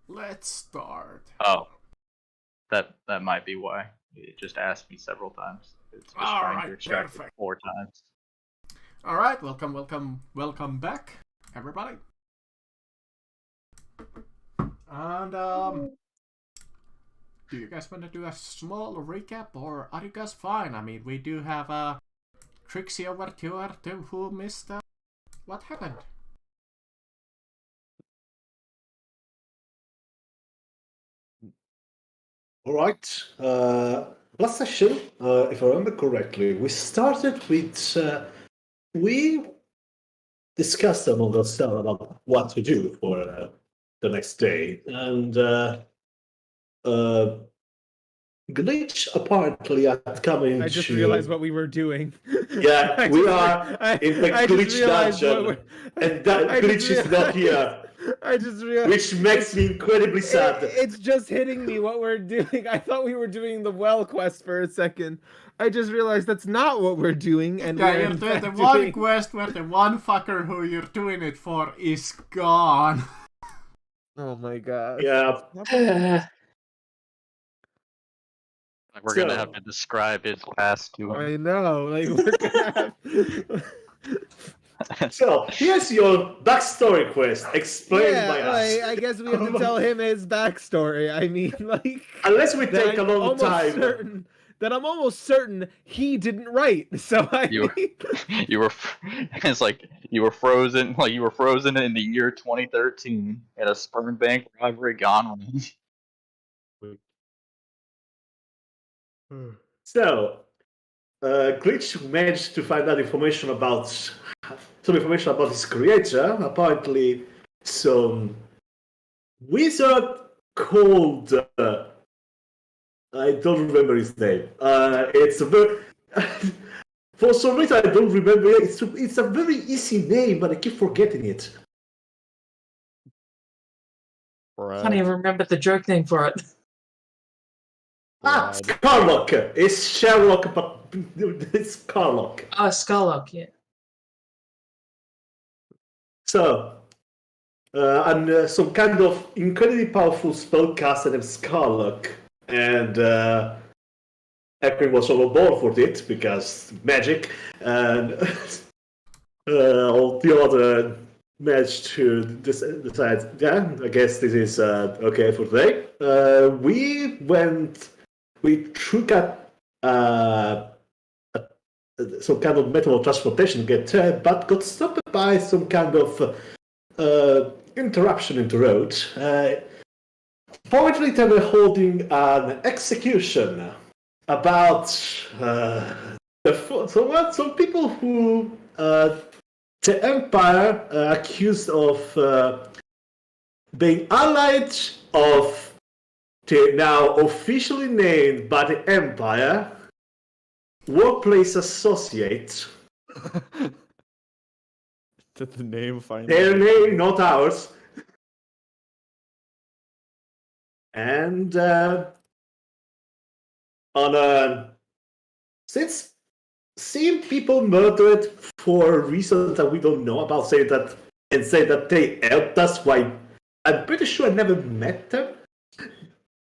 Let's start. Oh, that might be why. It just asked me several times. It's just trying to Alright, extract it perfect. 4 times. Alright, welcome back, everybody. And, do you guys want to do a small recap, or are you guys fine? I mean, we do have, Trixie over to who missed, what happened? All right. Last session, if I remember correctly, we started with we discussed among ourselves about what to do for the next day, and Glitch apparently had come into. I just realized what we were doing. Yeah, we are in the Glitch dungeon, and that Glitch is not here. I just realized, which makes me incredibly sad. It's just hitting me what we're doing. I thought we were doing the well quest for a second. I just realized that's not what we're doing, and Yeah, we're you're in doing the fact one doing... quest where the one fucker who you're doing it for is gone. Oh my god. Yeah. We're gonna have to describe his past to him. I know. Like we're gonna have... So here's your backstory quest explained by us. I guess we have to tell him his backstory. I mean, like, unless we take a long time. That I'm almost certain he didn't write. So you were it's like you were frozen in the year 2013 at a sperm bank robbery gone wrong. So, Glitch managed to find out some information about his creator. Apparently, some wizard called I don't remember his name. It's a very for some reason I don't remember it. It's a very easy name, but I keep forgetting it. I can't even remember the joke name for it. Scarlock. It's Sherlock, but it's Scarlock. Oh, Scarlock, yeah. So, and some kind of incredibly powerful spellcaster named Scarlock, and everyone was all on board for it because magic, and all the other managed to decide, yeah, I guess this is okay for today. We took some kind of method of transportation to get there, but got stopped by some kind of interruption in the road. Apparently, they were holding an execution about some people who the Empire accused of being allied of the now officially named by the Empire workplace associate. That's the name finally. Their name, not ours. And since seeing people murdered for reasons that we don't know about, say that they helped us, why I'm pretty sure I never met them,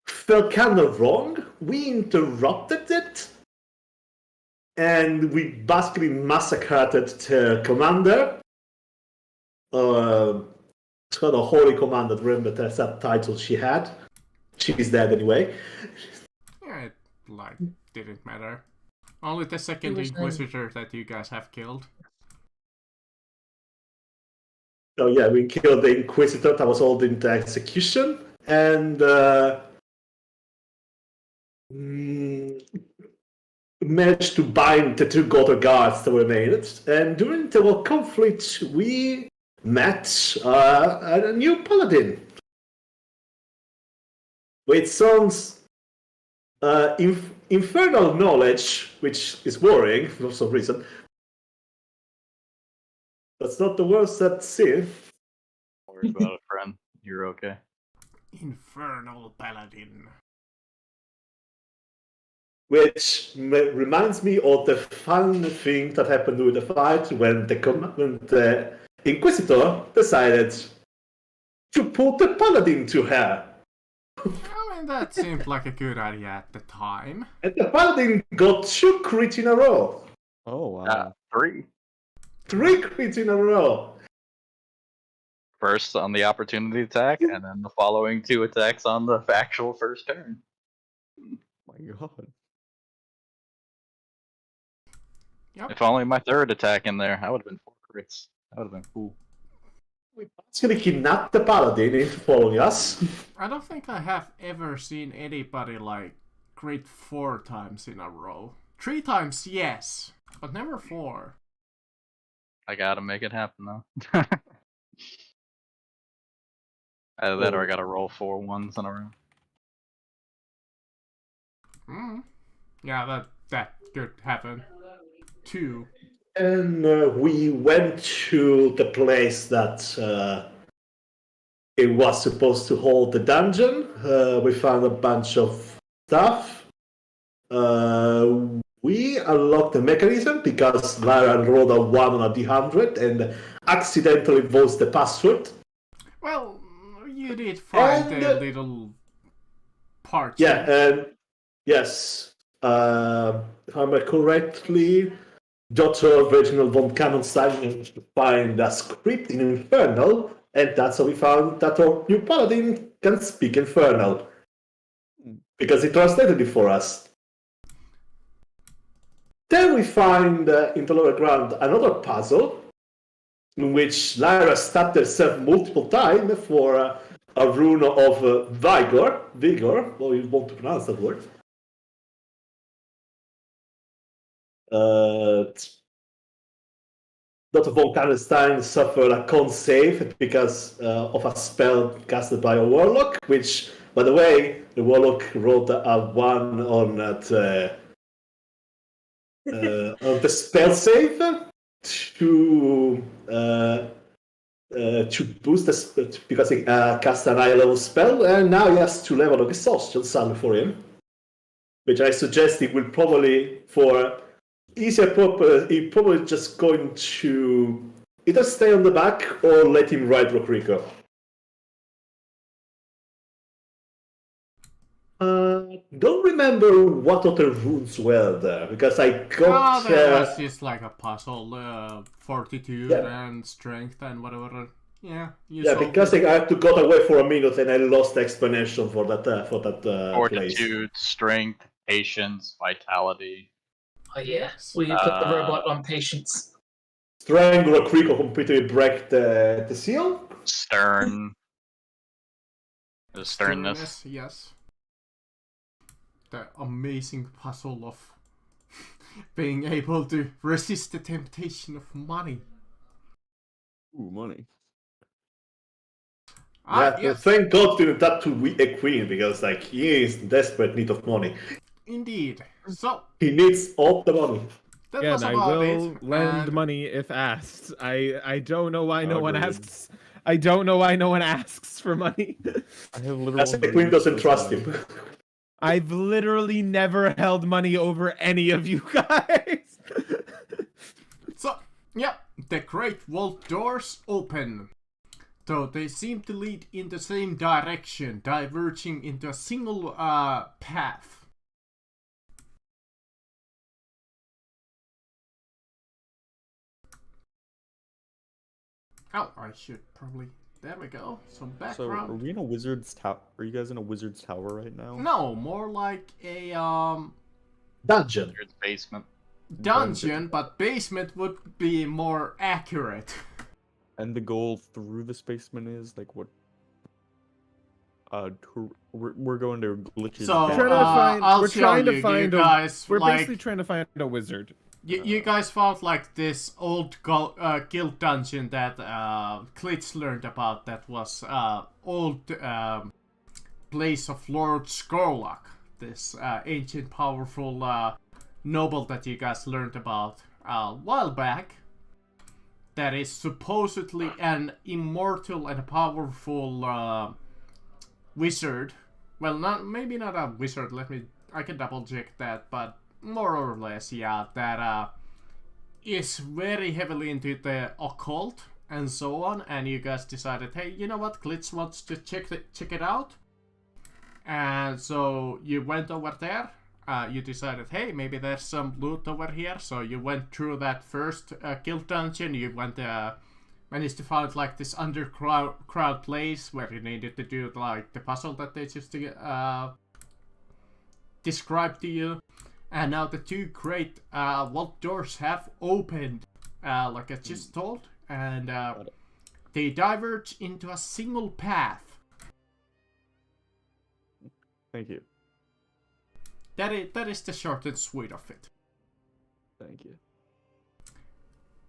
felt kind of wrong. We interrupted it, and we basically massacred the commander. It's called a Holy Commander. Remember the subtitle she had. She's dead anyway. Yeah, it didn't matter. Only the second Inquisitor that you guys have killed. Oh yeah, we killed the Inquisitor that was all in the execution, and managed to bind the 2 Gotha guards that remained. And during the conflict, we met a new paladin with some infernal knowledge, which is worrying for some reason. That's not the worst I've seen. Don't worry about it, friend. You're okay. Infernal Paladin. Which reminds me of the fun thing that happened during the fight when the Inquisitor decided to put the paladin to her. I mean, that seemed like a good idea at the time. And the paladin got 2 crits in a row. Oh wow. 3. 3 crits in a row. First on the opportunity attack, and then the following 2 attacks on the actual first turn. My God. Yep. If only my 3rd attack in there, I would have been 4 crits. That would have been cool. We basically kidnapped the paladin into following us. I don't think I have ever seen anybody like crit 4 times in a row. 3 times, yes, but never 4. I gotta make it happen though. Either that or I gotta roll 4 ones in a row. Yeah, that could happen. 2. And we went to the place that it was supposed to hold the dungeon. We found a bunch of stuff. We unlocked the mechanism because Lara rolled a 1 on a D100 and accidentally voiced the password. Well, you did find And, a little part. Yeah, and yes, if I remember correctly, Dr. Reginald von Cannonstein managed to find a script in Infernal, and that's how we found that our new paladin can speak Infernal. Because he translated it for us. Then we find in the lower ground another puzzle in which Lyra stabbed herself multiple times for a rune of vigor, or you want to pronounce that word. Dr. von Karnstein suffered a con save because of a spell casted by a warlock, which, by the way, the warlock rolled a 1 on that on the spell save to boost the because he cast an high level spell, and now he has 2 level of exhaustion sadly for him, which I suggest he will probably for easier purpose, he's probably just going to either stay on the back or let him ride Rokriko. Don't remember what other runes were there, because I got... There was just like a puzzle, fortitude Yeah. and strength and whatever. Yeah, you yeah, solved because it. I had to go away for a minute and I lost the explanation for that place. Fortitude, strength, patience, vitality. Oh yeah, we put the robot on patience. Strength, Rokriko completely break the seal. Stern. The sternness. Yes. The amazing puzzle of being able to resist the temptation of money. Ooh, money. Yes, Thank God didn't that to a queen, because like he is in desperate need of money. indeed. So, He needs all the money. that Again, was I about will it. lend and money if asked. I don't know why no one Agreed. asks. I don't know why no one asks for money. I have literally. That's the queen doesn't trust him. I've literally never held money over any of you guys. So, yeah, the Great Vault doors open. Though they seem to lead in the same direction, diverging into a single path. Oh, I should probably... There we go. Some So, are background. we in a wizard's tower? Are you guys in a wizard's tower right now? No, more like a Dungeon. Your basement. dungeon, but basement would be more accurate. And the goal through this basement is like what? We're going to glitches. So, down. Trying to find- I'll we're show trying to you. find You a- guys, We're like, basically trying to find a wizard. you guys found like this old guild dungeon that Klitz learned about. That was old place of Lord Skorlach, this ancient, powerful noble that you guys learned about a while back. That is supposedly an immortal and powerful wizard. Well, maybe not a wizard. I can double check that, but more or less, yeah. That is very heavily into the occult and so on, and you guys decided, hey, you know what, Glitch wants to check it out. And so you went over there. You decided, hey, maybe there's some loot over here. So you went through that first guild dungeon. You managed to find like this underground place where you needed to do like the puzzle that they just described to you. And now the two great vault doors have opened, like I just told, and they diverge into a single path. Thank you. That is the short and sweet of it. Thank you.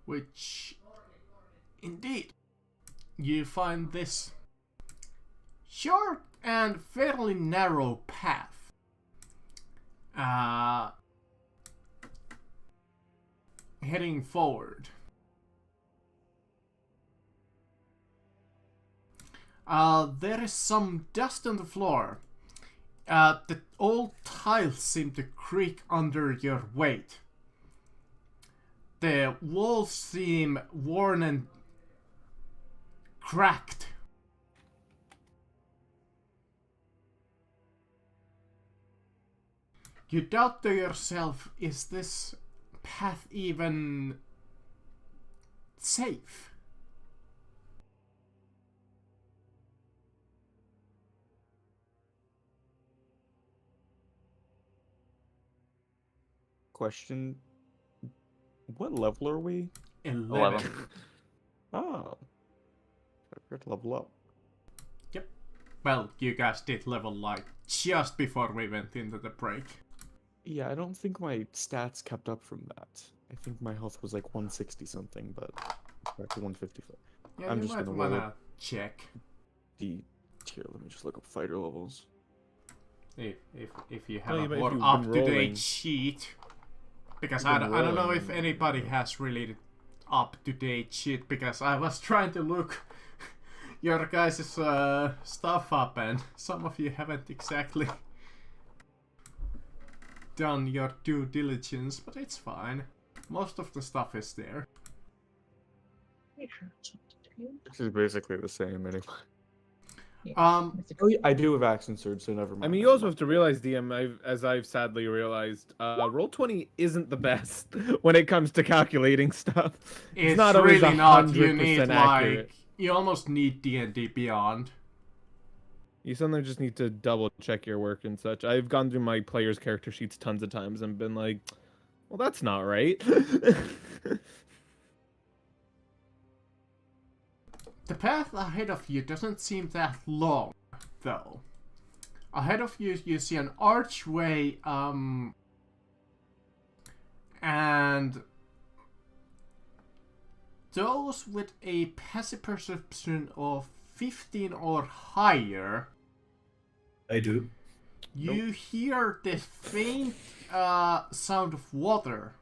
Which, indeed, you find this short and fairly narrow path. Heading forward. There is some dust on the floor. The old tiles seem to creak under your weight. The walls seem worn and cracked. You doubt to yourself, is this path even safe? Question. What level are we? 11. Oh. I forgot to level up. Yep. Well, you guys did level like just before we went into the break. Yeah, I don't think my stats kept up from that. I think my health was like 160 something, but back to 155. Yeah, I'm you just might gonna wanna check the tier. Let me just look up fighter levels. if you have Oh, a but if more you've been up-to-date rolling. sheet. Because You've I been don't know rolling. if anybody has really up-to-date sheet, because I was trying to look your guys' stuff up, and some of you haven't exactly done your due diligence, but it's fine. Most of the stuff is there. This is basically the same anyway. Um, Oh, yeah, I do have action surge, so never mind. I mean, you also have to realize, DM, as I've sadly realized, Roll20 isn't the best when it comes to calculating stuff. it's not always really not. You 100% need accurate. like you almost need D&D Beyond. You sometimes just need to double check your work and such. I've gone through my players' character sheets tons of times and been like, well, that's not right. The path ahead of you doesn't seem that long, though. Ahead of you, you see an archway, and those with a passive perception of 15 or higher, I do. you hear the faint sound of water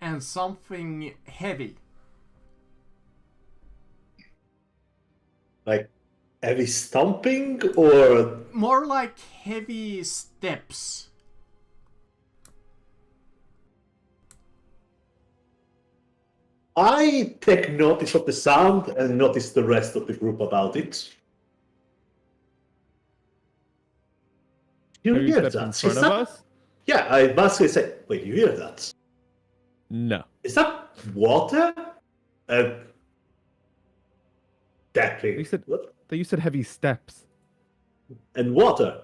and something heavy. Like heavy stomping or More like heavy steps. I take notice of the sound and notice the rest of the group about it. You Are you hear steps in that? front Is of that- us? Yeah, I basically say, wait, you hear that? No. Is that water? Definitely. You said- What? You said heavy steps. And water.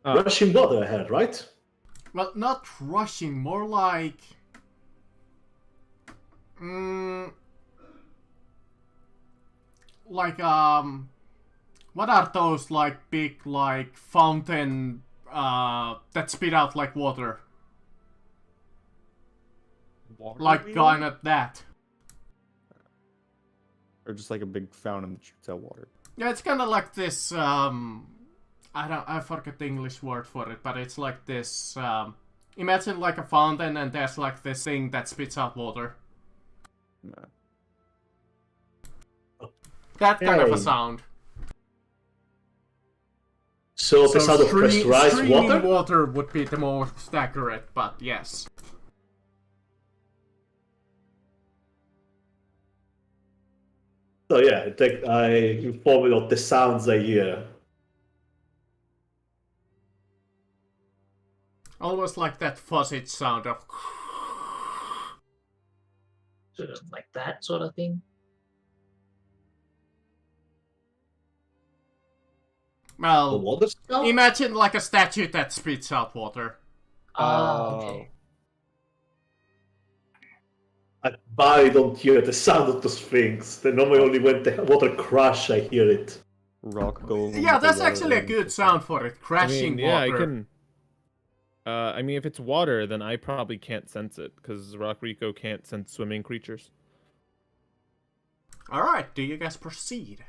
Ah. Rushing water ahead, right? Well, not rushing, more like... like, what are those, like, big, like, fountain, that spit out, like, water? Water Like, wheel? kind of that. Or just like a big fountain that shoots out water. Yeah, it's kind of like this, I forget the English word for it, but it's like this, imagine like a fountain and there's like this thing that spits out water. Nah. That kind of a Hey. sound. So the sound of pressurized streaming water? would be the most accurate, but yes. So yeah, I inform it of the sounds I hear. Almost like that fuzzy sound of. Sort of like that sort of thing. The Well, water spout? imagine like a statue that spits out water. Okay. I don't hear the sound of those things. They normally only when the water crash I hear it. Rock golem. Yeah, with the that's water actually a and- good sound for it. I Crashing mean, yeah, I water. can. I mean, if it's water, then I probably can't sense it because Rock Rico can't sense swimming creatures. Alright, do you guys proceed?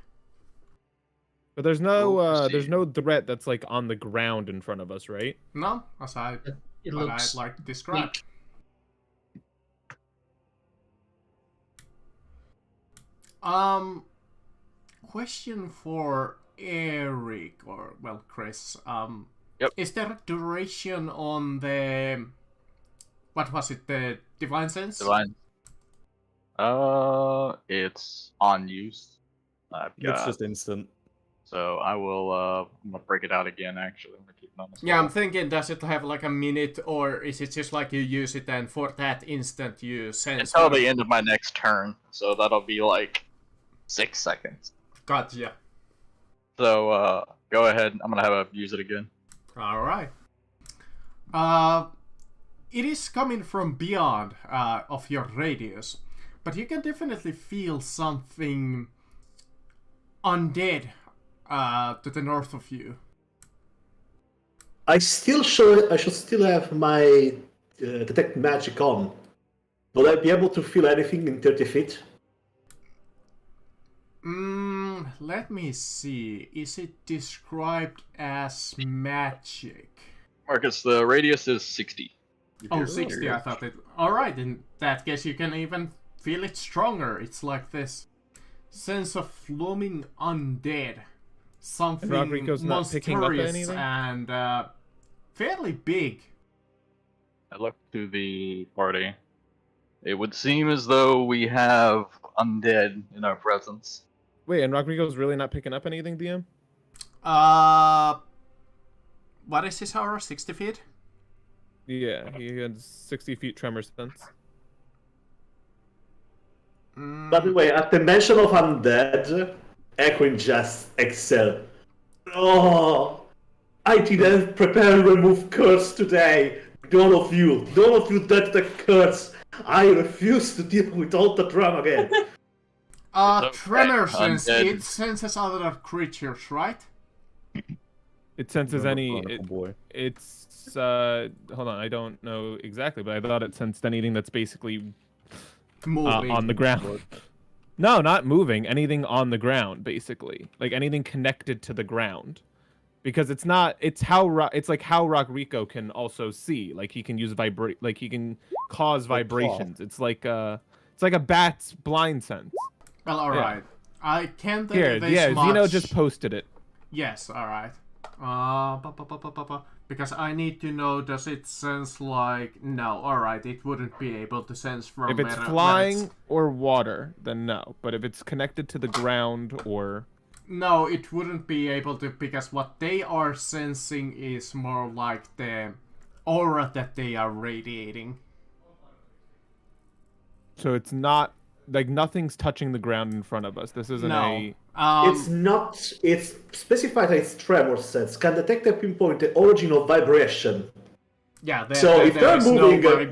But there's We'll no threat that's like on the ground in front of us, right? No? As I It what looks I'd like to describe. weak. Question for Eric, or, well, Chris. Yep. Is there a duration on the... What was it? The Divine Sense? Divine. It's on use. I've It's got. just instant. So I will. I'm gonna break it out again. Actually, I'm gonna keep it on this. Yeah, I'm thinking, does it have like a minute, or is it just like you use it and for that instant you sense... Until the end of my next turn, so that'll be like 6 seconds. Gotcha. So go ahead. I'm gonna have use it again. Alright. It is coming from beyond of your radius, but you can definitely feel something undead to the north of you. I should still have my detect magic on. Will I be able to feel anything in 30 feet? Let me see. Is it described as magic? Marcus, the radius is 60. Oh, 60, I thought it... Alright, in that case you can even feel it stronger. It's like this sense of looming undead. Something Rodrigo's not picking up monstrous anything? and fairly big. I look to the party. It would seem as though we have undead in our presence. Wait, and Rodrigo's really not picking up anything, DM? What is his aura? 60 feet? Yeah, he had 60 feet tremor sense. By the way, at the mention of undead, Equin just excel. Oh, I didn't prepare and remove curse today. None of you did the curse. I refuse to deal with all the drama again. It's okay, Tremor sense, undead. it senses other creatures, right? It senses any. Chronicle boy. It's hold on, I don't know exactly, but I thought it sensed anything that's basically Moving. on the ground. No, not moving. Anything on the ground, basically, like anything connected to the ground, because it's not. It's how it's like how Rock Rico can also see. Like he can use like he can cause vibrations. It's like a bat's blind sense. Well, alright. I can't tell Here, you this yeah, much. Zeno just posted it. Yes, alright. Because I need to know, does it sense like... No, alright, it wouldn't be able to sense from If it's where flying it's... or water, then no. But if it's connected to the ground or... No, it wouldn't be able to, because what they are sensing is more like the aura that they are radiating. So it's not... Like, nothing's touching the ground in front of us. This isn't No. It's not. It's specified as tremor sense. Can detect and pinpoint the origin of vibration. Yeah, So if there they're is moving, no yes.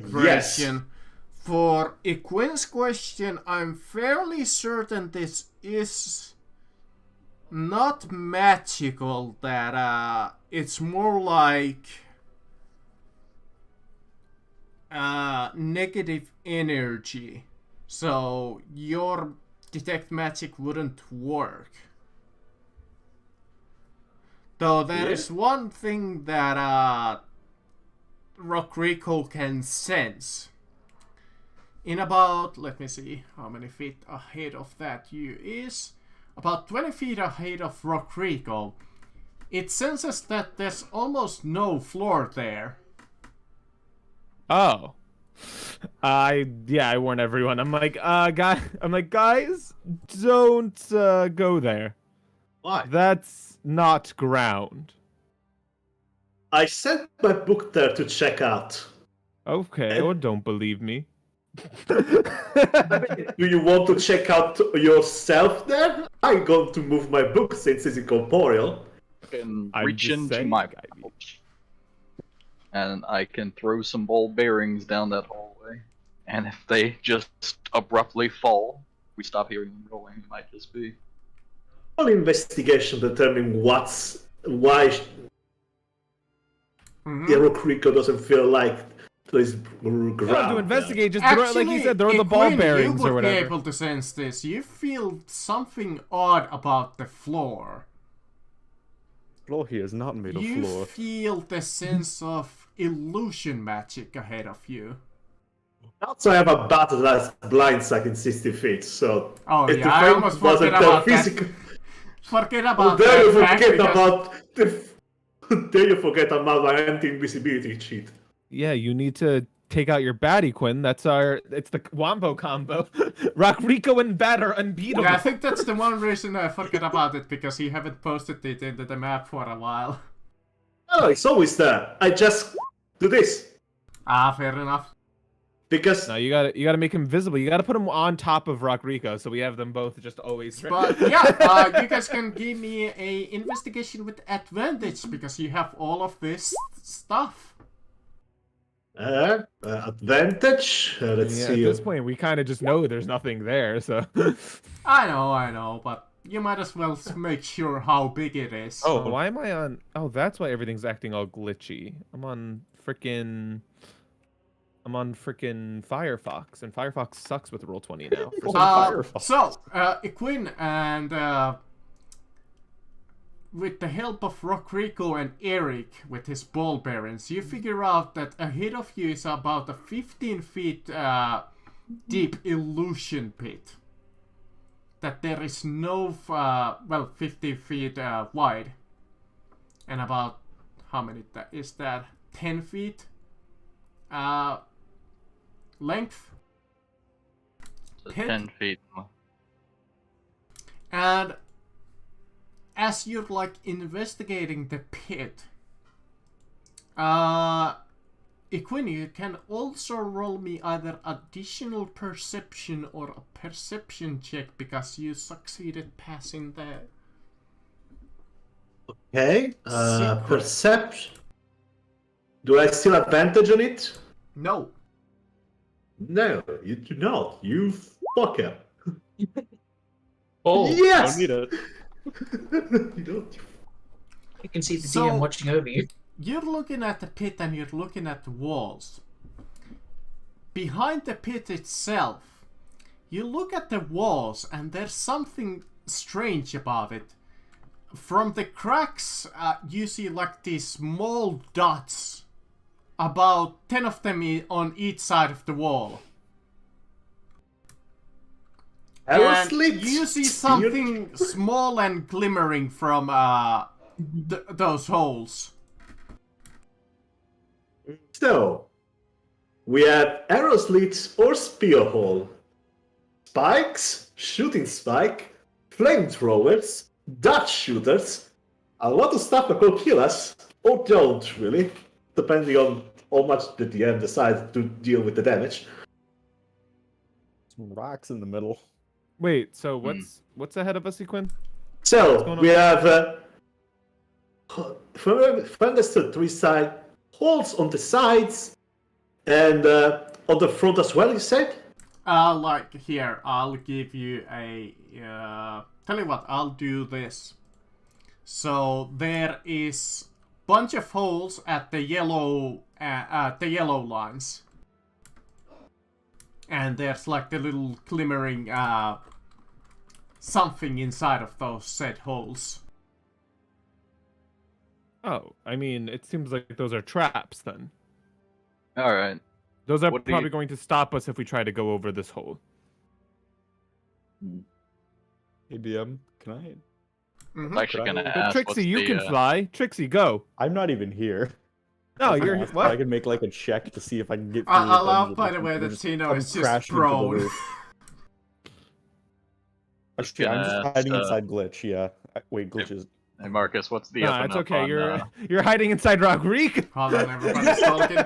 vibration. For Equin's question, I'm fairly certain this is not magical, that it's more like negative energy. So your detect magic wouldn't work. Though there is one thing that Rock Rico can sense. In about, let me see, how many feet ahead of that you is? About 20 feet ahead of Rock Rico. It senses that there's almost no floor there. Oh. I warn everyone. I'm like, guys, don't go there. Why? That's not ground. I sent my book there to check out. Okay, or don't believe me. Do you want to check out yourself then? I'm going to move my book since it's incorporeal. I can I'm reach just into saying, my I mean- pouch, and I can throw some ball bearings down that hallway. And if they just abruptly fall, we stop hearing them rolling. It might just be. All investigation determine why Mhm. Rokriko doesn't feel like there's ground. You don't have to there. investigate. Just throw, like you said, throw the ball Quinn, bearings you or would be whatever. able to sense this. You feel something odd about the floor. Floor here is not made of You floor. feel the sense of illusion magic ahead of you. Also, I have a bat that's blinds like in 60 feet, so Oh if yeah, the I thing almost wasn't forget about that. physical, Forget how about dare you that fact forget because- about the dare you forget about my anti-invisibility cheat? Yeah, you need to take out your baddie, Quinn. It's the Wombo combo. Rockrico and Bat are unbeatable. Yeah, I think that's the one reason I forget about it, because you haven't posted it into the map for a while. Oh, it's always there. I just do this Ah, fair enough. because No, you gotta make him visible. You gotta put him on top of Rockrico, so we have them both just always. But yeah, you guys can give me a investigation with advantage, because you have all of this stuff. advantage. Let's Yeah, see. at this point, we kind of just know there's nothing there, so. I know, but you might as well make sure how big it is. Oh, why am I on? Oh, that's why everything's acting all glitchy. I'm on frickin' Firefox, and Firefox sucks with Roll20 now. For some Firefox. So, Quinn and with the help of Rockrico and Eric with his ball bearings, you figure out that ahead of you is about a 15 feet deep illusion pit. That there is no, 50 feet wide. And about, how many is that? 10 feet length. So Pit? 10 feet. And as you're like investigating the pit, Equine, you can also roll me either additional perception or a perception check, because you succeeded passing the Okay. Secret. Perception. Do I still advantage on it? No. No, you do not. You fucker. Oh, Yes! don't need it. You don't. You can see the So- DM watching over you. You're looking at the pit and you're looking at the walls. Behind the pit itself, you look at the walls and there's something strange about it. From the cracks, you see like these small dots. About 10 of them on each side of the wall. Arrow And slits. you see something small and glimmering from those holes. So, we have arrow slits or spear hole, spikes, shooting spike, flamethrowers, dart shooters, a lot of stuff that could kill us, or don't really, depending on how much the DM decides to deal with the damage. Some rocks in the middle. Wait, so what's ahead of us, Equin? So, going we on? have, if I understood, 3 side holes on the sides, and on the front as well, you said? Like here, I'll give you a. Tell you what, I'll do this. So there is bunch of holes at the yellow lines, and there's like the little glimmering something inside of those said holes. Oh, I mean, it seems like those are traps then. Alright. Those are What do probably you- going to stop us if we try to go over this hole. Hey, DM, can I? Mhm. I'm actually Could I- gonna But But ask Trixie, what's you the, can fly. Trixie, go. I'm not even here. No, you're I what? can make like a check to see if I can get through. I the love, dungeon by the and way, then that just Tino come is just crashing into the prone. roof. Actually, I'm just gonna hiding ask, inside glitch. Yeah. Wait, glitches. Hey Marcus, what's the No, up and it's up okay. on, You're hiding inside Rock Reek. Hold on, everybody's talking.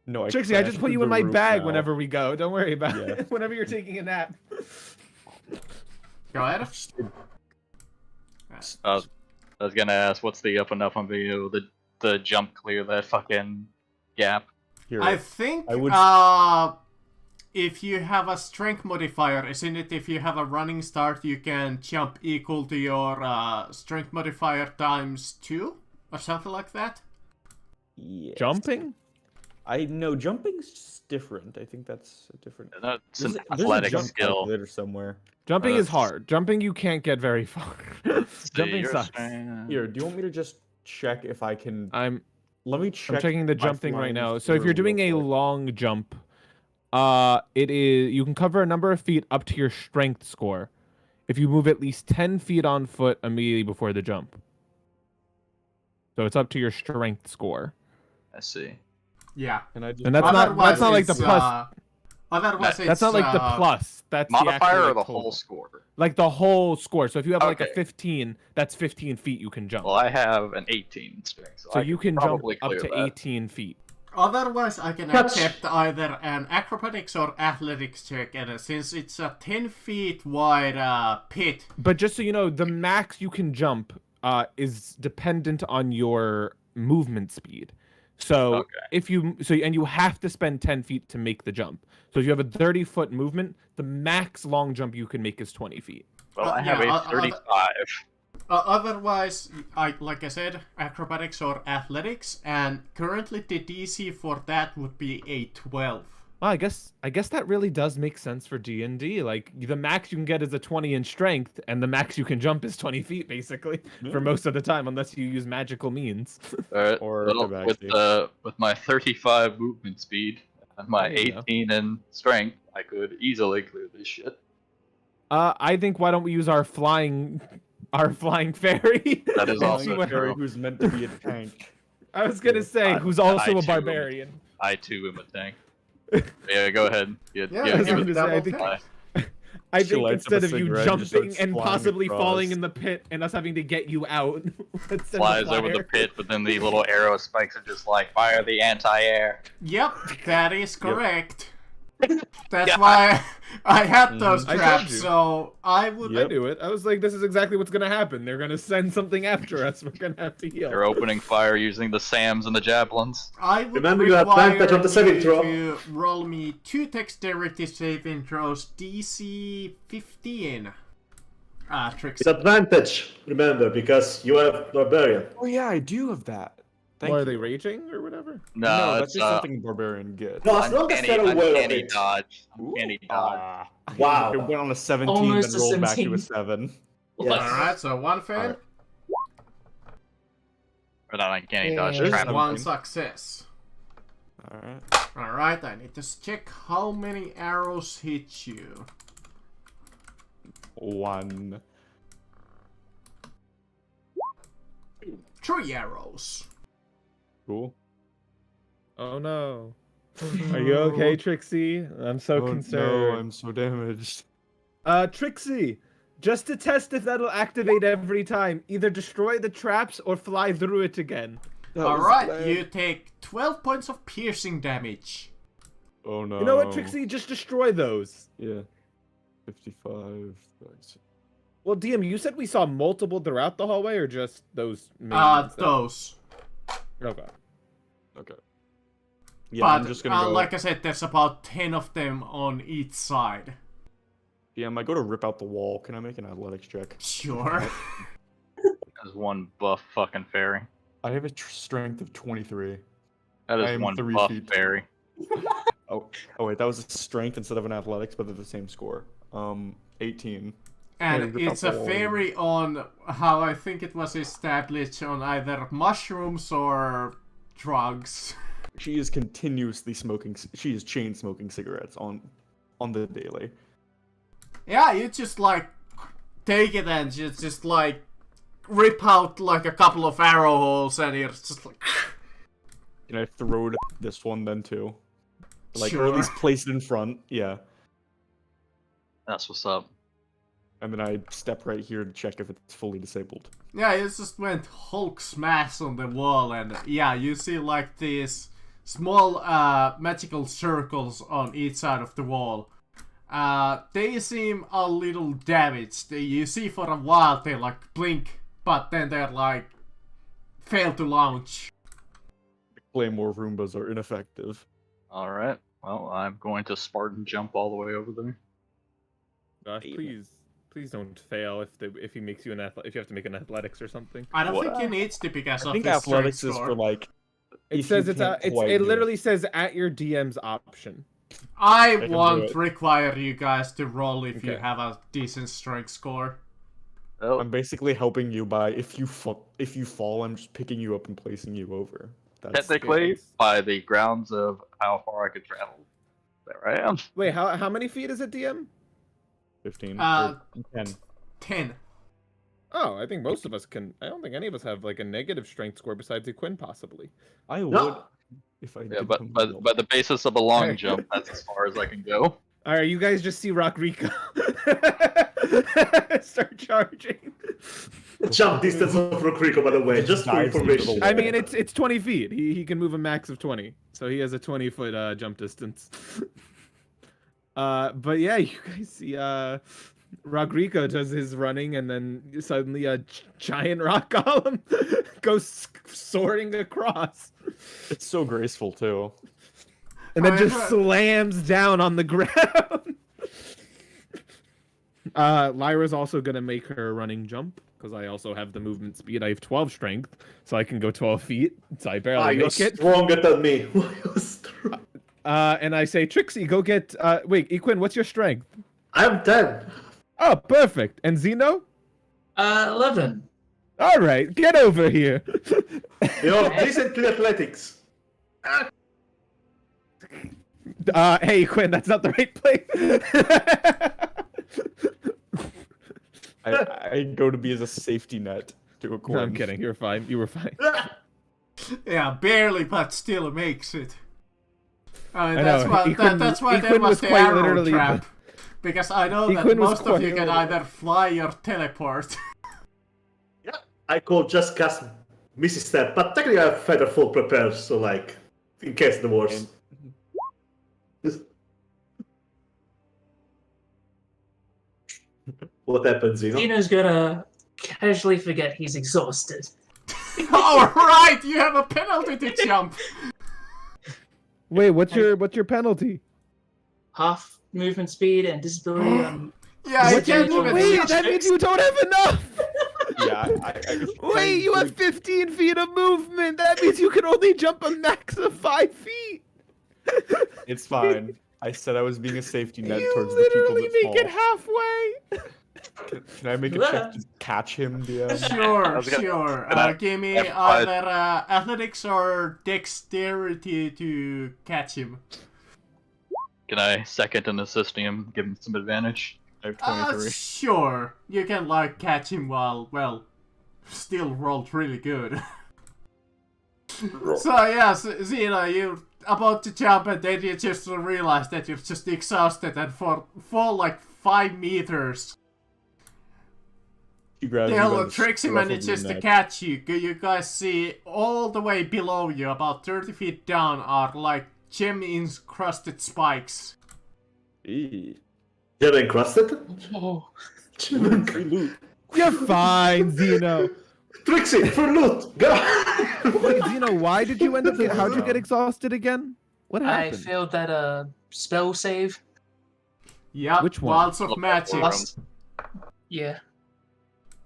No, Trixie, I just crashed put you through in the my roof bag now. whenever we go. Don't worry about Yeah. it. Whenever you're taking a nap. Go ahead. I was gonna ask, what's the up and up on the jump clear that fucking gap? Here, I think I would- if you have a strength modifier, isn't it if you have a running start, you can jump equal to your strength modifier times 2? Or something like that? yes. Jumping? I know jumping's just different. I think that's a different. That's an There's a athletic jump skill. calculator somewhere. Jumping is That's- hard. Jumping you can't get very far. Jumping You're sucks. Here, do you want me to just check if I can? Let me check. I'm checking the my jumping right flying now. So if you're through doing a real quick. long jump, it is you can cover a number of feet up to your strength score if you move at least 10 feet on foot immediately before the jump. So it's up to your strength score. I see. Yeah. And I just And that's not like the it's, plus. Otherwise, That's not like the plus. That's the Modifier actual, or like, the total. whole score? Like the whole score. So if you have like a Okay. 15, that's 15 feet you can jump. Well, I have an 18 strength, so I you could can jump probably up clear to that. 18 feet. Otherwise, I can That's- accept either an acrobatics or athletics check, and since it's a 10 feet wide pit, But just so you know, the max you can jump is dependent on your movement speed. So Okay. if you and you have to spend 10 feet to make the jump. So if you have a 30-foot movement, the max long jump you can make is 20 feet. Well, I yeah, have a 35. Otherwise, like I said, acrobatics or athletics, and currently the DC for that would be a 12. Well, I guess that really does make sense for D&D. Like the max you can get is a 20 in strength, and the max you can jump is 20 feet, basically, for most of the time, unless you use magical means. Or Well, acrobatics. with my 35 movement speed and my There you go. 18 in strength, I could easily clear this shit. I think why don't we use our flying fairy? That is And also see what- true. who's meant to be a tank. I was gonna say, I- who's also I a too. barbarian. I too am a tank. Yeah, go ahead. Yeah, give it's it a a say, I think- double take. I She think lights up instead a of you cigarette and just jumping starts and flying possibly falling across. in the pit and us having to get you out, let's send flies a over the flyer. pit, but then the little arrow spikes are just like fire the anti-air. Yep, that is correct. That's Yeah. why I had those I told traps, you. so I would... I knew it. I was like, this is exactly what's gonna happen. They're gonna send something after us. We're gonna have to heal. They're opening fire using the SAMs and the javelins. I would Remember, you have require advantage on the saving you throw. to roll me 2 dexterity saving throws, DC 15. Trixie. It's advantage, remember, because you have barbarian. Oh yeah, I do have that. Thank Or are you. they raging or whatever? No, No, that's it's just something barbarian gets. No, as long as they're aware of uncanny it. dodge. Uncanny dodge. Ah. Wow. It went on a 17, Almost then a rolled back to a 17. 7. Yes. Alright, so 1 fail, Alright. Or not uncanny dodge. There's Trap. 1 something. success. Alright. Alright, I need to check how many arrows hit you. 1. 3 arrows. Cool. Oh no. Are you okay, Trixie? I'm so Oh, concerned. no, I'm so damaged. Trixie, just to test if that'll activate every time, either destroy the traps or fly through it again. Alright, you take 12 points of piercing damage. Oh no. You know what, Trixie? Just destroy those. Yeah. 55. Well, DM, you said we saw multiple throughout the hallway, or just those main ones that- Those. Okay. Okay. Yeah, But, I'm just gonna go. like I said, there's about 10 of them on each side. Yeah, I go to rip out the wall. Can I make an athletics check? Sure. There's one buff fucking fairy. I have a strength of 23. That I is am one 3 buff feet. fairy. Oh wait, that was a strength instead of an athletics, but they're the same score. 18. And rip out it's a the wall. fairy on how I think it was established on either mushrooms or drugs. She is continuously smoking. She is chain smoking cigarettes on the daily. Yeah, you just like take it and just like rip out like a couple of arrow holes and you're just like Can I throw it at this one then too? Like, or Sure. at least place it in front. Yeah. That's what's up. And then I step right here to check if it's fully disabled. Yeah, you just went Hulk smash on the wall, and yeah, you see like these small magical circles on each side of the wall. They seem a little damaged. You see for a while they like blink, but then they're like fail to launch. Claymore Roombas are ineffective. Alright. Well, I'm going to Spartan jump all the way over there. Gosh, please don't fail if he makes you if you have to make an athletics or something. I don't What? think you need to because I of think his athletics strength is score. for like. It if says you it can't quite do literally says at your DM's option. I can do won't it. require you guys to roll if you Okay. have a decent strength score. Oh, I'm basically helping you by if you fall, I'm just picking you up and placing you over. That's technically, it's- by the grounds of how far I could travel, there I am. Wait, how many feet is it, DM? 15 Uh, or 10. 10. Oh, I think most of us can. I don't think any of us have like a negative strength score besides Quinn, possibly. I would No. if I Yeah, did but come but to by the basis of a long Hey. jump, that's as far as I can go. All right, you guys just see Rock Rico start charging. Jump distance of Rokriko, by the way, just for Dives into the information. wall. I mean, it's 20 feet. He can move a max of 20, so he has a 20-foot jump distance. But yeah, you guys see Rodrigo does his running, and then suddenly a giant rock golem goes soaring across, It's so graceful too. and then I just heard- slams down on the ground. Lyra's also gonna make her running jump because I also have the movement speed. I have 12 strength, so I can go 12 feet. So I barely You're make it. stronger than me. You're strong. And I say, Trixie, go get. Wait, Equin, what's your strength? I'm 10. Oh, perfect. And Zeno? 11. All right, get over here. You're decently athletics. Hey, Quinn, that's not the right place. I go to be as a safety net to a No, corn. I'm kidding. You're fine. You were fine. Yeah, barely, but still makes it. I That's know, why, Equin- that's why there Equin was was the quite arrow literally- trap. Because I know that Equin was most of quite you can literally- either fly or teleport. I could just cast Misty Step, but technically I have Feather Fall prepared, so like, in case the worst. What happens, you know? Dino's gonna casually forget he's exhausted. Alright, you have a penalty to jump. Wait, what's your penalty? Half movement speed and disability on. Yeah, you What can't you- even Wait, jump. that means you don't have enough. Yeah, Wait, you have 15 feet of movement. That means you can only jump a max of 5 feet. It's fine. I said I was being a safety net You towards the people literally that make it fall. halfway. Can I make a check to catch him, DM? Sure, was gonna- sure. Can I- Give me have either athletics or dexterity to catch him. Can I second and assist him, give him some advantage? I have 23. Sure. You can like catch him while, well, still rolled really good. So yes, Zena, you're about to jump and then you just realize that you're just exhausted and fall like 5 meters. He grabs you The by the Trixie scruff of manages your to neck. catch you. You guys see all the way below you, about 30 feet down, are like gem-encrusted spikes. Eee. You're encrusted? Oh, Free loot. You're fine, Zeno. Trixie, for loot! Go! Wait, Zeno, why did you end up how'd you get exhausted again? What I happened? failed that spell save. Yep, Which one? Wilds of Magic. Last- Yeah.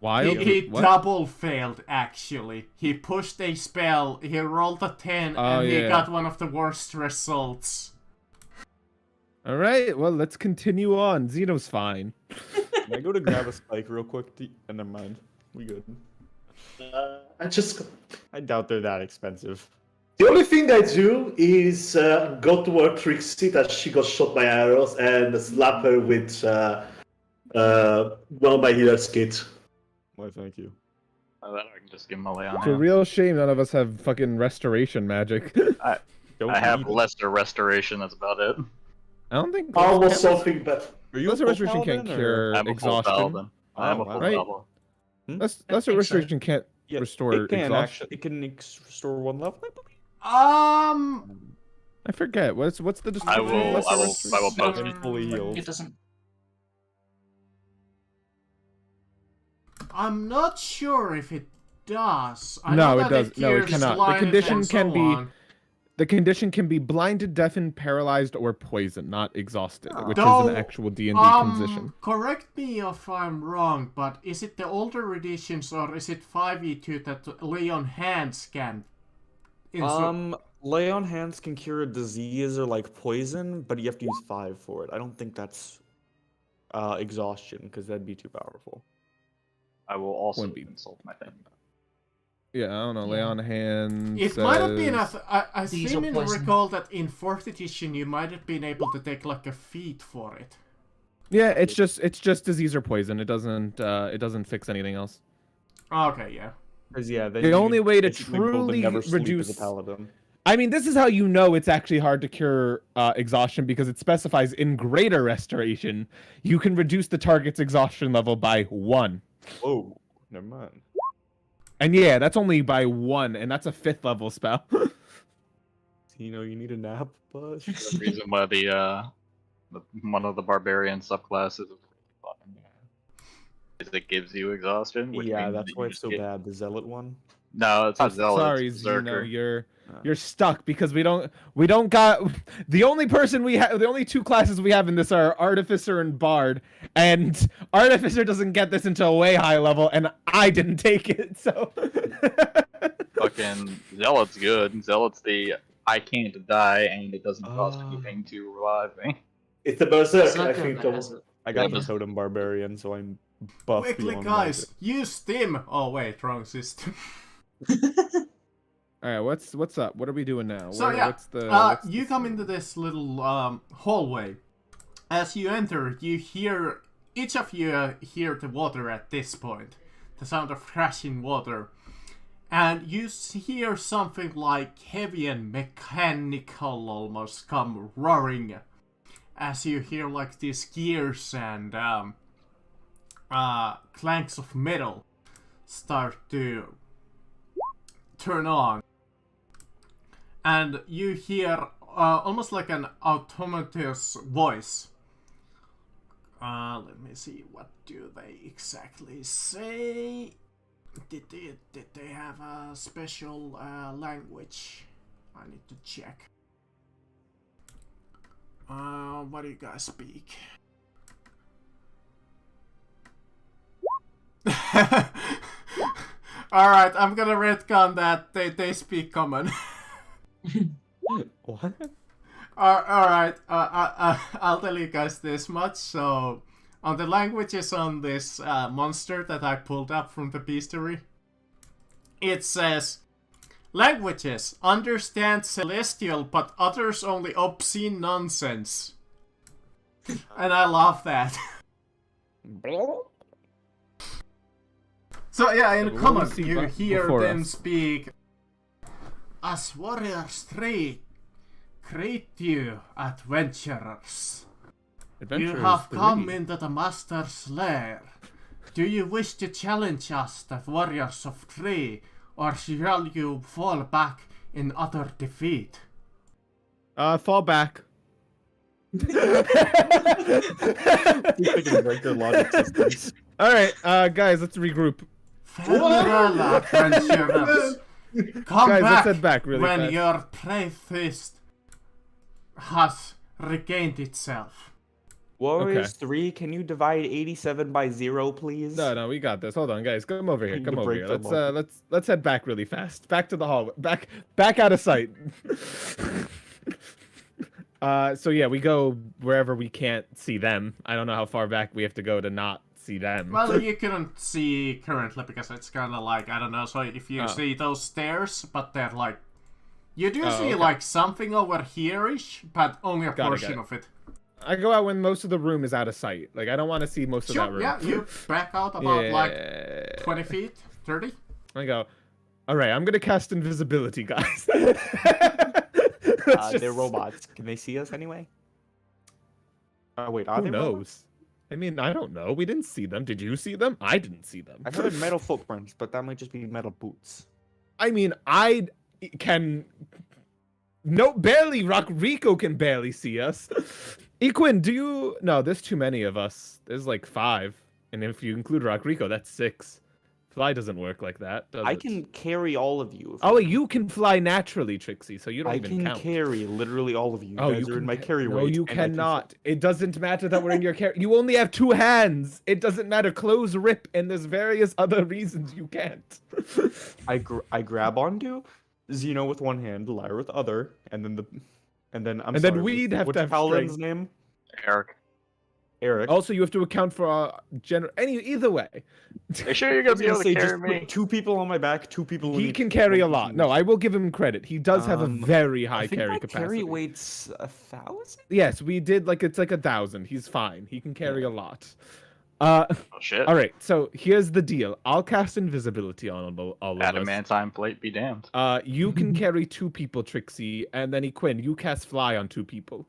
Wild? He What? double failed, actually. He pushed a spell, he rolled a 10, Oh, and he yeah. got one of the worst results. All right, well, let's continue on. Zeno's fine. Can I go to grab a spike real quick? And never mind. We good. I doubt they're that expensive. The only thing I do is go toward Trixie that she got shot by arrows and slap her with one of my healer's kit. Why, thank you. I can just give him a lay on It's a hands. real shame none of us have fucking restoration magic. Don't I have need- lesser restoration. That's about it. I don't think Almost something, but Are you a lesser full restoration can't paladin, or- cure I'm a full exhaustion. paladin. I'm a full right. paladin. Lesser think so. restoration can't Yeah, restore it can exhaustion. actually. It can restore 1 level. I believe. I forget. What's the description? I of will. lesser I will. restoration? I will post And it. fully healed. It doesn't. I'm not sure if it does. I No, know it that does. No, it cures cannot. The blindness condition and can so be- on. The condition can be blinded, deafened, paralyzed, or poisoned, not exhausted, which is Though, an actual D&D condition. Correct me if I'm wrong, but is it the older editions or is it 5e2 that lay on hands can? Lay on hands can cure a disease or like poison, but you have to use 5 for it. I don't think that's exhaustion, because that'd be too powerful. I will also Wouldn't be. consult my thing. Yeah, I don't know. Lay Yeah. on hands. It might have been. I These seem are to poison. recall that in 4th edition you might have been able to take like a feat for it. Yeah, it's just disease or poison. It doesn't fix anything else. Okay, yeah. Because then The you only way to basically build a truly never sleep as reduce- a paladin. I mean, this is how you know it's actually hard to cure exhaustion, because it specifies in greater restoration, you can reduce the target's exhaustion level by 1. Oh, never mind. And yeah, that's only by 1, and that's a 5th level spell. You know, you need a nap, but The reason why one of the barbarian subclasses is fucking is it gives you exhaustion. Which yeah, means that's that why you it's so get- bad. The zealot one. No, it's not zealot. Sorry, it's Zeno, berserker. you're stuck because we don't got the only person we have. The only 2 classes we have in this are artificer and bard, and artificer doesn't get this until way high level, and I didn't take it, so. Fucking zealot's good. Zealot's the I can't die and it doesn't cost Ah. anything to revive me. it's the berserk, It's not I good, think. but has it. I got Yeah, the totem barbarian, so I'm buff Quickly, beyond guys, magic. use Stim. Oh wait, wrong system. All right, what's up? What are we doing now? So yeah, what's the you come into this little hallway. As you enter, you hear each of you hear the water at this point, the sound of crashing water, and you hear something like heavy and mechanical almost come roaring, as you hear like these gears and clanks of metal start to turn on. And you hear almost like an autonomous voice. Let me see, what do they exactly say? Did they have a special language? I need to check. What do you guys speak? Alright, I'm gonna retcon that they speak common. What? Alright, I'll tell you guys this much. So, on the languages on this monster that I pulled up from the bestiary, it says, languages, understand celestial but utters only obscene nonsense. And I love that. So yeah, in What do we common, see you hear before them us? speak, as warriors greet you, adventurers. You Adventurers have 3. come into the Master's lair. Do you wish to challenge us, the warriors of 3, or shall you fall back in utter defeat? Fall back. Thinking break their logic systems. All right, guys, let's regroup. Farewell, adventurers. Come Guys, let's back head back really when fast. your brave fist has regained itself. Warriors 3, can you divide 87 by 0, please? No, we got this. Hold on, guys. Come over here. Need Come to over break here. their Let's head back really fast. Back to the hallway. Back out of sight. So yeah, we go wherever we can't see them. I don't know how far back we have to go to not see them. Well, you couldn't see currently because it's kind of like, I don't know, so if you Oh. see those stairs, but they're like, you do Oh, see okay. like something over here-ish, but only a Got it, portion got of it. I go out when most of the room is out of sight. Like I don't want to see most of that Sure, room. yeah, you back out about like Yeah. 20 feet, 30? I go, all right, I'm gonna cast invisibility, guys. They're robots. Can they see us anyway? Oh wait, are Who they knows? robots? I mean, I don't know. We didn't see them. Did you see them? I didn't see them. I heard metal footprints, but that might just be metal boots. I mean, I can. No, barely. Rico can barely see us. Equin, do you? No, there's too many of us. There's like 5, and if you include Rico, that's 6. Fly doesn't work like that, does I it? can carry all of you. Oh, you can fly naturally, Trixie, so you don't I even can count. carry literally all of you. Oh, guys you are in can my carry No, weight. you and I can cannot. It doesn't matter that we're in your carry. You only have 2 hands. It doesn't matter. Clothes rip, and there's various other reasons you can't. I grab onto Xeno with one hand, Lyra with other, and then we'd have to have Paladin's strength. name? Eric. Eric. Also, you have to account for either way. Are you sure you're gonna be able to say carry just me? put 2 people on my back, 2 people. He in can each carry a one lot. piece. No, I will give him credit. He does have a very high I think carry my capacity. carry weight's 1,000. Yes, we did it's like 1,000. He's fine. He can carry a lot. Uh, Oh shit. all right. So here's the deal. I'll cast invisibility on all of us. Adamantine plate be damned. You can carry 2 people, Trixie, and then Equin, you cast fly on 2 people.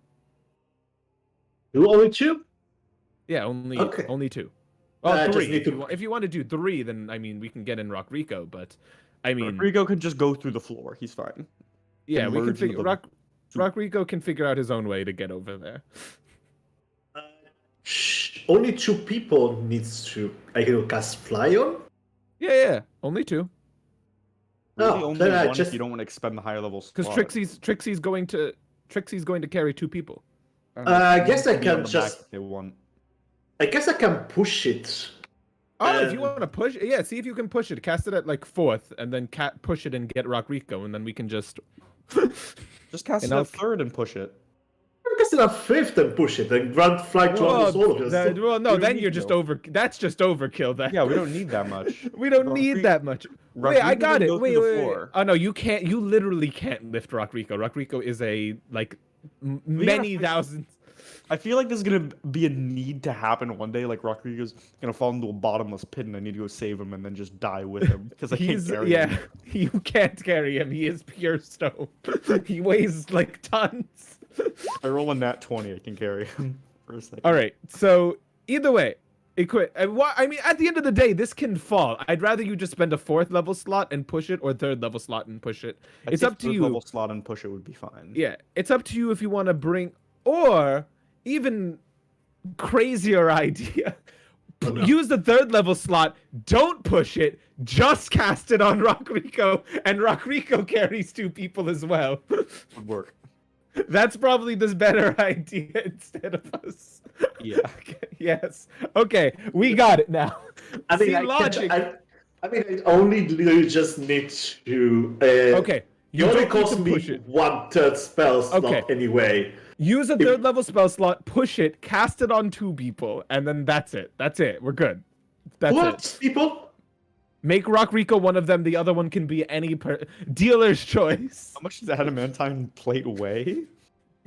You only 2? Yeah, only Okay. 2. Well, I just 3. need If you want to do 3, then I mean we can get in Rico, but I mean Rico can just go through the floor. He's fine. yeah, we can merge figure with Rico can figure out his own way to get over there. Only 2 people needs to. I can cast fly on? Yeah, only 2. Really Oh, only then I one just- if you don't want to expend the higher level slot. Because Trixie's going to carry 2 people. I guess I One can be on can the just- back if they want. I guess I can push it. Oh, if you Um, want to push, yeah, see if you can push it. Cast it at like 4th, and then push it and get Rico, and then we can just. Just cast And it I'll- at 3rd and push it. I guess in a 5th and push it and grant flight to almost all of us. well, no, we don't then need you're just no. That's just overkill. Then. Yeah, we don't need that much. We don't Rock need Rico- that much. Rock Wait, I Rico got can it. go through Wait, the wait. floor. Oh no, you can't. You literally can't lift Rico. Rico is a like many gotta- thousands. I feel like there's gonna be a need to happen one day. Like Rodrigo's gonna fall into a bottomless pit, and I need to go save him, and then just die with him because I can't He's carry him. you can't carry him. He is pure stone. He weighs like tons. I roll a nat 20, I can carry him for a second. All right. So either way, equip. I mean, at the end of the day, this can fall. I'd rather you just spend a 4th level slot and push it, or 3rd level slot and push it. I'd It's say up to 3rd you. Level slot and push it would be fine. Yeah, it's up to you if you want to bring, or even crazier idea. no. Use the 3rd level slot. Don't push it. Just cast it on Rico, and Rico carries 2 people as well. Would work. That's probably the better idea instead of us. Yeah. Okay, yes. Okay, we got it now. I mean, See, I logic. I mean, I only literally just need to. Okay, You you only don't need cost to me push it. 1/3 spell slot Okay. anyway. Use a 3rd level spell slot, push it, cast it on 2 people, and then that's it. That's it. We're good. That's What, it. people? Make Rico one of them. The other one can be any dealer's choice. How much does adamantine plate weigh?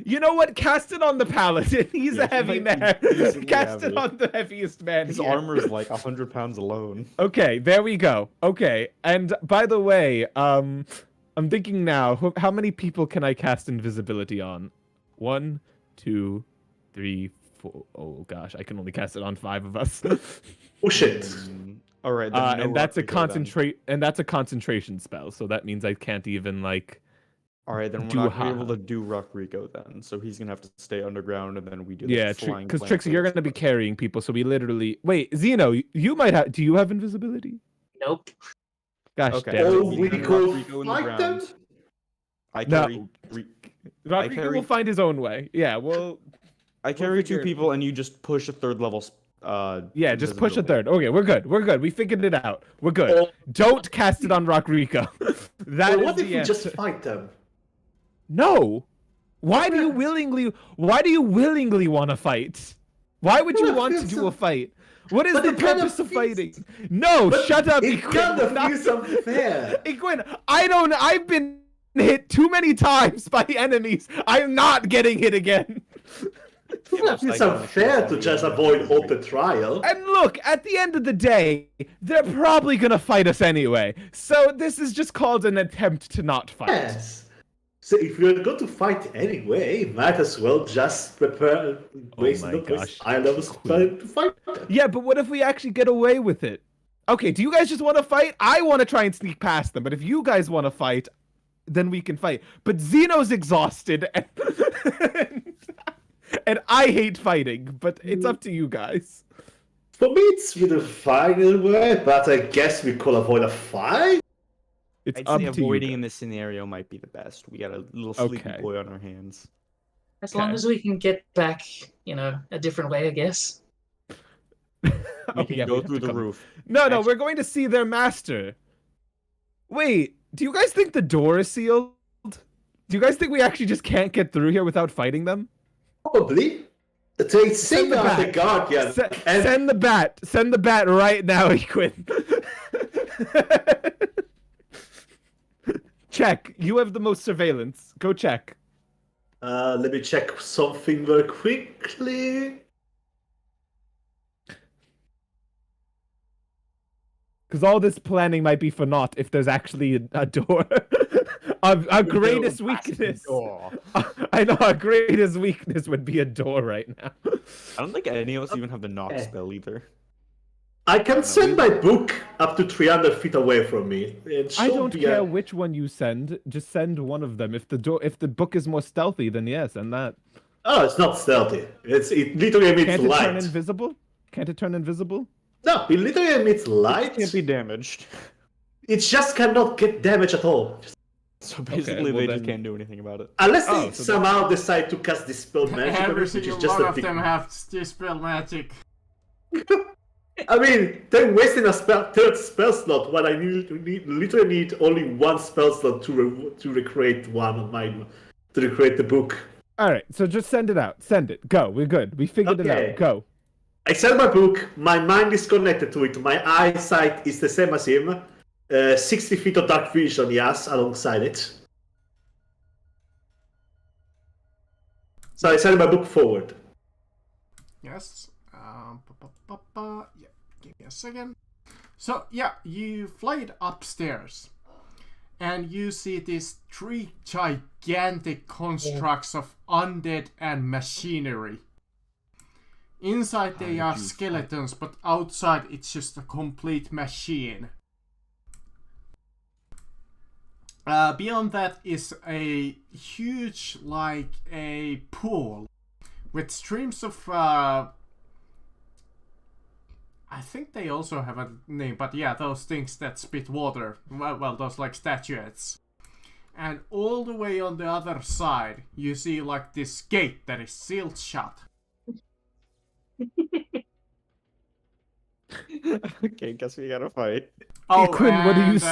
You know what? Cast it on the paladin. He's Yeah, a he heavy might man. be decently Cast it heavy. on the heaviest man. His here. armor is like 100 pounds alone. Okay, there we go. Okay, and by the way, I'm thinking now. How many people can I cast invisibility on? 1, 2, 3, 4. Oh gosh, I can only cast it on 5 of us. Oh shit. All right, then no And that's a Rodrigo then. concentration spell. So that means I can't even like. All right, then we're do not gonna be ha- able to do Rico then. So he's gonna have to stay underground, and then we do. Yeah, the flying because plant Trixie, you're first. gonna be carrying people, so we literally. Wait, Zeno, you might have. Do you have invisibility? Nope. Gosh Okay. damn it. Oh, we we can go Rico in the fight them? ground. I No. carry. Rodrigo carry- will find his own way. Yeah, well, I carry 2 figure it- people, and you just push a 3rd level. yeah, just push a invisibility. 3rd. Okay, we're good. We're good. We figured it out. We're good. Oh, Don't cast it on Rico. That well, is what if the we answer. just fight them? No. Why do you Yeah. willingly want to fight? Why would you Well, want to it's do a- a fight? What is But the it kind of purpose of feels- fighting? No, But shut up, It kind of Equin. feels unfair. Equin, I've been hit too many times by enemies. I'm not getting hit again. It's unfair to just avoid open trial. And look, at the end of the day, they're probably gonna fight us anyway. So this is just called an attempt to not fight. Yes. So if you're going to fight anyway, might as well just prepare waste items to fight them. Yeah, but what if we actually get away with it? Okay, do you guys just want to fight? I want to try and sneak past them, but if you guys want to fight, then we can fight. But Xeno's exhausted, and I hate fighting, but it's up to you guys. For me, it's really fine in a way, but I guess we could avoid a fight. It's I'd up say to avoiding you. in this scenario might be the best. We got a little sleepy Okay. boy on our hands. As long as we can get back, a different way, I guess. We can go have through to the come- roof. No, we're going to see their master. Wait, do you guys think the door is sealed? Do you guys think we actually just can't get through here without fighting them? Probably. They say the about the bat. guardian. Send the bat. Send the bat right now, Equin. Check. You have the most surveillance. Go check. Let me check something very quickly. Because all this planning might be for naught if there's actually a door. Our greatest weakness. I know our greatest weakness would be a door right now. I don't think any of us even have the knock spell either. I can send my book up to 300 feet away from me. I don't care which one you send. Just send one of them. If the book is more stealthy, then yes, send that. Oh, it's not stealthy. It literally emits Can't it light. turn invisible? Can't it turn invisible? No, it literally emits light. Can't be damaged. It just cannot get damage at all. So basically, well they then- just can't do anything about it. Unless Oh, they so somehow decide to cast Dispel Magic, on it, Every which is single just one a of big... them have Dispel Magic. I mean, they're wasting a third spell slot when I literally need only one spell slot to recreate one of mine, to recreate the book. All right, so just send it out. Send it. Go. We're good. We figured it Okay. out. Go. I send my book, my mind is connected to it, my eyesight is the same as him. 60 feet of dark vision, yes, alongside it. So I send my book forward. Yes. Yeah, give me a second. So, yeah, you fly it upstairs. And you see these three gigantic constructs of undead and machinery. Inside they are skeletons, but outside it's just a complete machine. Beyond that is a huge, like a pool with streams of I think they also have a name, but yeah, those things that spit water. Well, those like statuettes. And all the way on the other side, you see like this gate that is sealed shut. Okay, guess we gotta fight. Oh, Quinn, what do you and, see?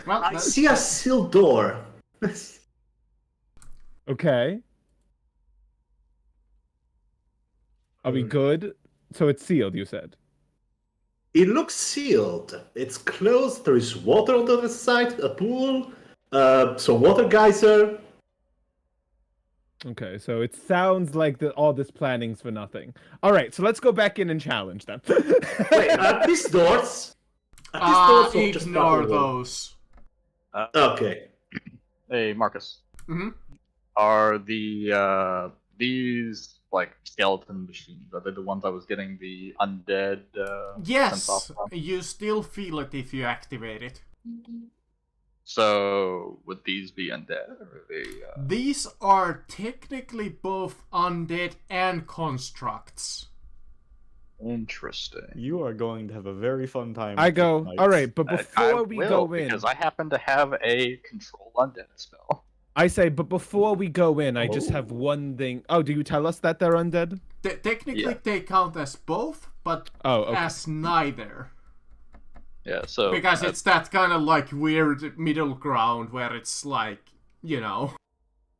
Well, I see a sealed door. Okay. Are we good? So it's sealed, you said. It looks sealed. It's closed. There is water on the other side, a pool, some water geyser. Okay, so it sounds like all this planning's for nothing. All right, so let's go back in and challenge them. Wait, are these doors? Are these doors or just ignore part of the wall? those. Okay. Hey, Marcus. Mm-hmm. Are these like skeleton machines? Are they the ones I was getting the undead? Yes, sense off from? you still feel it if you activate it. So would these be undead? Or are they, These are technically both undead and constructs. Interesting. You are going to have a very fun time. I with go, this all night. right, but I before we will, go in, because I happen to have a control undead spell. I say, but before we go in, I just have Oh. one thing. Oh, do you tell us that they're undead? Technically, Yeah. they count as both, but Oh, okay. as neither. Yeah, so Because it's that kind of like weird middle ground where it's like, you know.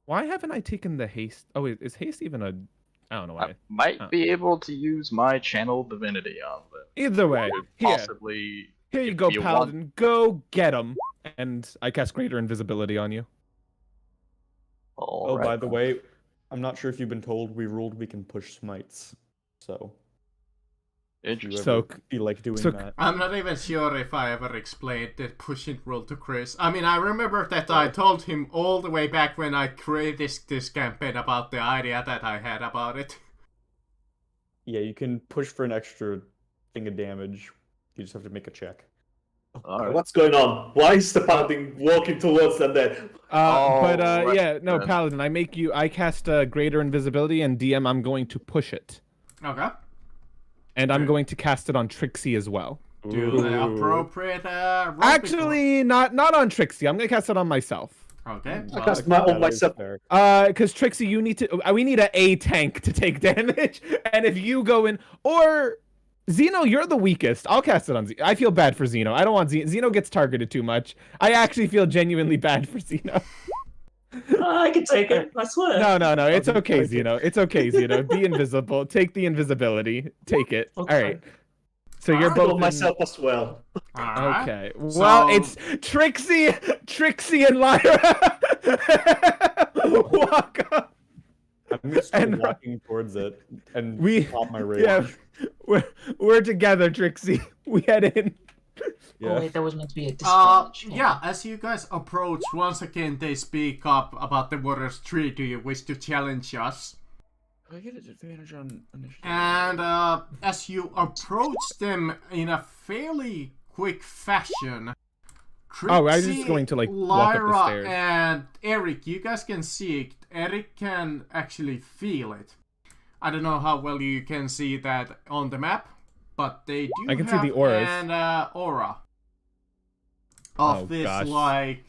Why haven't I taken the haste? Oh, wait, is haste even a? I don't know I why. might be able to use my channel divinity on them. Either way, Could here, possibly. here you if go, you Paladin. Go get him, and I cast greater invisibility on you. Oh, by the way, I'm not sure if you've been told we ruled we can push smites. So if you Interesting. ever feel like doing so- that. I'm not even sure if I ever explained the pushing rule to Chris. I mean, I remember that I told him all the way back when I created this campaign about the idea that I had about it. Yeah, you can push for an extra thing of damage. You just have to make a check. Alright. What's going on? Why is the paladin walking towards them then? But yeah, right no, then. Paladin, I cast greater invisibility, and DM, I'm going to push it. Okay. And I'm going to cast it on Trixie as well. Do the appropriate roll Actually, not on Trixie. I'm gonna cast it on myself. Okay. I Well, cast my Yeah, on that is myself. fair. Because Trixie, you need to. We need a tank to take damage, and if you go in, or Xeno, you're the weakest. I'll cast it on Xeno. I feel bad for Xeno. I don't want Xeno. Xeno gets targeted too much. I actually feel genuinely bad for Xeno. I can take it. I swear. No. It's okay, Okay. Xeno. It's okay, Xeno. Be invisible. Take the invisibility. Take it. Okay. All right. So you're I both roll in- myself as well. alright. Okay. Well, So- it's Trixie and Lyra. Walk up. I'm just start And- walking towards it and We- pop my rage. Yeah, we're together, Trixie. We head in. Yeah. Oh wait, that was meant to be a disadvantage. Yeah, as you guys approach, once again they speak up about the Warriors Tree. Do you wish to challenge us? Do I get an advantage on initiative? And as you approach them in a fairly quick fashion, Trixie, Oh, I was just going to, like, walk up the Lyra, stairs. and Eric, you guys can see it. Eric can actually feel it. I don't know how well you can see that on the map, but they do I can see have the auras. an aura of Oh, this, gosh. like...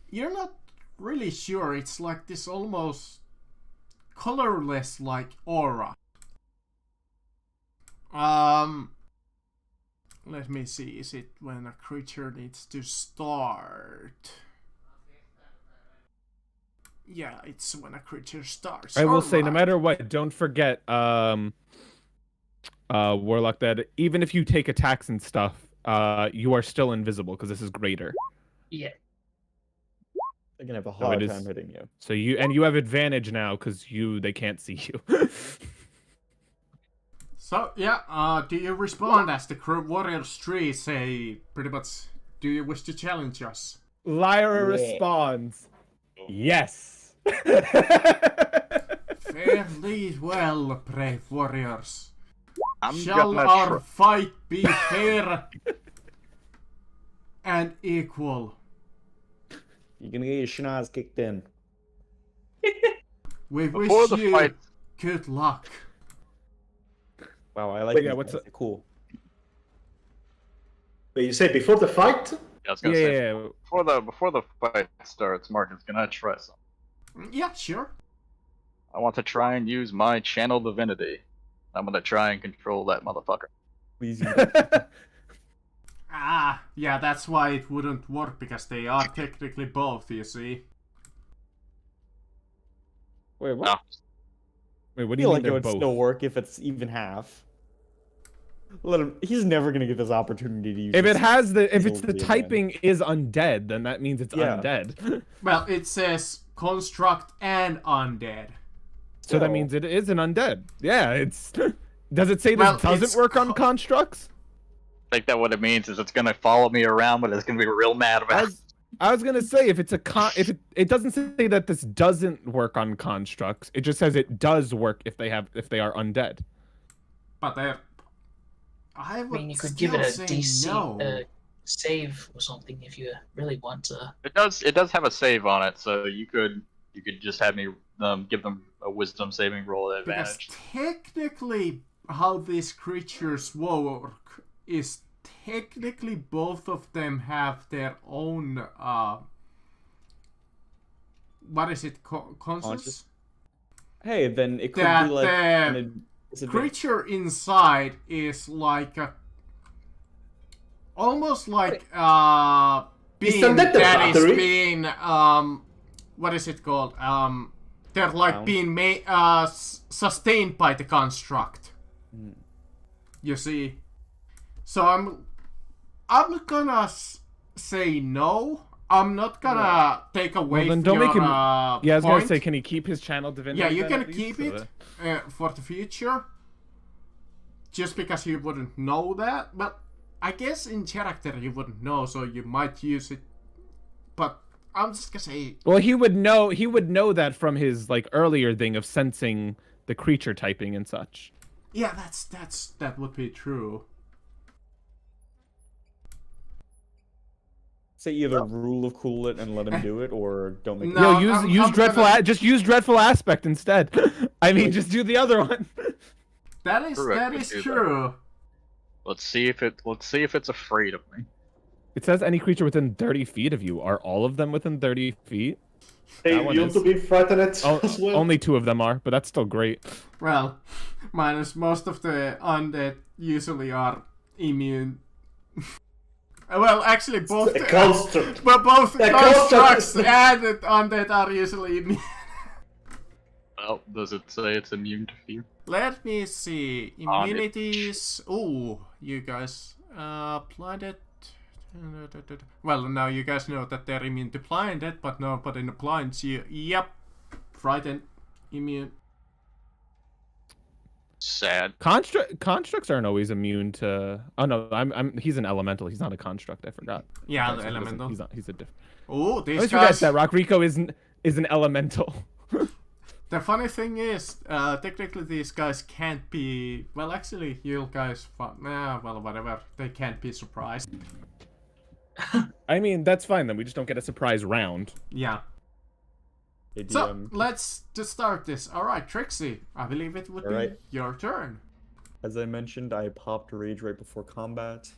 You're not really sure. It's like this almost colorless, like, aura. Let me see. Is it when a creature needs to start? Yeah, it's when a creature starts. I will say, no Alright. matter what, don't forget, Warlock, that even if you take attacks and stuff, you are still invisible because this is greater. Yeah. They're gonna have a So hard it time is- hitting you. So you have advantage now because they can't see you. So, yeah, do you respond as the Warriors Tree say pretty much, do you wish to challenge us? Lyra Yeah. responds, yes. Fairly well, brave warriors. I'm Shall gonna our fight be fair and equal? You're gonna get your schnoz kicked in. We Before wish the you fight, good luck. Wow, I like Wait, these yeah, what's guys. They're cool. But you say before the fight? I was gonna say, Yeah. before the fight starts, Martin's gonna try something. Yeah, sure. I want to try and use my channel divinity. I'm gonna try and control that motherfucker. Please use that. Ah, yeah, that's why it wouldn't work, because they are technically both, you see. Wait, what? No. Wait, what I do you feel mean like it they're would both? still work if it's even half. Let him. He's never gonna get this opportunity to use. If his- if it's the Totally typing is undead, then that means it's Yeah. undead. Well, it says construct and undead. So that Still. means it is an undead. Yeah, it's. Does it say this Well, it's doesn't work on constructs? I think that what it means is it's gonna follow me around, but it's gonna be real mad about it. I was gonna say if it's a it doesn't say that this doesn't work on constructs. It just says it does work if they are undead. But I I would mean, you could give it still a say DC no. save or something if you really want to. It does have a save on it, so you could just have me give them a wisdom saving roll at Because advantage. technically, how these creatures work is technically both of them have their own what is it, conscious? Conscious? Hey, then it could That be like the an disadvantage. creature inside is like a almost like being Isn't that the that is battery? being what is it called, they're like Bound. being sustained by the construct. Hmm. You see, so I'm gonna say no. I'm not gonna take away then from don't your make him. Yeah, I was point. gonna say, can he keep his channel divinity? Yeah, you then can at least, keep so it that- for the future. Just because you wouldn't know that, but I guess in character you wouldn't know, so you might use it. But I'm just gonna say, Well, he would know. He would know that from his like earlier thing of sensing the creature typing and such. yeah, that would be true. Say either rule of cool it and let him do it, or don't make. No, No, use I'm dreadful. gonna- Just use dreadful aspect instead. I mean, just do the other one. That is Correct, that we is do that. true. Let's see if it's afraid of me. It says any creature within 30 feet of you. Are all of them within 30 feet? Hey, That one you want is. to be frightened O- as well? Only 2 of them are, but that's still great. Well, minus most of the undead usually are immune. Well, actually, both A construct. but both The constructs construct. and undead are usually immune. Well, does it say it's immune to fear? Let me see. On it. Immunities. Ooh, you guys. Blinded. Well, now you guys know that they're immune to blinded, but no, but in the blinds, yep. Frightened. Immune. Sad. Constructs aren't always immune to. Oh no, he's an elemental. He's not a construct. I forgot. Yeah, Okay, the so he doesn't- elemental. He's not. He's a different. Ooh, I these always forget guys. that Rock Rico is an elemental. The funny thing is, technically these guys can't be. Well, actually, you guys. Well, whatever. They can't be surprised. I mean, that's fine then. We just don't get a surprise round. Yeah. Hey, So DM, let's just start this. All right, Trixie. I believe it would be Alright. your turn. as I mentioned, I popped rage right before combat,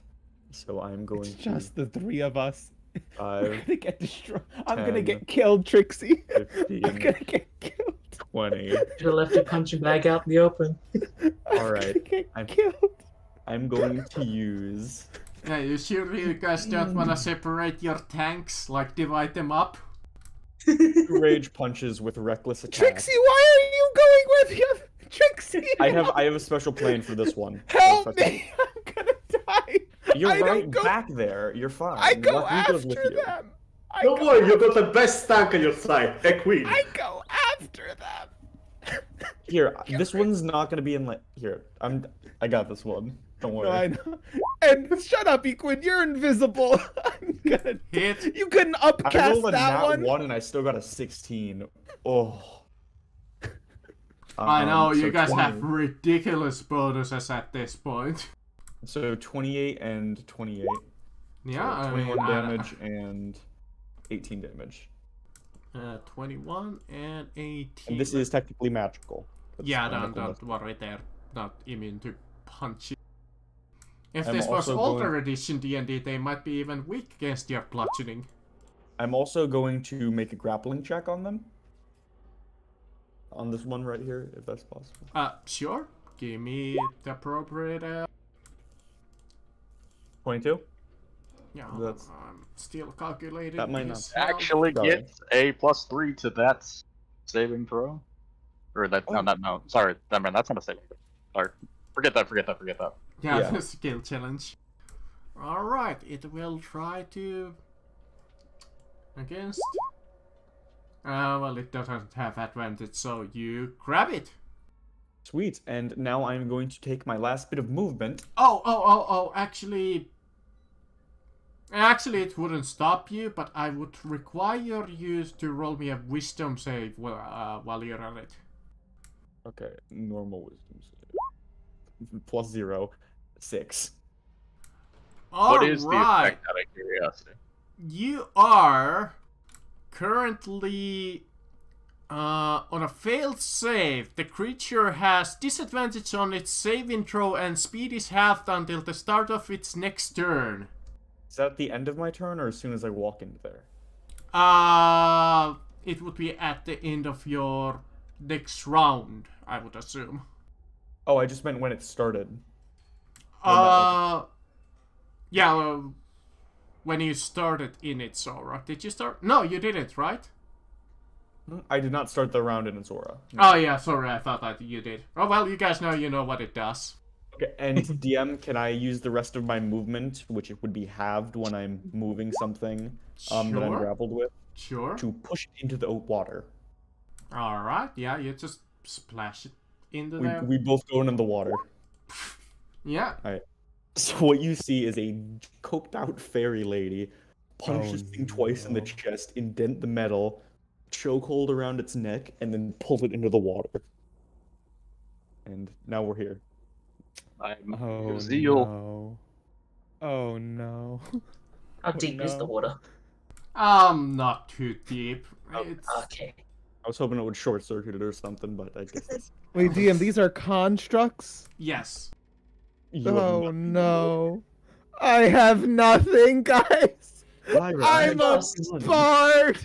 so I'm going It's to just the 3 of us. I'm 5, gonna get destroyed. I'm gonna 10, get killed, Trixie. 15, I'm gonna get killed. 20. Should have left your punching bag out in the open. I'm Alright, gonna get I'm- killed. I'm going to use. Yeah, you sure you guys don't want to separate your tanks, like divide them up? 2 rage punches with reckless attack. Trixie, why are you going with him? Trixie, I have a special plan for this one. help me! I'm gonna die. You're I don't right go- back there. You're fine. I go Rodrigo's after with you. them. I Don't go, worry, you got the best tank on your side, a queen. I go after them. Here, this one's not gonna be in like. Here, I got this one. Don't worry. No, I know. And shut up, Equin. You're invisible. I'm gonna Hit. You couldn't I upcast rolled a that nat one. and I still got a 16. Oh. I know, so you guys 20 have ridiculous bonuses at this point. So 28 and 28. Yeah, So I 21 mean, damage and 18 damage. 21 and 18. And this is technically magical. That's Yeah, magical. don't worry, they're not immune to punching. If I'm this was also older going- edition D&D, they might be even weak against your bludgeoning. I'm also going to make a grappling check on them. On this one right here, if that's possible. Sure. Give me the appropriate, 22? yeah, That's- I'm still calculating. That might this not- out. Actually Sorry. gets a +3 to that saving throw. Or that, Oh. no, sorry, never mind, that's not a saving throw. Sorry. Forget that. Yeah, Yeah. the skill challenge. Alright, it will try to... Against... well, it doesn't have advantage, so you grab it. Sweet. And now I'm going to take my last bit of movement. Oh, actually... Actually, it wouldn't stop you, but I would require you to roll me a wisdom save while you're on it. Okay, normal wisdom save. +0, 6. What is the Alright, effect out of curiosity? you are currently on a failed save. The creature has disadvantage on its saving throw and speed is halved until the start of its next turn. Is that at the end of my turn or as soon as I walk into there? It would be at the end of your next round, I would assume. Oh, I just meant when it started. Yeah, when you started in it, Sora. Did you start? No, you didn't, right? I did not start the round in Azora. Oh, yeah, sorry, I thought that you did. Oh, well, you guys know what it does. Okay, and DM, can I use the rest of my movement, which it would be halved when I'm moving something that I'm Sure. grappled with, Sure. to push it into the water? Alright, yeah, you just splash it into We, there. we both go in the water. Yeah. So what you see is a coked out fairy lady punch Oh, this thing twice in the no. chest, indent the metal, chokehold around its neck, and then pull it into the water. And now we're here. I'm Oh Zeal. no. Oh no. How deep is the no. water? Not too deep. It's Okay. I was hoping it would short circuit it or something, but I guess it's... Wait, DM, these are constructs? yes. You have Oh nothing. no. I have nothing, guys. Lyra, I'm a lost. bard.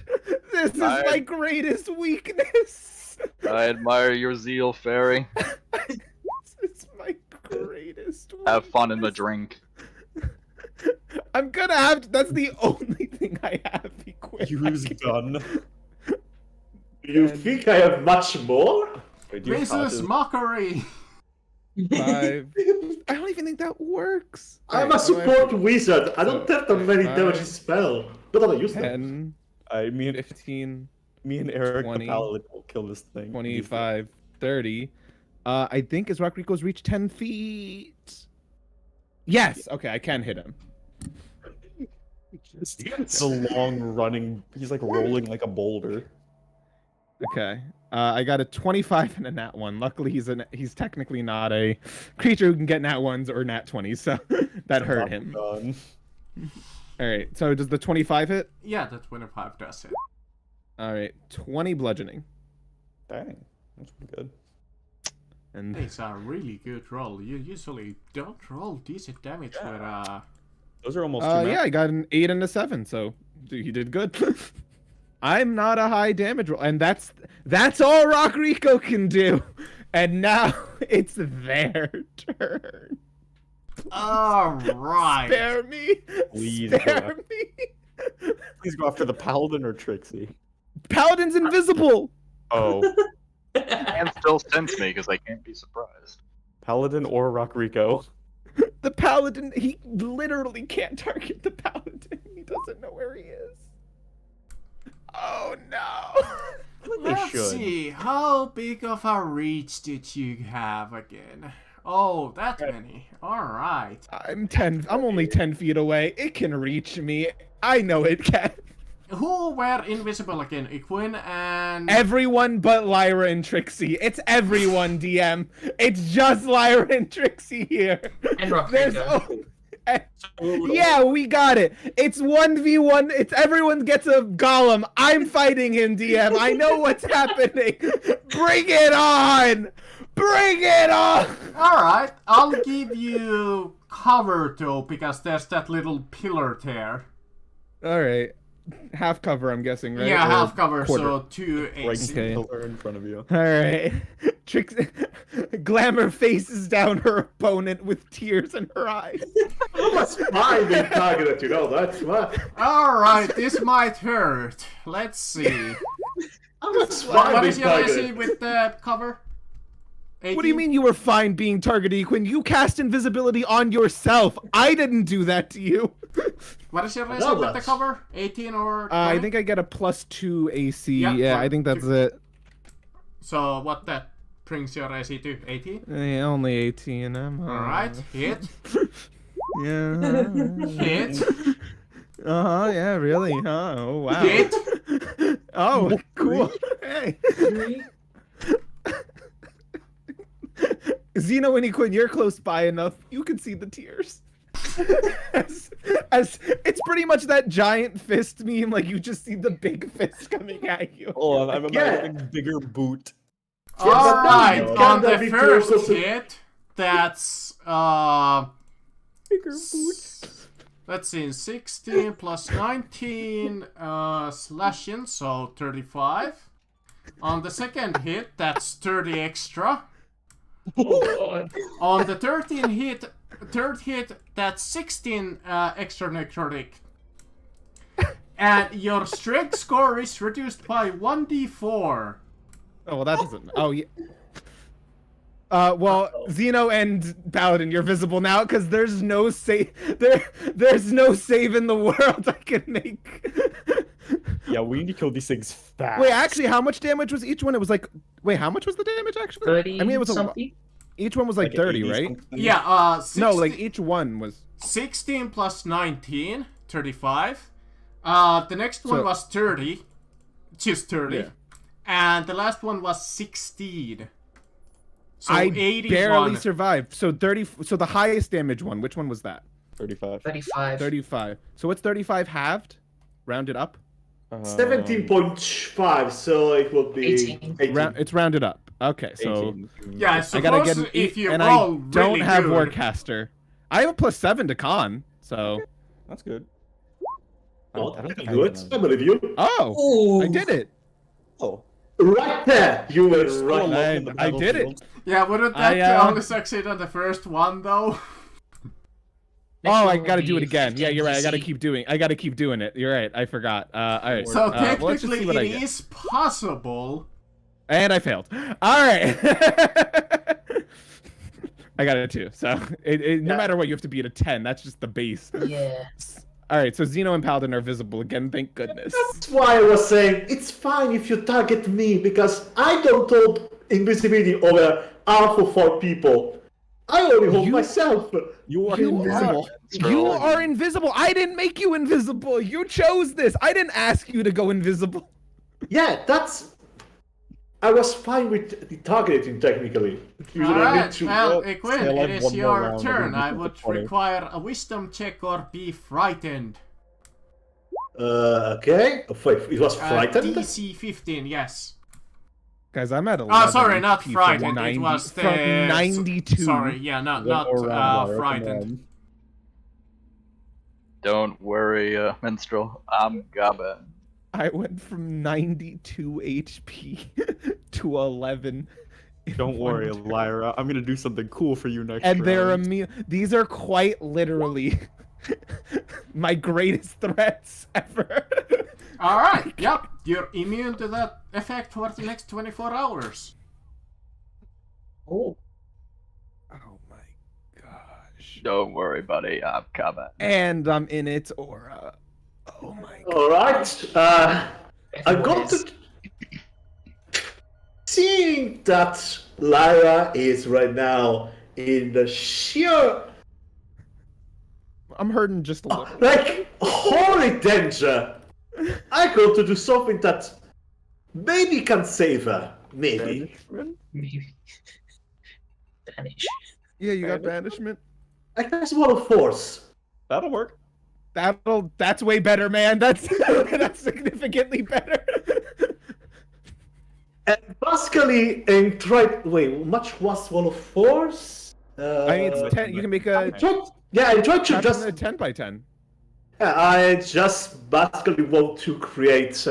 This is I- my greatest weakness. I admire your zeal, fairy. This is my greatest weakness. Have fun in the drink. I'm gonna have. That's the only thing I have equipped. Use gun. Do you think I have much more? Wait, do you have This is touches? mockery. 5. I don't even think that works. I'm Wait, a support wizard. I don't have that many Five, damage spell. But I use them. 10, Me and 15, Eric 20, the paladin will kill this thing. 25, 30. I think is Rockrico's reach 10 feet. Yes. Okay, I can hit him. Just the long running. He's like rolling like a boulder. Okay. I got a 25 and a nat 1. Luckily, he's technically not a creature who can get nat 1s or nat 20s, so that hurt him. Gun. All right. So does the 25 hit? Yeah, the 25 does it. All right. 20 bludgeoning. Dang, that's pretty good. And It's a really good roll. You usually don't roll decent damage with Those are almost yeah, I got an 8 and a 7, so you did good. I'm not a high damage roll, and that's all Rockrico can do. And now it's their turn. Alright. Spare me. Please Spare me. Please go after the paladin or Trixie. Paladin's invisible. Oh, And still sense me because I can't be surprised. paladin or Rockrico. The paladin, he literally can't target the paladin. He doesn't know where he is. Oh no. Let's should. see, how big of a reach did you have again? Oh, that many. Alright. I'm only 10 feet away. It can reach me. I know it can. Who were invisible again? Equin and... Everyone but Lyra and Trixie. It's everyone, DM. It's just Lyra and Trixie here. And Rockrico. There's yeah, we got it. It's 1v1. It's everyone gets a golem. I'm fighting him, DM. I know what's happening. Bring it on. Bring it on. Alright, I'll give you cover though, because there's that little pillar there. All right. Half cover, I'm guessing, right? Yeah, Or half cover, quarter? so 2 Right AC. Okay. pillar in front of you. All right. Trixie, Glamour faces down her opponent with tears in her eyes. That's fine being targeted, you know, that's fine. Alright, this might hurt. Let's see. That's fine What being is your AC targeted. with the cover? 18? What do you mean you were fine being targeted, Quinn? You cast invisibility on yourself. I didn't do that to you. What is your AC No, with the that's- cover? 18 or 20? I think I get a +2 AC. Yeah, Yeah, for- I think that's it. So what that brings your AC to? 18? Yeah, only 18. Alright, hit. Yeah. Hit. Uh-huh, yeah, really, huh? Oh, wow. Hit. Oh, cool. Hey. Xeno and Quinn, you're close by enough. You can see the tears. as it's pretty much that giant fist meme, like you just see the big fist coming at you. Hold on, I'm Yeah. imagining bigger boot. Alright, Can on that the be first closer to- hit, that's Bigger boot. let's see, 16 plus 19 slashing, so 35. On the second hit, that's 30 extra. On the third hit, that's 16 extra necrotic. And your strength score is reduced by 1d4. Oh, well, that doesn't. Oh, yeah. Well, Xeno and Paladin, you're visible now because there's no save. There's no save in the world I can make. Yeah, we need to kill these things fast. Wait, actually, how much damage was each one? It was like, wait, how much was the damage actually? 30 I mean, it was something? each one was like 30, 80 right? something. Yeah, 16, No, like each one was. 16 plus 19, 35. The next one So- was 30, just 30. Yeah. And the last one was 16. So I 81. barely survived. So 30. So the highest damage one. Which one was that? 35. 35. 35. So what's 35 halved? Rounded up. 17.5, so it would be 18. 18. It's rounded up. Okay, so 18. Yeah, I I suppose gotta get an if you and roll I don't really have good, Warcaster. I have a +7 to con. So That's good. Oh, I don't think I good. have I believe you. oh, Ooh. I did it. Oh. Right there! You were right. alone. I did it. yeah, wouldn't that I, only succeed on the first one though? Next Oh, one I will gotta be do it again. Yeah, 15 you're right. I gotta DC. keep doing it. You're right. I forgot. All right. So well, let's just see technically what I it get. is possible. And I failed. All right. I got it too. So no Yeah. matter what, you have to be at a 10. That's just the base. Yeah. All right. So Xeno and Paladin are visible again. Thank goodness. That's why I was saying it's fine if you target me because I don't hold invisibility over half of 4 people. I only hold You- myself. You are You invisible. You are invisible. I didn't make you invisible. You chose this. I didn't ask you to go invisible. Yeah, that's. I was fine with the targeting technically. Usually I need Alright, to. well, Still Equin, have it is one more your round, turn. I I think would it's funny. require a wisdom check or be frightened. Okay. Wait, it was frightened. DC 15, yes. Guys, I'm at 11. Oh, sorry, not HP from frightened. 90 It was the from 92. Sorry, yeah, not One more round, Lyra, come frightened. on. Don't worry, Minstrel. I'm Gaben. I went from 92 HP to 11. in Don't one worry, turn. Lyra. I'm gonna do something cool for you next And they're round. immune. These are quite literally my greatest threats ever. Alright, yep. You're immune to that effect for the next 24 hours. Oh. Oh my gosh. Don't worry, buddy. I'm Gaben. And I'm in its aura. Oh my god. Alright. I'm going Everyone is. to. Seeing that Lyra is right now in the sheer, I'm hurting just a little. like, holy danger, I'm going to do something that maybe can save her. Maybe. Maybe. Banish. Yeah, you got banishment. I guess Wall of Force. That'll work. That's way better, man. That's that's significantly better. And basically, and try. Wait, much was Wall of Force? I mean, it's 10. You can make a. I tried to just. a 10 by 10. Yeah, I just basically want to create. He's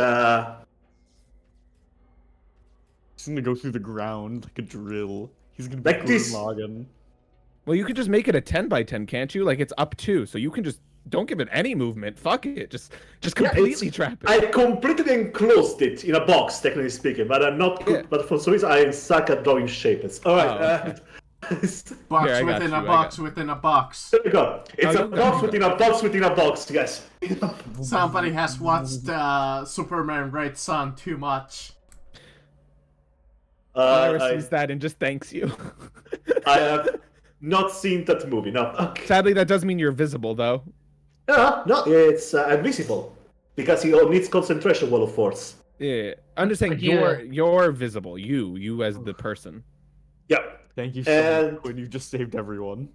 gonna go through the ground like a drill. He's gonna be Like this. logging. Well, you could just make it a 10 by 10, can't you? Like it's up 2, so you can just don't give it any movement. Fuck it, just Yeah, completely trap it. I completely enclosed it in a box, technically speaking, but I'm not good. Yeah. But for some reason, I suck at drawing shapes. All right. Box Here, I got within you, a I box got within a box. There we go. It's Oh, a you got box it. within a box within a box. Yes. Somebody has watched Superman Red Sun too much. Lyra sees that and just thanks you. I have not seen that movie. No. Okay. Sadly, that does mean you're visible, though. No, it's invisible because he needs concentration Wall of Force. Yeah, I'm just saying But yeah. you're visible. You as the person. Yeah. Thank you so And- much, Quinn. You just saved everyone.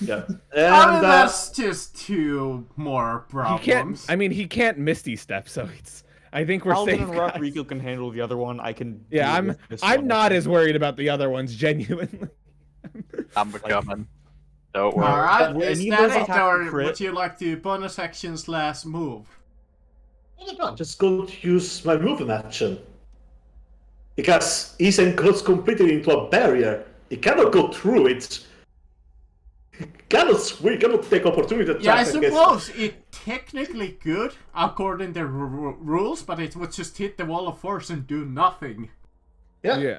Yeah. I And mean, that's just two more problems. He can't. I mean, he can't Misty Step, so it's. I think we're Paladin safe. and Rock guys. Rico can handle the other one. I can. Yeah, deal with this I'm one. not as worried about the other ones, genuinely. I'm coming. Don't worry. Alright, When is he that does it, attack or crit- would you like to bonus action slash move? I'm just going to use my movement action. Because he's enclosed completely into a barrier. He cannot go through it. He cannot take opportunity to Yeah, I attack against- suppose it technically could, according to rules, but it would just hit the wall of force and do nothing. Yeah. Yeah.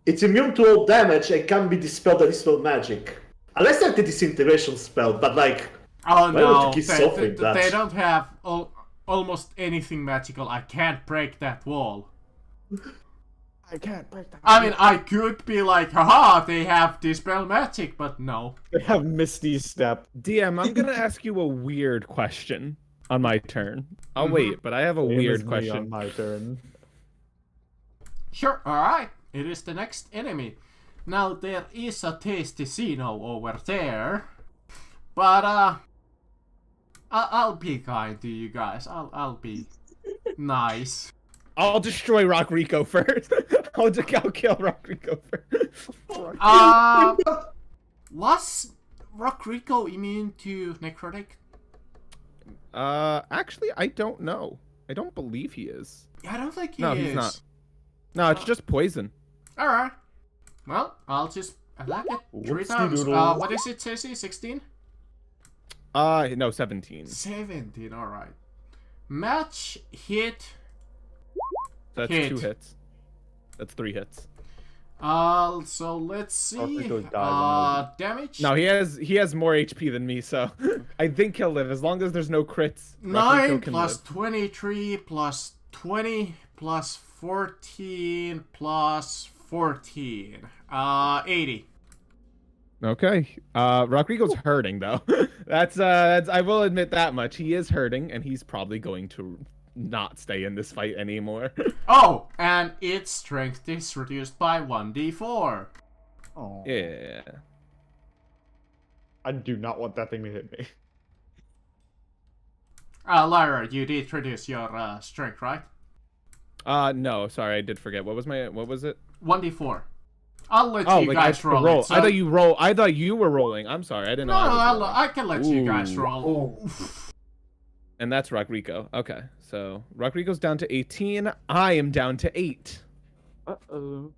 It's immune to all damage and can be dispelled by dispel magic. Unless like the disintegration spell, but like, Oh why would no, you keep they suffering that? don't have almost anything magical. I can't break that wall. I can't break that. I mean, I could be like, haha, they have dispel magic, but no. They have Misty Step. DM, I'm gonna ask you a weird question on my turn. I'll wait, but I have a Same as weird me question. on my turn. Sure, alright. It is the next enemy. Now, there is a tasty Xeno over there. But, I'll be kind to you guys. I'll be nice. I'll destroy Rock Rico first. I'll kill Rock Rico first. Was Rock Rico immune to necrotic? Actually, I don't know. I don't believe he is. I don't think he No, is. he's not. No, it's just poison. Alright. Well, I'll just attack it 3 times. Whoopsie-doodle. What is it, Ceci? 16? No, 17. 17, alright. Match, hit. That's Hit. 2 hits. That's 3 hits. So let's see. Rico died Damage? No, he has more HP than me, so I think he'll live as long as there's no crits. Rock Rico 9 can plus live. 23 plus 20 plus 14 plus 14. 80. Okay. Rock Rico's hurting though. That's I will admit that much. He is hurting, and he's probably going to not stay in this fight anymore. Oh, and its strength is reduced by 1d4. Oh. Yeah. I do not want that thing to hit me. Lyra, you did reduce your strength, right? No, sorry, I did forget. What was it? 1d4. I'll let Oh, you like guys I roll. roll. It, so... I thought you were rolling. I'm sorry, I didn't No, know. I was rolling. I can let you guys Ooh. roll. And that's Rock Rico. Okay, so Rock Rico's down to 18. I am down to 8. Uh-oh.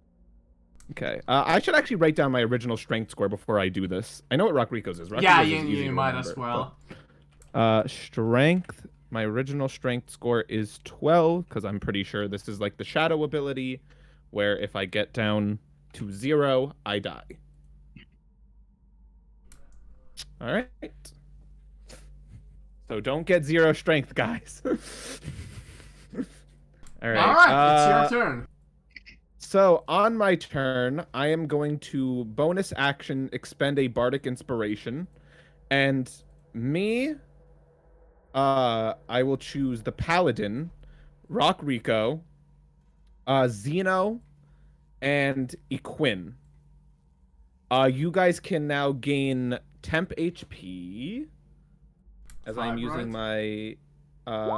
Okay. I should actually write down my original strength score before I do this. I know what Rock Rico's is. Rock Yeah, Rico's is easy you to might as remember, well. Strength. My original strength score is 12 because I'm pretty sure this is like the shadow ability, where if I get down to 0, I die. All right. So don't get 0 strength, guys. All right. All right, it's your turn. So on my turn, I am going to bonus action expend a bardic inspiration, and me, I will choose the paladin, Rock Rico, Xeno, and Equin. You guys can now gain temp HP as I'm 5, using my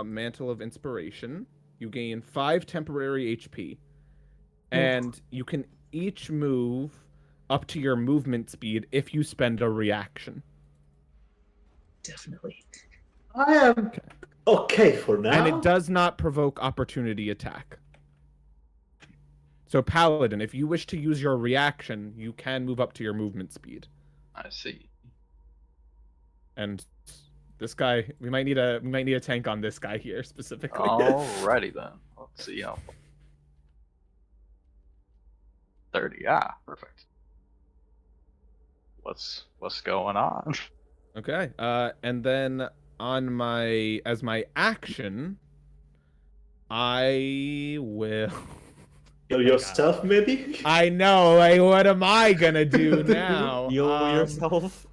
mantle of inspiration. You gain 5 temporary HP. And you can each move up to your movement speed if you spend a reaction. Definitely. I am okay for now. And it does not provoke opportunity attack. So Paladin, if you wish to use your reaction, you can move up to your movement speed. I see. And this guy, we might need a tank on this guy here specifically. Alrighty then. Let's see how. 30. Yeah, perfect. What's going on? Okay. And then on as my action, I will. Kill yourself, maybe? I know. Like, what am I gonna do now? Heal yourself.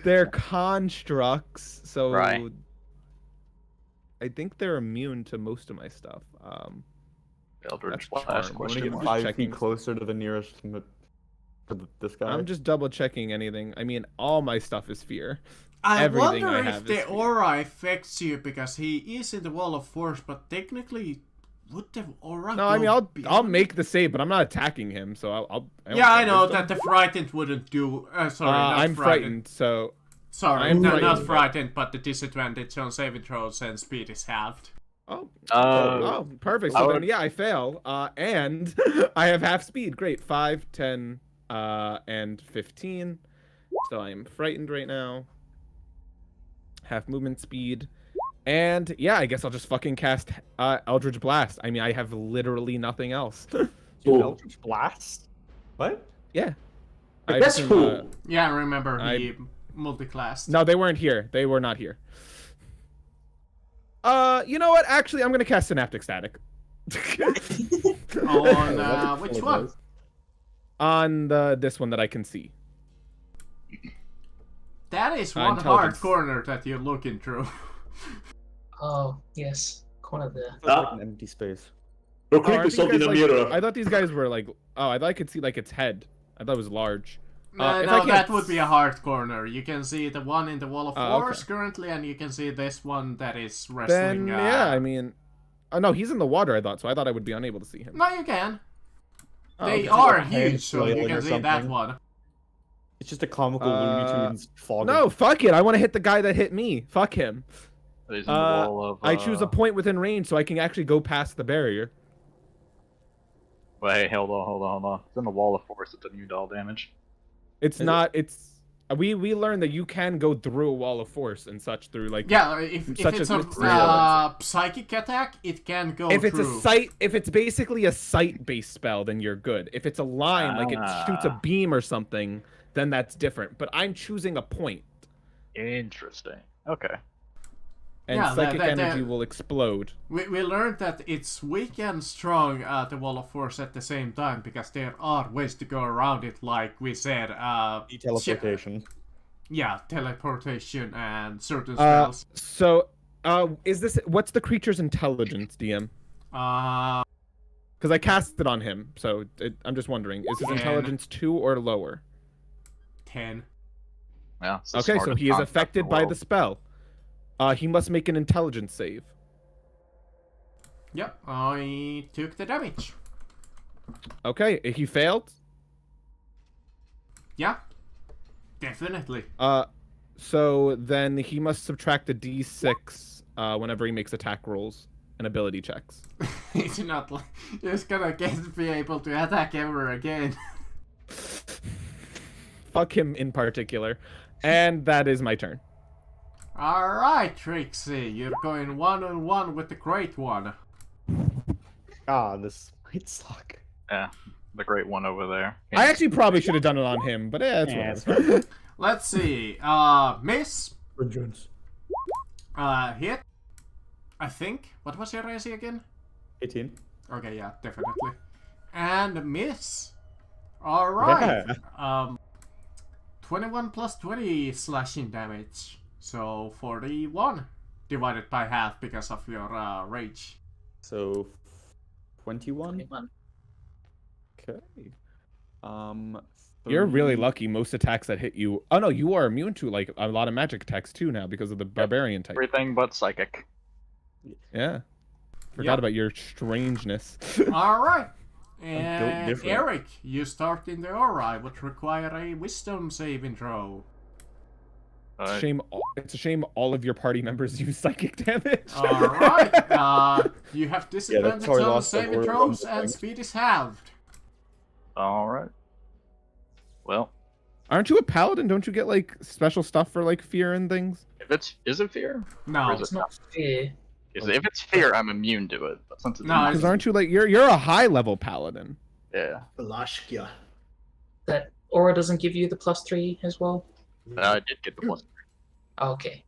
They're constructs, so Right. I think they're immune to most of my stuff. Eldritch That's Blast? charm. I want to Question get mark. 5 Checking. feet closer to the nearest this guy. I'm just double checking anything. I mean, all my stuff is fear. I Everything wonder I if have is the fear. aura affects you because he is in the wall of force, but technically, would the aura? No, I mean, go I'll beyond? make the save, but I'm not attacking him, so I don't Yeah, I care. know Wisdom? that the frightened wouldn't do. Sorry, not I'm frightened, so Sorry, I'm no, not frightened. frightened, but the disadvantage on saving throws and speed is halved. oh, perfect. I So then, would- yeah, I fail, and I have half speed. Great, 5, 10, and 15. So I am frightened right now. Half movement speed. And yeah, I guess I'll just fucking cast Eldritch Blast. I mean, I have literally nothing else. Cool. Eldritch Blast? What? Yeah. That's seen, cool. Yeah, I remember I- he multi-classed. No, they weren't here. They were not here. You know what? Actually, I'm gonna cast Synaptic Static. On which one? On this one that I can see. That is one hard Intelligence. corner that you're looking through. Oh, yes. Corner there. It's like an empty space. Your Oh, creep aren't is these holding guys, a like- mirror. I thought these guys were like. Oh, I thought I could see like its head. I thought it was large. If I No, can't that would be a hard corner. You can see the one in the Wall of Oh, Force okay. currently, and you can see this one that is wrestling. Then yeah, I mean, oh no, he's in the water. I thought so. I thought I would be unable to see him. No, you can. Oh, They okay. are Like a hand huge, so you flailing can or see that something. one. It's just a comical Looney Tunes fog. No, fuck it. I want to hit the guy that hit me. Fuck him. He's in the wall of. I choose a point within range so I can actually go past the barrier. Wait, hold on. It's in the wall of force. It's a new doll damage. It's Is it? not. It's we learned that you can go through a wall of force and such through like. Yeah, if Such it's a a material, psychic attack, it can go If it's through. a sight, if it's basically a sight-based spell, then you're good. If it's a line, like it shoots a Ah. beam or something, then that's different. But I'm choosing a point, Interesting. Okay. and Yeah, psychic that- energy will explode. We learned that it's weak and strong, the Wall of Force at the same time, because there are ways to go around it, like we said. Teleportation. Yeah, teleportation and certain Uh, spells. so, is this what's the creature's intelligence, DM? Uh, Because I cast it on him, so I'm just wondering, is his 10. intelligence 2 or lower? 10. Yeah. it's the Okay, so smartest he is concept in affected by the world. spell. He must make an intelligence save. Yep, I took the damage. Okay, he failed. Yeah, definitely. So then he must subtract a d6 whenever he makes attack rolls and ability checks. It's not like he's gonna be able to attack ever again. Fuck him in particular. And that is my turn. Alright, Trixie, you're going one-on-one with the Great One. Ah, this might suck. Yeah, the great one over there. I actually probably should have done it on him, but it's whatever. Let's see. Miss. Vengeance. Hit. I think. What was your AC again? 18. Okay, yeah, definitely. And miss. Alright. 21 plus 20 slashing damage. So 41 divided by half because of your rage. So 21. 21. Okay. You're really 30 lucky. Most attacks that hit you. Oh no, you are immune to like a lot of magic attacks too now because of the barbarian type. Everything but psychic. Yeah. Forgot Yep. about your strangeness. Alright. built And different. Eric, you start in the aura. I would require a wisdom saving throw. It's a shame all of your party members use psychic damage. Alright. You have disadvantage how I on lost the saving word on throws the and thing. speed is halved. Alright. Well, Aren't you a paladin? Don't you get like special stuff for like fear and things? is it fear? No. Or is It's it not fair. If it's fear, I'm immune to it. But since it's No, not, Because aren't you like you're a high level paladin? yeah, Lashkia. That aura doesn't give you the +3 as well. I did get the plus. Okay.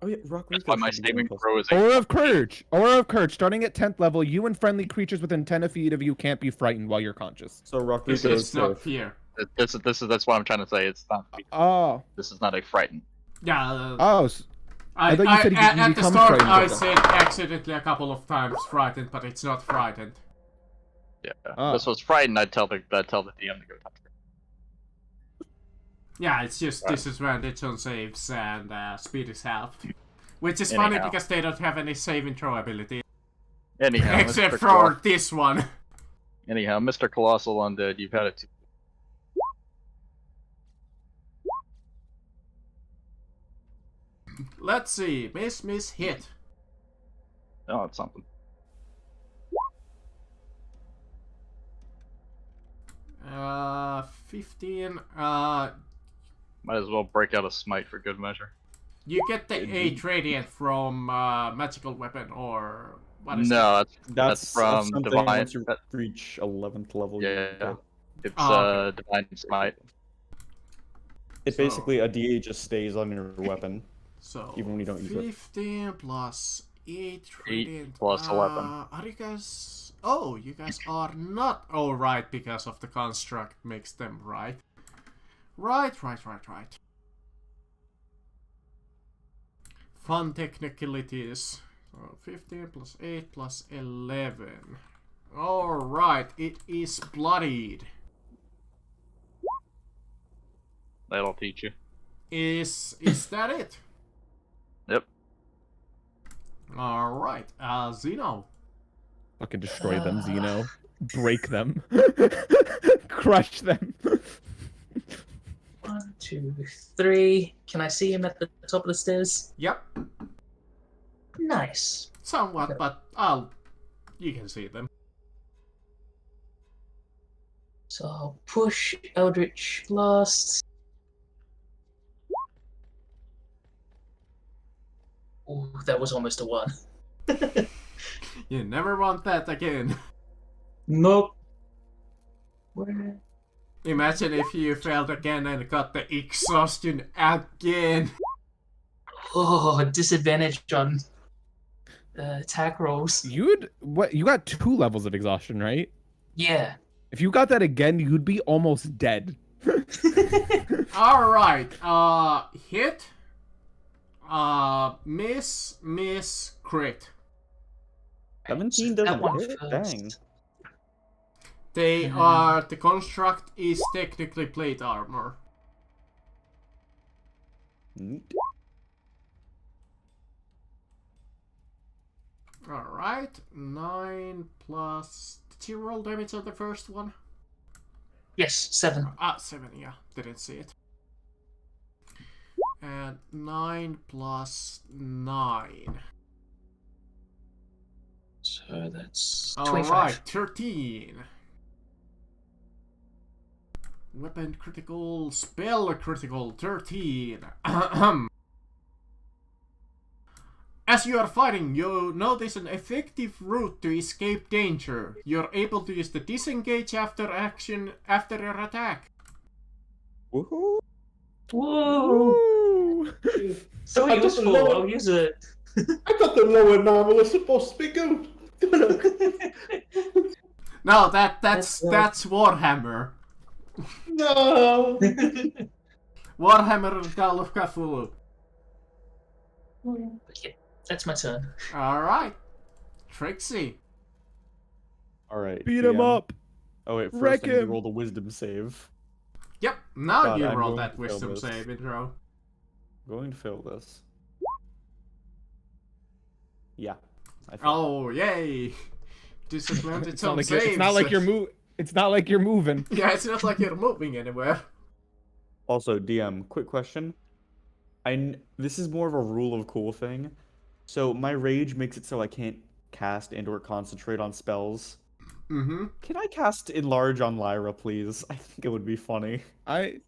Oh yeah, Rock That's Rico why my should be doing saving plus- throw is a Aura of Courage. Aura of Courage. Starting at 10th level, you and friendly creatures within 10 feet of you can't be frightened while you're conscious. So Rock This Rico is is not safe. fear. That's what I'm trying to say. It's not. Oh. This is not a frighten. Yeah. Oh. I thought you said you at the become start frightened I of them. said accidentally a couple of times frightened, but it's not frightened. Yeah. Ah. If this was frightened, I'd tell the DM to go touch it. Yeah, it's just Right. disadvantage on saves and speed is halved. Which is funny Anyhow. because they don't have any saving throw ability. Anyhow, Except Mr. for this one. Anyhow, Mr. Colossal Undead, you've had it too. Let's see. Miss, hit. Oh, it's something. Uh, 15. Might as well break out a smite for good measure. You get the 8 radiant from magical weapon or what is No, That's from something divine. once you reach 11th level. you Yeah. get. It's Oh, Divine Smite. It basically a DA just stays on your weapon. So Even when you don't use it. 15 plus 8 8 radiant. plus 11. Are you guys? Oh, you guys are not. Oh, right, because of the construct makes them right. Right. Fun technicalities. So 15 plus 8 plus 11. Alright, it is bloodied. That'll teach you. Is that it? Yep. Alright, Zeno. Fucking destroy them, Xeno. Break them. Crush them. 1, 2, 3. Can I see him at the top of the stairs? Yep, Nice. somewhat, but you can see them. So I'll push Eldritch Blast. Ooh, that was almost a 1. You never want that again. Nope. Where? Imagine if you failed again and got the exhaustion again. Oh, disadvantage on attack rolls. You got 2 levels of exhaustion, right? Yeah. If you got that again, you'd be almost dead. Alright, hit. Miss, crit. 17 That doesn't one hit? first. Dang. They are, the construct is technically plate armor. Neat. Alright, 9 plus... Did you roll damage on the first one? Yes, 7. 7, yeah. Didn't see it. And 9 plus 9. So that's 25. Alright, 13. Weapon critical, spell critical, 13. As you are fighting, you notice an effective route to escape danger. You're able to use the disengage after your attack. Woohoo! Whoa! Woo! So I just useful. love- I'll use it. I thought the lower normal was supposed to be good. No, that's Warhammer. No. Warhammer Call of Cthulhu. Yeah, that's my turn. Alright. Trixie. Alright. Beat him DM. up. Oh wait, first Wreck I need to him. roll the wisdom save. Yep, now God, you I'm roll going that to fail wisdom this. save intro. I'm going to fail this. Yeah. I failed. Oh, yay! Disadvantage It's not on like saves. it's not like you're It's not like you're moving. Yeah, it's not like you're moving anywhere. Also, DM, quick question. This is more of a rule of cool thing. So my rage makes it so I can't cast and or concentrate on spells. Mm-hmm. Can I cast enlarge on Lyra, please? I think it would be funny. I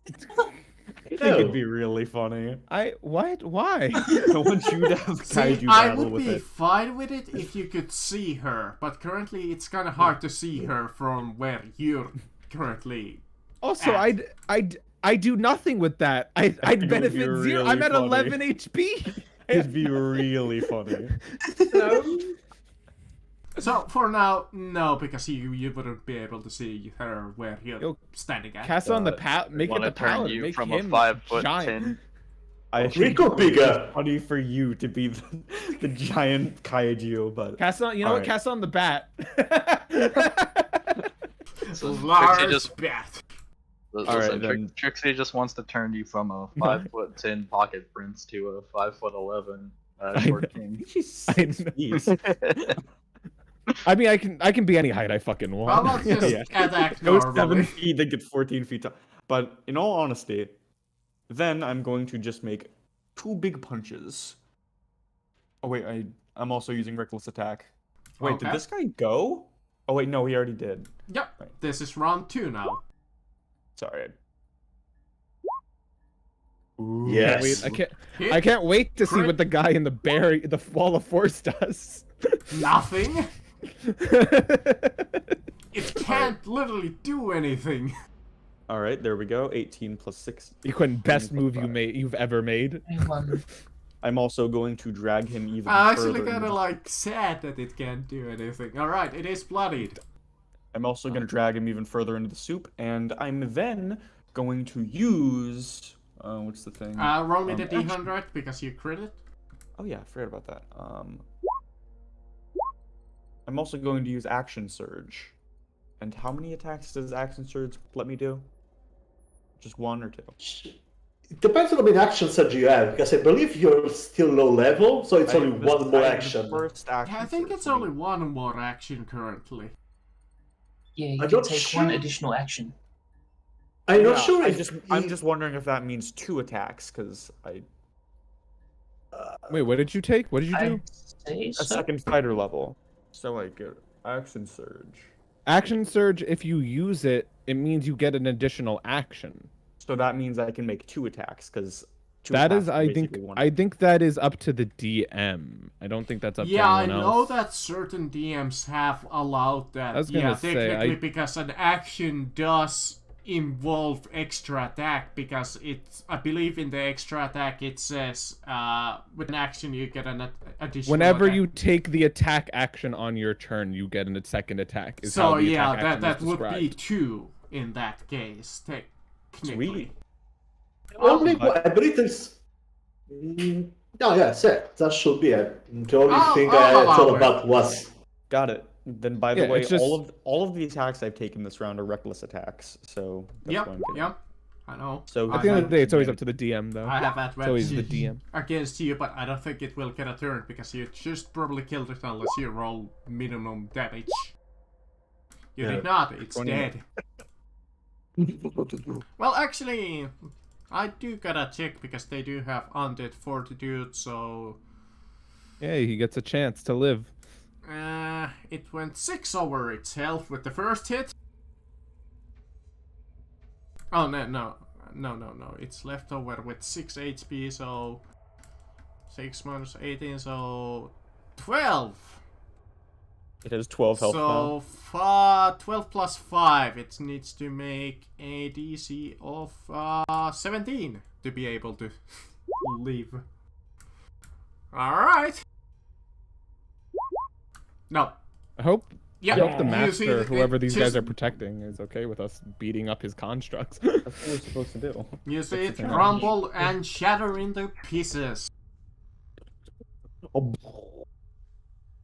I think it'd be really funny. what? Why? I want you to have See, kaiju I battle would with be it. fine with it if you could see her, but currently it's kind of hard to see her from where you're currently. Also, Act. I do nothing with that. I'd It would benefit be 0. really I'm at funny. 11 HP. It'd be really funny. So for now, no, because you wouldn't be able to see her where you're Yo, standing at. Cast on the make it Wanna the turn paladin. you Make from him a 5'10" giant. I Rico think bigger. it's funny for you to be the giant kaiju, but Cast on. You know what? Alright. Cast on the bat. So Large Trixie just, bat. Alright, then. Trixie just wants to turn you from a 5'10" pocket prince to a 5'11" short king. he's I 6 know. feet. I mean, I can be any height I fucking How want. about just Yeah. attack Go 7 normally? feet, then get 14 feet tall. But in all honesty, then I'm going to just make 2 big punches. Oh wait, I'm also using reckless attack. Wait, Okay. did this guy go? Oh wait, no, he already did. Yep, Right. this is round 2 now. Sorry. Ooh. Yes. Wait, Hit I can't wait to see Crit. what the guy in the wall of force does. nothing. It can't literally do anything. All right, there we go. 18 plus 6. Quinn, best move 25. you've ever made. Hang on. I'm also going to drag him even I'm further. actually kind into- of like sad that it can't do anything. All right, it is bloodied. I'm also going to drag him even further into the soup, and I'm then going to use... what's the thing? Roll me the actually- D100 because you crit it. Oh yeah, I forgot about that. I'm also going to use Action Surge. And how many attacks does Action Surge let me do? Just 1 or 2? It depends on how many action surge you have, because I believe you're still low level, so it's only one more action. First action Yeah, I think surge it's for me. only one more action currently. Yeah, you I'm can not take one sure. additional action. I'm not Yeah, sure I'm if just wondering if that means 2 attacks, because I Wait, what did you take? What did you do? I'd say a so. second fighter level. So I get Action Surge. Action Surge, if you use it, it means you get an additional action. So that means I can make 2 attacks, because That is, I think that is up to the DM. I don't think that's up Yeah, to I anyone know else. that certain DMs have allowed that. I was Yeah, gonna say, technically I- because an action does involve extra attack, because it's, I believe in the extra attack it says with an action you get an additional Whenever attack. you take the attack action on your turn, you get a second attack. Is So how the yeah, attack action that is would be described. 2 in that case, technically. Sweet. only but- I believe there's. No, yeah, that should be it. The only thing I'll I allow thought it. about was. Got it. Then by the Yeah, way, it's just- all of the attacks I've taken this round are reckless attacks. So that's Yep, why I'm getting- yep, I know. So At the end of the day, it's always up to the DM, though. I have It's always the advantage DM. against you, but I don't think it will get a turn because you just probably killed it unless you roll minimum damage. You Yeah. did not, it's 20. dead. Well, actually, I do gotta check because they do have undead fortitude, so Yeah, he gets a chance to live. it went 6 over its health with the first hit. Oh, no, it's left over with 6 HP, so 6 minus 18, so 12. It has 12 health now. So 12 plus 5, it needs to make a DC of 17 to be able to leave. Alright. No. I hope, Yeah, I hope the you see, master, it whoever these guys just- are protecting, is okay with us beating up his constructs. That's what we're supposed to do. You see it the thing. crumble and shatter into pieces. Oh,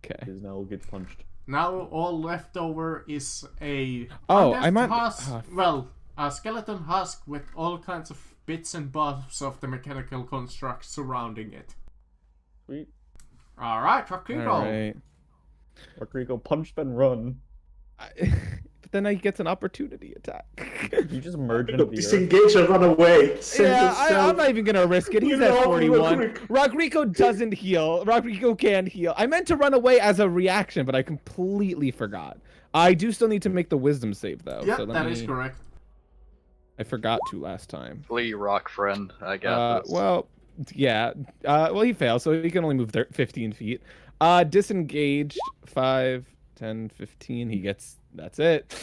Okay. because now we'll get punched. Now all left over is a Oh, undead I meant- husk, well, a skeleton husk with all kinds of bits and bobs of the mechanical construct surrounding it. Sweet. Alright, Rakiko. Alright. Rodrigo, punch then run. But then he gets an opportunity attack. You just merge into the earth. Disengage and run away. Send Yeah, I'm yourself- not even gonna risk it. He's You at know, 41. Rodrigo. Rodrigo doesn't heal. Rodrigo can heal. I meant to run away as a reaction, but I completely forgot. I do still need to make the wisdom save, though. Yep, so let that me... is correct. I forgot to last time. Flee, rock friend. I got this. Well, yeah. Well, he fails, so he can only move 15 feet. Disengaged, 5, 10, 15. He gets... That's it.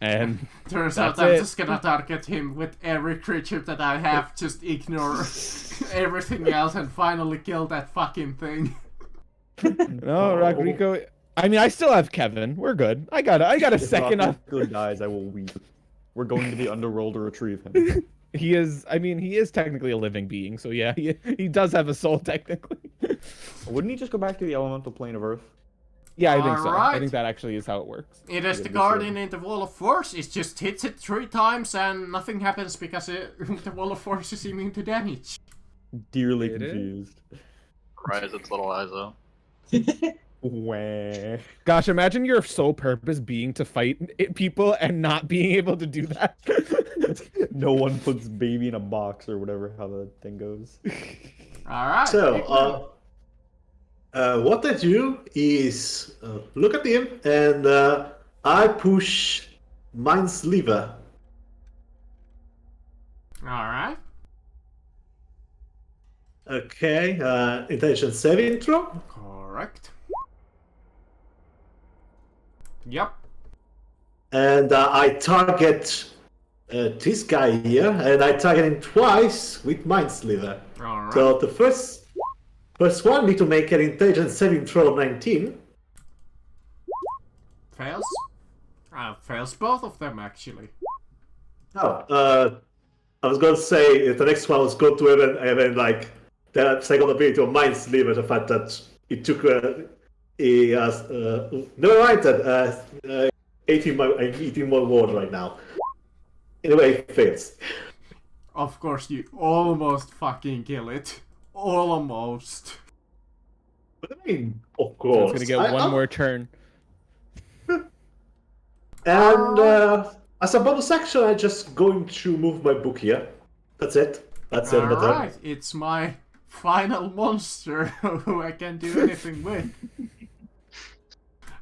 And Turns out That's I'm it. just gonna target him with every creature that I have, just ignore everything else and finally kill that fucking thing. no, Rodrigo... I mean, I still have Kevin. We're good. I got a second up. If Rodrigo dies, I will weep. We're going to the underworld to retrieve him. He is. I mean, he is technically a living being, so yeah, he does have a soul technically. Wouldn't he just go back to the elemental plane of Earth? Yeah, I think so. I Alright. think that actually is how it works. It is the this guardian in the wall of force, it just hits it 3 times and nothing happens because the wall of force is immune to damage. Dearly It is? confused. Cries its little eyes out. Wah. Gosh, imagine your sole purpose being to fight people and not being able to do that. No one puts baby in a box or whatever how the thing goes. Alright. So, what I do is look at him and I push Mind's lever. Alright. Okay, intelligence saving throw. Correct. Yep. and I target this guy here, and I target him twice with Mind Sliver. Alright. So the first one need to make an intelligence saving throw of 19. Fails? Fails both of them, actually. Oh, I was going to say the next one was going to have like the second ability of Mind Sliver, the fact that it took never mind that 18 more words right now. Anyway, it fails. Of course, you almost fucking kill it. Almost. What do you mean, of So course? it's gonna get one more turn. And as a bonus action, I'm just going to move my book here. That's it. That's it. Alright, it's my final monster who I can't do anything with.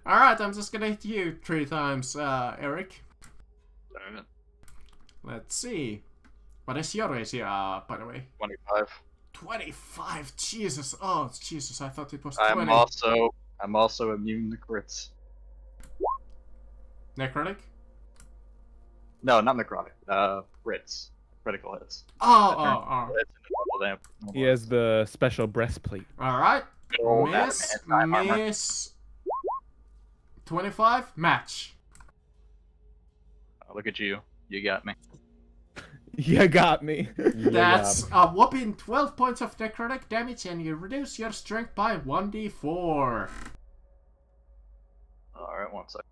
Alright, I'm just gonna hit you 3 times, Eric. Alright, Let's see. What is your AC, by the way? 25. 25! Jesus! Oh, Jesus, I thought it was 20. I'm also immune to crits. Necrotic? No, not necrotic. Crits. Critical hits. Oh. It's in the normal He has the special breastplate. Alright. Oh, Miss. 25? Match. Look at you. You got me. You got me. That's a whopping 12 points of necrotic damage, and you reduce your strength by 1d4. Alright, 1 second.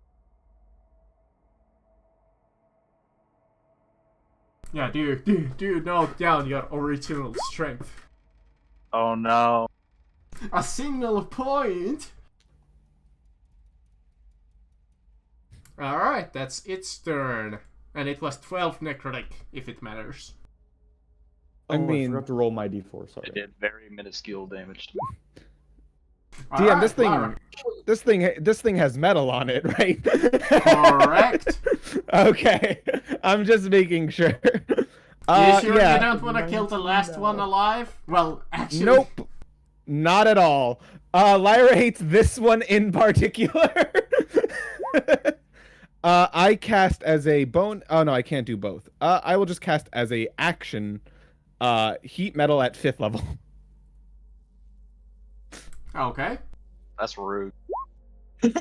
Yeah, do note down your original strength. Oh no. A single point? Alright, that's its turn. And it was 12 necrotic, if it matters. I forgot to roll my d4. Sorry. It did very minuscule damage to me. DM, this thing, Lara. this thing has metal on it, right? Correct. Okay, I'm just making sure. You sure yeah. you don't want to kill the last one alive? Well, actually... Nope, not at all. Lyra hates this one in particular. I cast as a bone. Oh no, I can't do both. I will just cast as a action. Heat metal at 5th level. Okay. That's rude. What's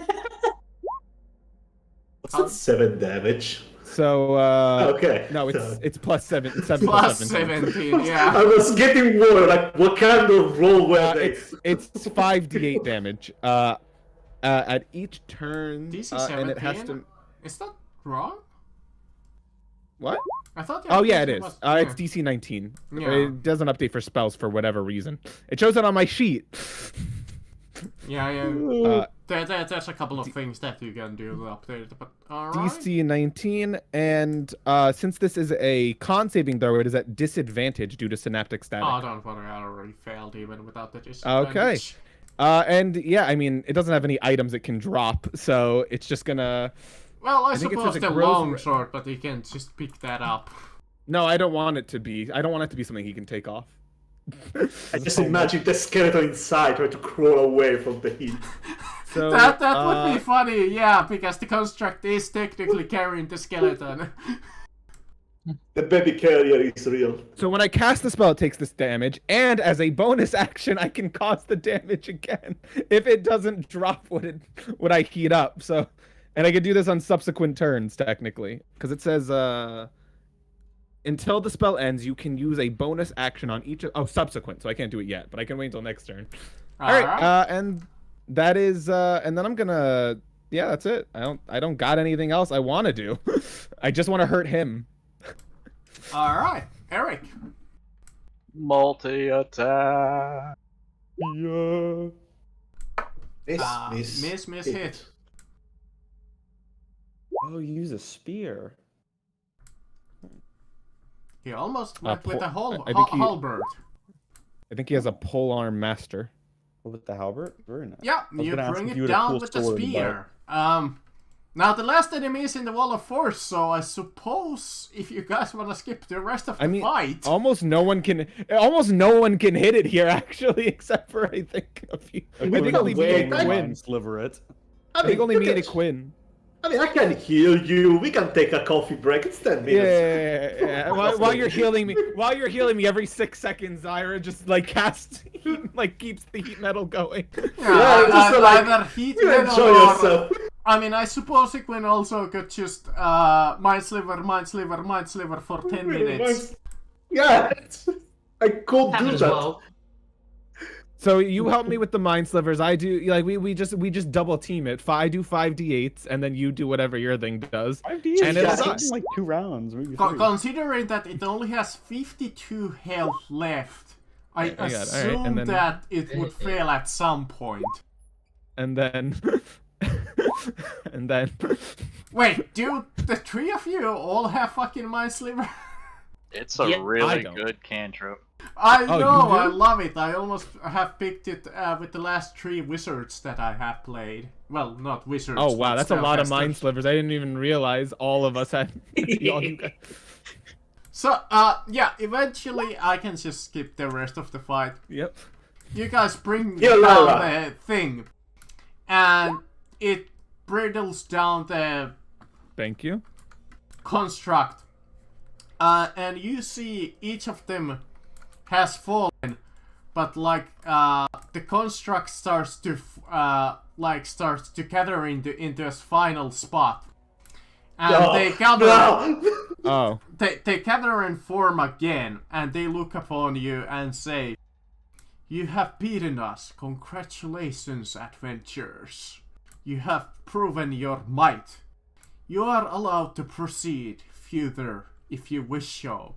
that 7 damage? So Okay. no, it's plus 7. It's 7 Plus 17. 17, yeah. I was getting worried. Like, what kind of roll were they? It's 5d8 damage. At each turn, DC and it has 17? to. Is that wrong? What? I thought. Oh yeah, it is. Was... It's DC 19. Yeah. It doesn't update for spells for whatever reason. It shows it on my sheet. Yeah. There's a couple of things that you can do to update it, but alright. DC 19, and since this is a con saving throw, it is at disadvantage due to synaptic static. Oh, don't worry, I already failed even without the disadvantage. Okay. And yeah, I mean, it doesn't have any items it can drop, so it's just gonna. Well, I think it suppose says it the grows long ra- sword, but you can just pick that up. No, I don't want it to be. I don't want it to be something he can take off. I just imagine the skeleton inside trying to crawl away from the heat. So That would be funny, yeah, because the construct is technically carrying the skeleton. The baby carrier is real. So when I cast the spell, it takes this damage, and as a bonus action, I can cause the damage again if it doesn't drop what I heat up. So, and I can do this on subsequent turns technically, because it says until the spell ends, you can use a bonus action on each of subsequent. So I can't do it yet, but I can wait until next turn. All right, and that is and then I'm gonna that's it. I don't got anything else I want to do. I just want to hurt him. Alright, Eric. Multi-attack. Yeah. Miss hit. Oh, you use a spear. He almost went with a I think halberd. I think he has a polearm master. With the halberd? Very nice. Yeah, was you gonna ask bring if it you had a down cool with the sword, but- spear. Now the last enemy is in the wall of force, so I suppose if you guys want to skip the rest of the fight. Almost no one can hit it here actually, except for I think a few. I think only me and Quinn. Sliver it. I think only me and Quinn. I mean, I can heal you. We can take a coffee break. It's 10 minutes. Yeah. While you're healing me, every 6 seconds, Zyra just like casts, like keeps the heat metal going. Yeah, just like, either heat you metal enjoy or... yourself. I mean, I suppose Iquin also could just mind sliver for 10 minutes. Yeah, I could Happen do as that. well. So you help me with the mind slivers. I do like we just double team it. I do 5d8s, and then you do whatever your thing does. 5d8 And it'll yeah, die. in like 2 rounds, maybe Co- 3. considering that it only has 52 health left, I got it. Alright, assume and then- that it would fail at some point. And then and then Wait, do the 3 of you all have fucking mind sliver? It's a Yeah, I really don't. good cantrip. I Oh, you know, do? I love it. I almost have picked it with the last 3 wizards that I have played. Well, not wizards. oh wow, but that's a lot of spellcasters. mind slivers. I didn't even realize all of us had. all you guys- So, yeah, eventually I can just skip the rest of the fight. Yep. You guys bring Yeah, down Lara. the thing, and it brittles down the Thank you. construct, and you see each of them has fallen, but like the construct starts to gather into a final spot, and No, they gather. no. Oh. They gather and form again, and they look upon you and say, "You have beaten us. Congratulations, adventurers. You have proven your might. You are allowed to proceed further if you wish so.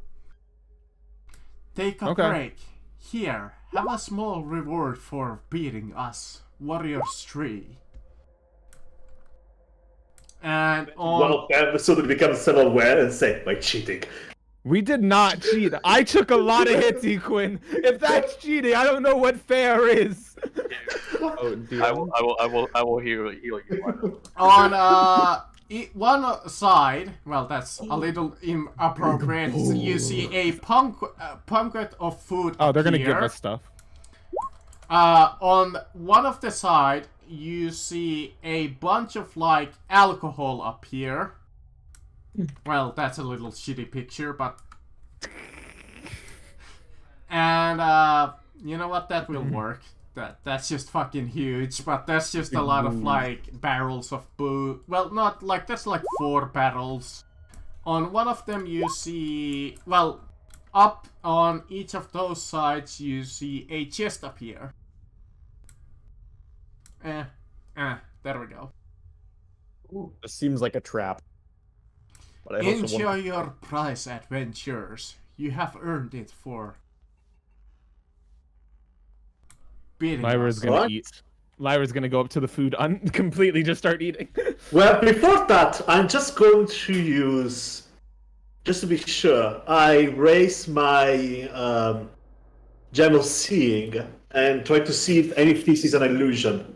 Take a Okay. break. Here, have a small reward for beating us, Warriors 3. And on... Well, then suddenly becomes self-aware and say, by cheating. We did not cheat. I took a lot of hits, Equin. If that's cheating, I don't know what fair is. Oh, dude. I will heal you. On one side, well, that's a little inappropriate. You see a punket of food. Oh, they're gonna appear. give us stuff. On one of the side, you see a bunch of like alcohol appear. Well, that's a little shitty picture, but and you know what? That will work. That's just fucking huge, but that's just a lot of like barrels of booze. Well, not like that's like 4 barrels. On one of them, you see up on each of those sides, you see a chest appear. There we go. This seems like a trap. But I also Enjoy want... your prize, adventures. You have earned it for beating Lyra's us. gonna What? eat. Lyra's gonna go up to the food completely just start eating. Well, before that, I'm just going to use, just to be sure, I raise my gem of seeing and try to see if any of this is an illusion.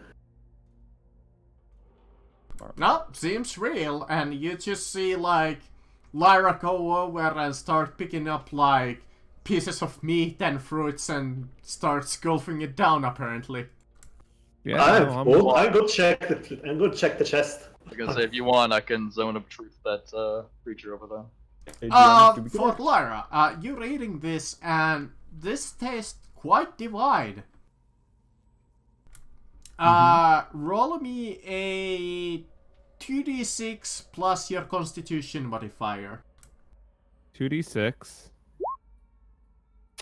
No, seems real, and you just see like Lyra go over and start picking up like pieces of meat and fruits and start sculpting it down apparently. Yeah, I'm no, full. I'm gonna check the chest. Because if you want, I can zone of truth that creature over there. Hey, GM, do we For get Lyra, you're eating this and this tastes quite divine. Roll me a 2d6 plus your constitution modifier. 2d6.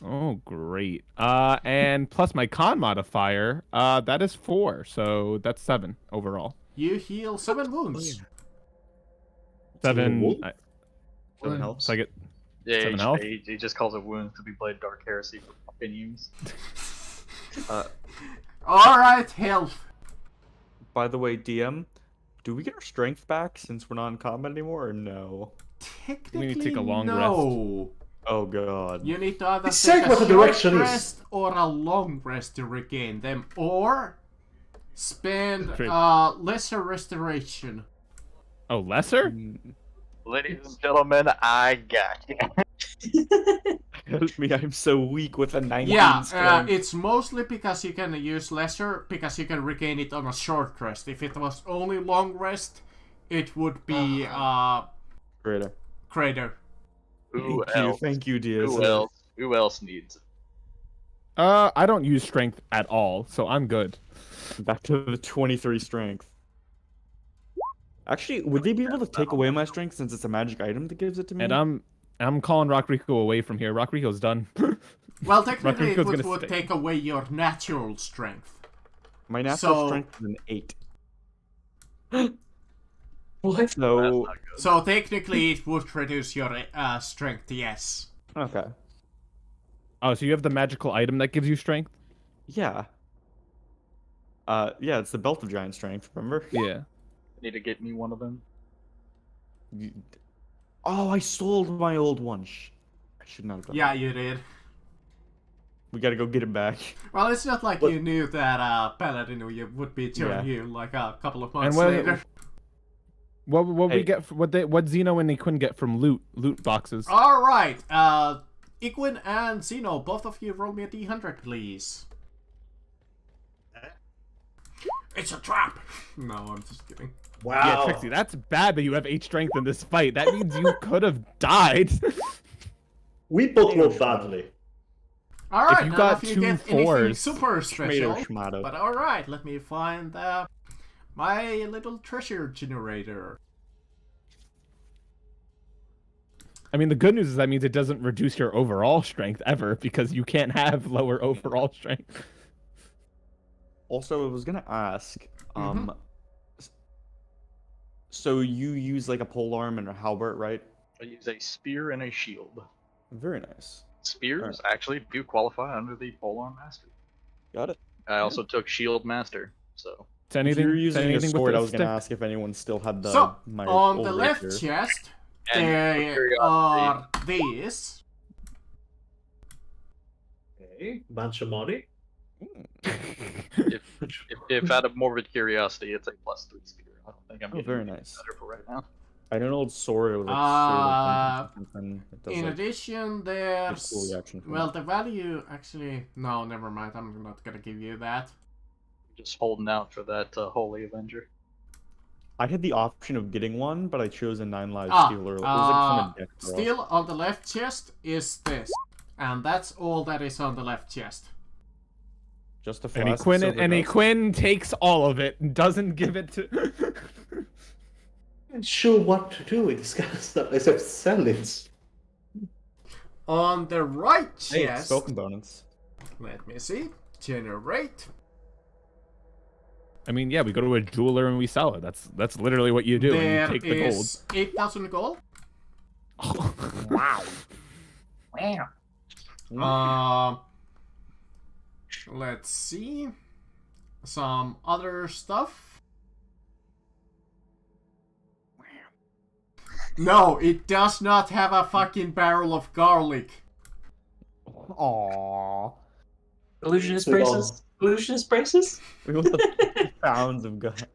Oh, great. And plus my con modifier, that is 4, so that's 7 overall. You heal 7 wounds. 7. wounds? Seven helps. So I get. Yeah, 7 health? he just calls it wounds to be played Dark Heresy for fucking use. Alright, health. By the way, DM, do we get our strength back since we're not in combat anymore, or no? Technically, need to take a long no. Oh god. You need to either It's take like what a the short direction is. rest or a long rest to regain them, or spend Great. lesser restoration. Oh, lesser? Ladies and gentlemen, I got you. Help me, I'm so weak with a 19 Yeah, strength. it's mostly because you can use lesser, because you can regain it on a short rest. If it was only long rest, it would be Greater. Crater. Who Thank you, else? thank you, Diaz. Who else? Who else needs it? I don't use strength at all, so I'm good. Back to the 23 strength. Actually, would they be able to take away my strength since it's a magic item that gives it to me? And I'm calling Rock Rico away from here. Rock Rico's done. Well, technically, it Rodrigo's gonna would stay. take away your natural strength. My natural So- strength is an 8. What? That's So, not good. So technically, it would reduce your strength. Yes. okay. Oh, so you have the magical item that gives you strength? Yeah. Yeah, it's the Belt of Giant Strength, remember? Yeah. Need to get me one of them. You- Oh, I sold my old one. I should not have done Yeah, that. you did. We gotta go get it back. Well, it's not like But- you knew that Paladin would be turning Yeah. you like a couple of And months what, later. what Hey. we get? What Xeno and Equin get from loot boxes? All right, Iguin and Zeno, both of you roll me a d100, please. It's a trap. No, I'm just kidding. Wow. Yeah, Trixie, that's bad that you have 8 strength in this fight. That means you could have died. We both rolled badly. All right, you none got of you two get anything fours, super Tomato special. schmato. But all right, let me find my little treasure generator. I mean, the good news is that means it doesn't reduce your overall strength ever because you can't have lower overall strength. Also, I was gonna ask, Mhm. so you use like a polearm and a halberd, right? I use a spear and a shield. Very nice. Spears actually do qualify under the polearm master. Got it. I also took shield master, so It's If anything. you're it's using a anything with sword, a I was gonna stick. ask if anyone still had the So, my on old the left rapier. chest, And there for are these. Okay, bunch of money. if out of morbid curiosity, it's a +3 spear. I don't think I'm Oh, getting very anything nice. better for right now. I know an old sword. It was like something. It does, In like, addition, a there's cool reaction from well, it. the value actually no, never mind. I'm not gonna give you that. Just holding out for that Holy Avenger. I had the option of getting one, but I chose a 9 lives Ah, steel earlier. It was like from a deck draw. Still on the left chest is this, and that's all that is on the left chest. Just a And flask of silver dust. Equin takes all of it and doesn't give it to. I'm not sure what to do with this kind of stuff except sell it. On the right Hey, it's chest, spell components. let me see. Generate. I mean, yeah, we go to a jeweler and we sell it. That's literally what you do. And There you take the gold. is 8,000 gold. Wow. Let's see. Some other stuff. No, it does not have a fucking barrel of garlic. Aww. Illusionist So long. braces? Illusionist braces? We want the pounds of God.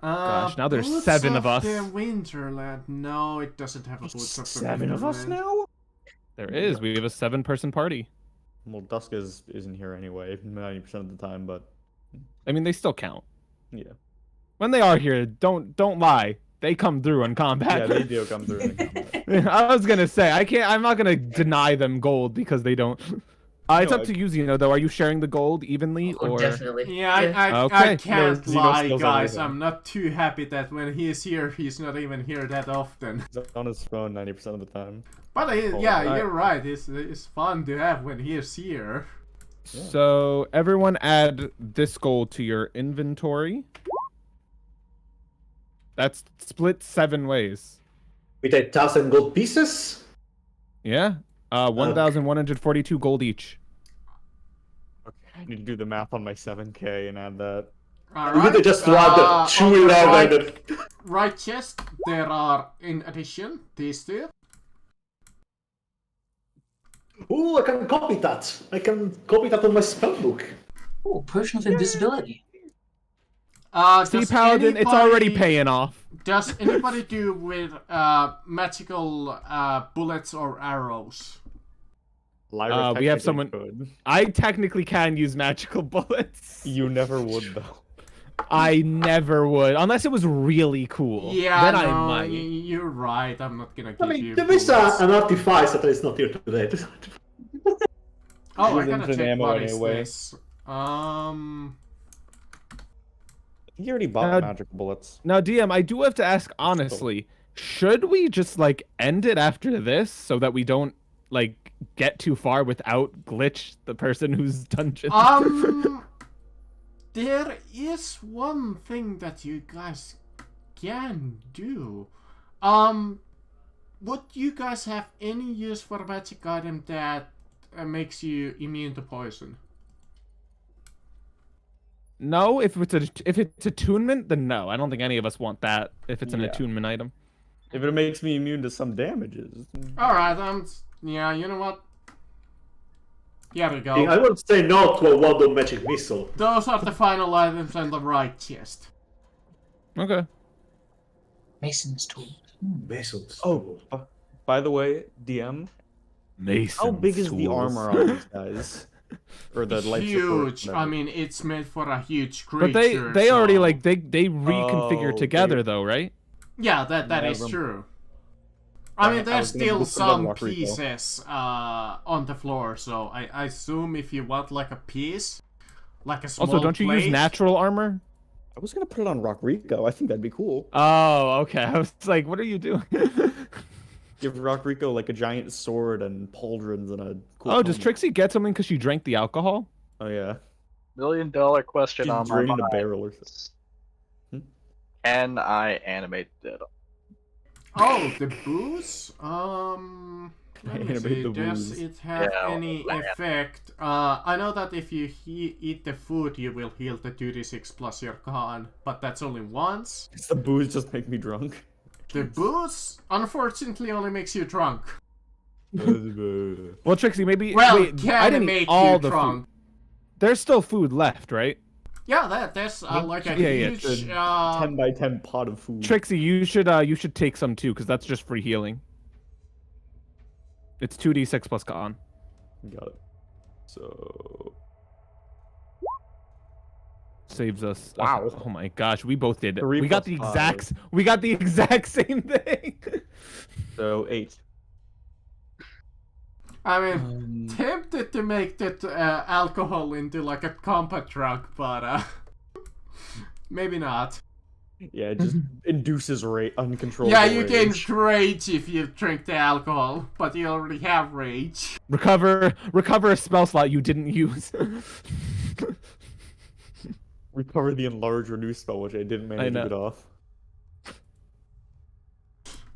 Gosh, now there's Boots 7 of us. The Winterland. No, it doesn't have a Boots of the 7 of us Winterland. now? There is. We have a 7-person party. Well, Dusk isn't here anyway, 90% of the time, but I mean, they still count. yeah. When they are here, don't lie. They come through in Yeah, combat. they do come through in the combat. I was gonna say I'm not gonna deny them gold because they don't. It's No, up to you, Zeno. Though, are you sharing the gold evenly, Oh, or definitely. Yeah, I Okay. can't No, Xeno lie, steals guys. everything. I'm not too happy that when he's here, he's not even here that often. He's on his phone 90% of the time. But Oh, yeah, right. you're right. It's fun to have when he's here. so everyone add this gold to your inventory. That's split 7 ways. With 1,000 gold pieces? Yeah. 1,142 gold each. Okay, I need to do the math on my 7k and add that. All We right. need to just add the on 211. right chest, there are, in addition, these two. Ooh, I can copy that. I can copy that on my spellbook. Oh, potion of invisibility. See, Does Paladin, it's already anybody- paying off. Does anybody do with magical bullets or arrows? Lyra We have technically someone- could. I technically can use magical bullets. You never would though. I never would, unless it was really cool. Yeah, then no, I might. you're right. I'm not gonna give I mean, you. there is bullets. an artifice that is not here today. Oh, I Use gotta instant check ammo what is anyway. this. You already bought magical bullets. Now, DM, I do have to ask honestly, should we just like end it after this so that we don't like get too far without glitch the person who's dungeon? There is one thing that you guys can do. Would you guys have any use for a magic item that makes you immune to poison? No, if it's attunement, then no. I don't think any of us want that. If it's an Yeah. attunement item. If it makes me immune to some damages. All right, yeah, you know what? Here we go. I would say no to a wand magic missile. Those are the final items on the right chest. Okay. Mason's tool. Masons. Oh, by the way, DM, Mason. how big is the armor on these guys? Or the life Huge. support? I mean, it's made for a huge creature. But they already so- like they reconfigure Oh, together though, right? Yeah, that Yeah, is rem- true. I mean, I there's was gonna still look for that some rock refill. pieces on the floor, so I assume if you want like a piece, like a small Also, don't you use plate- natural armor? I was gonna put it on Rock Rico. I think that'd be cool. Oh, okay. I was like, what are you doing? Give Rock Rico like a giant sword and pauldrons and a cool. Oh, does helmet. Trixie get something because she drank the alcohol? Oh yeah. $1 million question She's on my draining a mind. barrel or something. Can I animate it? Oh, the booze? Let me Animate see. the Does booze. it have Yeah, any land. effect? I know that if you eat the food, you will heal the 2d6 plus your con, but that's only once. Does the booze just make me drunk? The booze, unfortunately, only makes you drunk. Well, Trixie, maybe. Well, wait, can I didn't make eat all you the drunk. food. There's still food left, right? Yeah, there's like a Yeah, huge. It's a 10 by 10 pot of food. Trixie, you should take some too, because that's just free healing. It's 2d6 plus con. Got it. So Saves us. Wow. Oh my gosh, we both did it. 3 We got the plus exact same thing. 8. I mean, tempted to make that alcohol into like a combat drug, but maybe not. Yeah, it just induces uncontrollable. Yeah, you gain rage. rage if you drink the alcohol, but you already have rage. recover a spell slot you didn't use. Recover the enlarge renew spell, which I didn't manage to know. get off.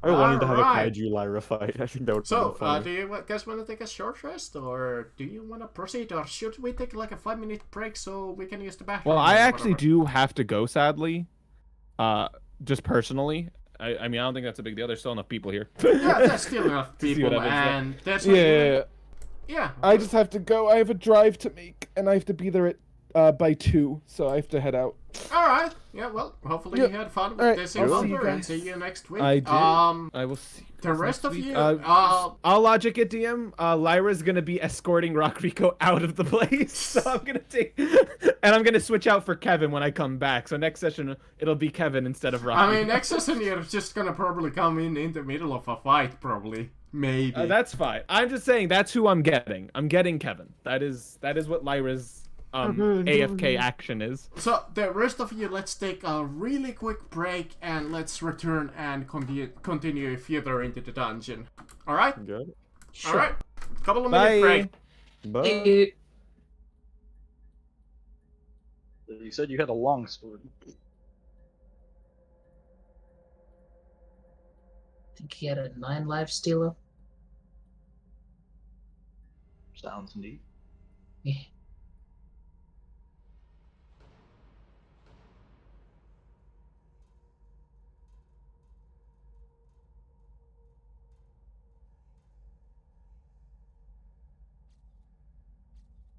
I wanted to have a Alright. Kaiju Lyra fight. I think that would be So, funny. do you guys want to take a short rest, or do you want to proceed, or should we take like a 5-minute break so we can use the bathroom? Well, I or actually whatever? do have to go, sadly. Just personally. I mean, I don't think that's a big deal. There's still enough people here. Yeah, there's still enough see people, what happens, and there's yeah. I just have to go. I have a drive to make, and I have to be there at by 2, so I have to head out. All right. Yeah. Well, hopefully Yeah. you had fun with Alright, this I'll see you encounter, and guys. see you next week. I did. I will see. You The guys rest next of week. you, I'll logic it, DM. Lyra's gonna be escorting Rock Rico out of the place, so I'm gonna take, and I'm gonna switch out for Kevin when I come back. So next session it'll be Kevin instead of Rock. I mean, Rico. next session you're just gonna probably come in the middle of a fight, probably, maybe. That's fine. I'm just saying that's who I'm getting. I'm getting Kevin. That is what Lyra's AFK action is. So the rest of you, let's take a really quick break and let's return and continue further into the dungeon. All right. Good. All right. Couple of Bye. minute break. Bye. Hey, You said you had a long sword. I think he had a 9 life stealer. Sounds neat. Yeah.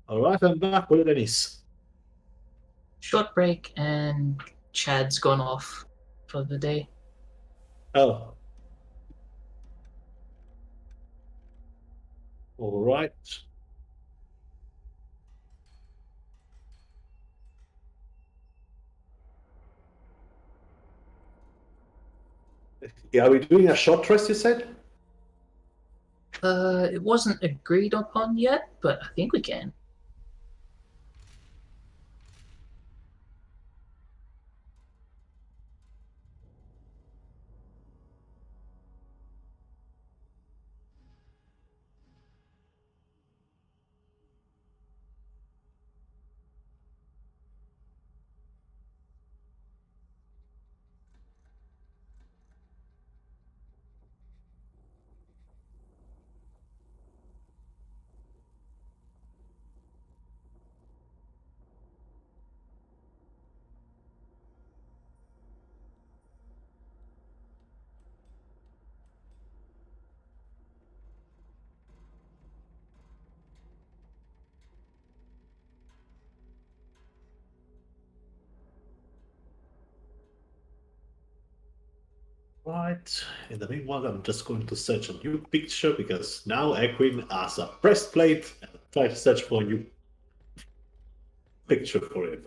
Alright, I'm back with Dennis. Short break, and Chad's gone off for the day. Oh. Alright. Yeah, are we doing a short rest, you said? It wasn't agreed upon yet, but I think we can. Right. In the meanwhile, I'm just going to search a new picture because now Equine has a breastplate. And try to search for a new picture for him.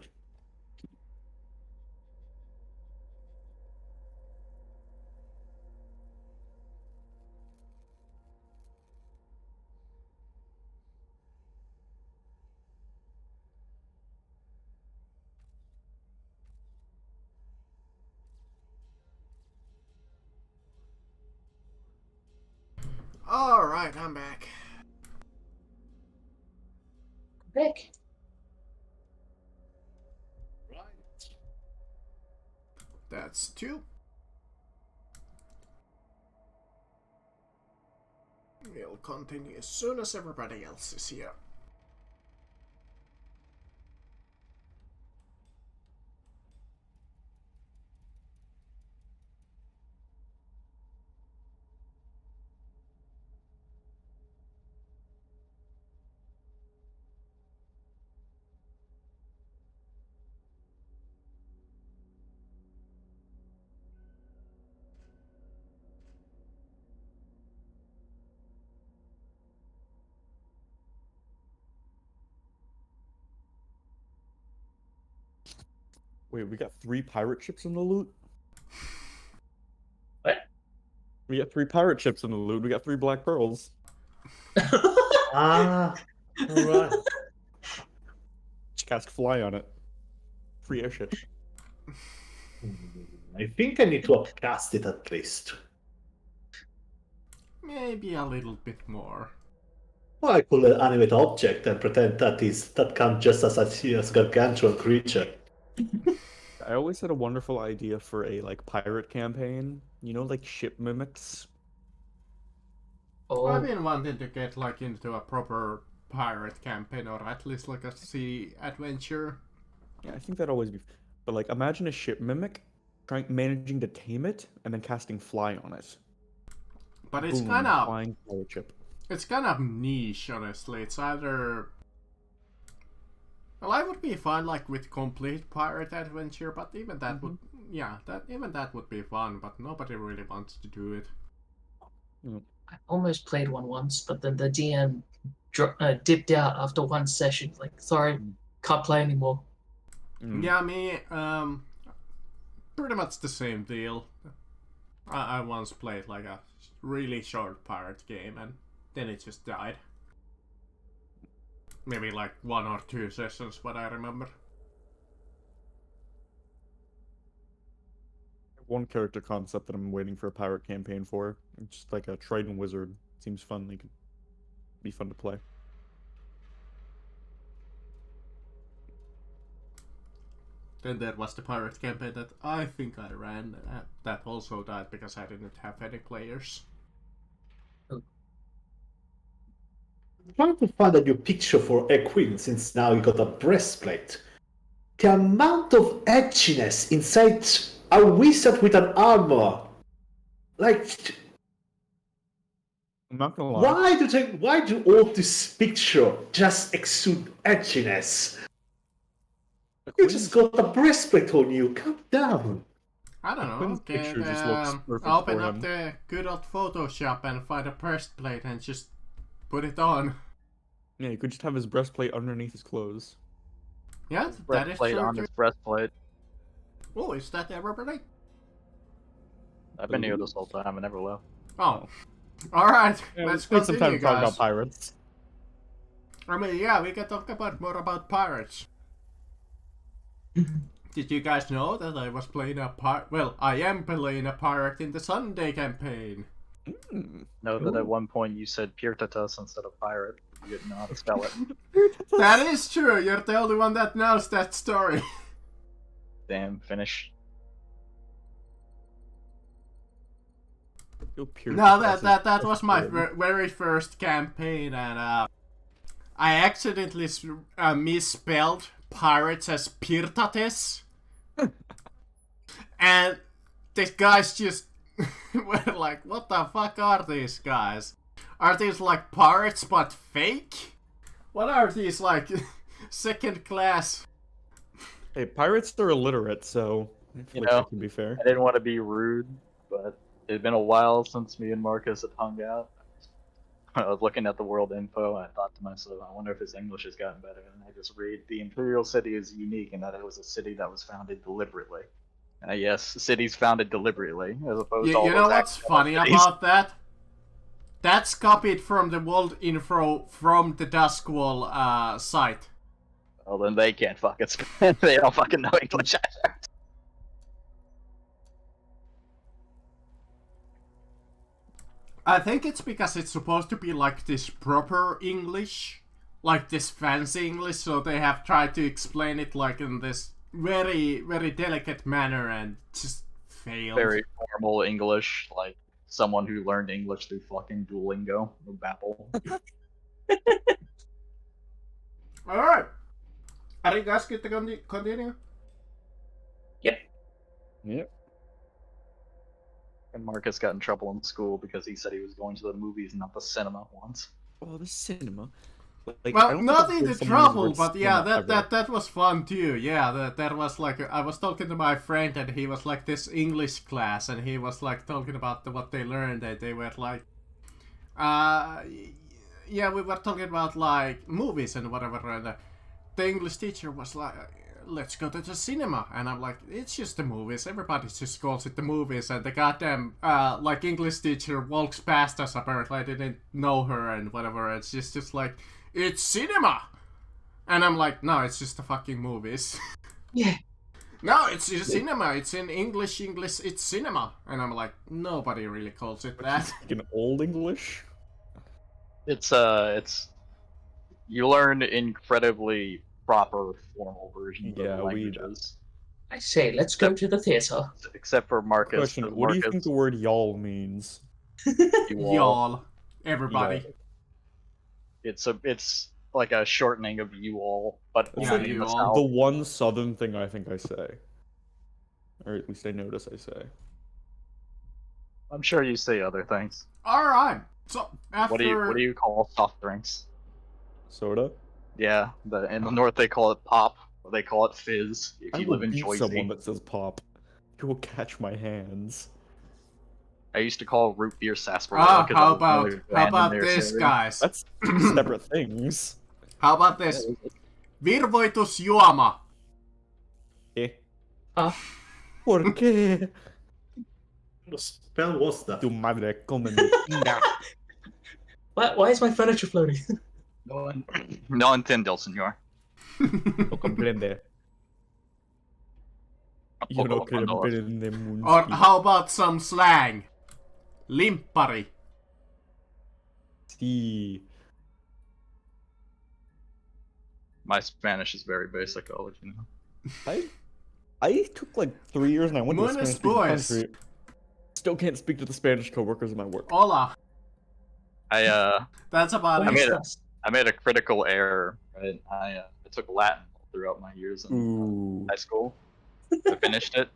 Alright, I'm back. Rick. Right. That's 2. We'll continue as soon as everybody else is here. Wait, we got 3 pirate ships in the loot? What? We got 3 pirate ships in the loot. We got 3 black pearls. Ah, alright. Just cast fly on it. Free airship. I think I need to upcast it at least. Maybe a little bit more. Or I could animate an object and pretend that counts just as a gargantuan creature. I always had a wonderful idea for a pirate campaign. You know, like ship mimics. Oh, I've been wanting to get into a proper pirate campaign, or at least a sea adventure. Yeah, I think that'd always be. But imagine a ship mimic managing to tame it and then casting fly on it. But it's Boom, kind of flying pirate ship. niche, honestly. It's either. Well, I would be fine with complete pirate adventure, but even that would, even that would be fun. But nobody really wants to do it. I almost played one once, but then the DM dipped out after one session. Like, sorry, can't play anymore. Yeah, me, pretty much the same deal. I once played a really short pirate game, and then it just died. Maybe 1 or 2 sessions, what I remember. One character concept that I'm waiting for a pirate campaign for. It's just like a Trident Wizard. Seems fun. They could be fun to play. Then there was the pirate campaign that I think I ran. That also died because I didn't have any players. I'm trying to find a new picture for Equine since now you got a breastplate. The amount of edginess inside a wizard with an armor. I'm not gonna lie. Why do all this picture just exude edginess? You just got a breastplate on you. Calm down. I don't know. Quinn's picture just looks perfect Open for up him. the good old Photoshop and find a breastplate and just put it on. Yeah, you could just have his breastplate underneath his clothes. Yeah, that is Breastplate true. on his breastplate. Oh, is that everybody? I've been here this whole time. I never left. Oh. Alright, Yeah, let's spend some time continue, talking guys. about pirates. I mean, yeah, we can talk about more about pirates. Did you guys know that I was playing a pirate? Well, I am playing a pirate in the Sunday campaign. Know that at one point you said Pirtatus instead of pirate. You didn't know how to spell it. That is true. You're the only one that knows that story. Damn, finish. No, that was my very first campaign, and I accidentally misspelled pirates as Pirtates, and these guys just were like, "What the fuck are these guys? Are these like pirates but fake? What are these like second class?" Hey, pirates are illiterate, so I feel You like know, that can be fair. I didn't want to be rude, but it had been a while since me and Marcus had hung out. I was looking at the world info, and I thought to myself, I wonder if his English has gotten better. And I just read, the Imperial City is unique in that it was a city that was founded deliberately. And yes, cities founded deliberately, as opposed to all You know those what's accidental funny cities. about that? That's copied from the world info from the Duskwall site. Well, then they can't fucking spell. They don't fucking know English either. I think it's because it's supposed to be like this proper English, like this fancy English, so they have tried to explain it like in this very, very delicate manner and just failed. Very formal English, like someone who learned English through fucking Duolingo or Babbel. Alright. Are you guys good to continue? Yep. And Marcus got in trouble in school because he said he was going to the movies, not the cinema once. Oh, the cinema. Like, I Well, don't think not I've in heard the someone use the trouble, word but yeah, cinema ever. that was fun too. Yeah, that was like, I was talking to my friend and he was like this English class and he was like talking about what they learned and they were like, yeah, we were talking about like movies and whatever, and the English teacher was like, let's go to the cinema, and I'm like, it's just the movies, everybody just calls it the movies, and the goddamn like English teacher walks past us, apparently I didn't know her and whatever, it's just like, it's cinema, and I'm like, no, it's just the fucking movies. Yeah. No, it's just cinema, it's in English, it's cinema, and I'm like, nobody really calls it that. Like in old English? It's you learn incredibly proper formal versions Yeah, of the we- languages. I say, let's go to the theater. Except for Marcus. Question, 'cause what do you Marcus, think the word y'all means? you all- Y'all, everybody. It's like a shortening of you all, but It's Yeah, only in you the all. South. The one southern thing I think I say. Or at least I notice I say. I'm sure you say other things. Alright, so after... What do you call soft drinks? Soda? Yeah, in the north they call it pop, or they call it fizz. If I you will live in beat Joyce, someone that says pop. You will catch my hands. I used to call root beer sarsaparilla. 'cause how that was another brand in their this, cereal. guys? That's two separate things. How about this? Virvoitusjuoma. Eh. Huh? ¿Por qué What spell was that? tu madre come mi pinga? Why is my furniture floating? No entiendo, señor. No comprende. Yo no Poco cuando- comprende Or mucho. how about some slang? Limppari. Sí. My Spanish is very basic, I'll let you know. I took like 3 years and I went to a Buenos Spanish-speaking boys. country. Still can't speak to the Spanish coworkers in my work. Hola. I That's about I it. made it. I made a critical error, right? I took Latin throughout my years in Ooh. high school. I finished it.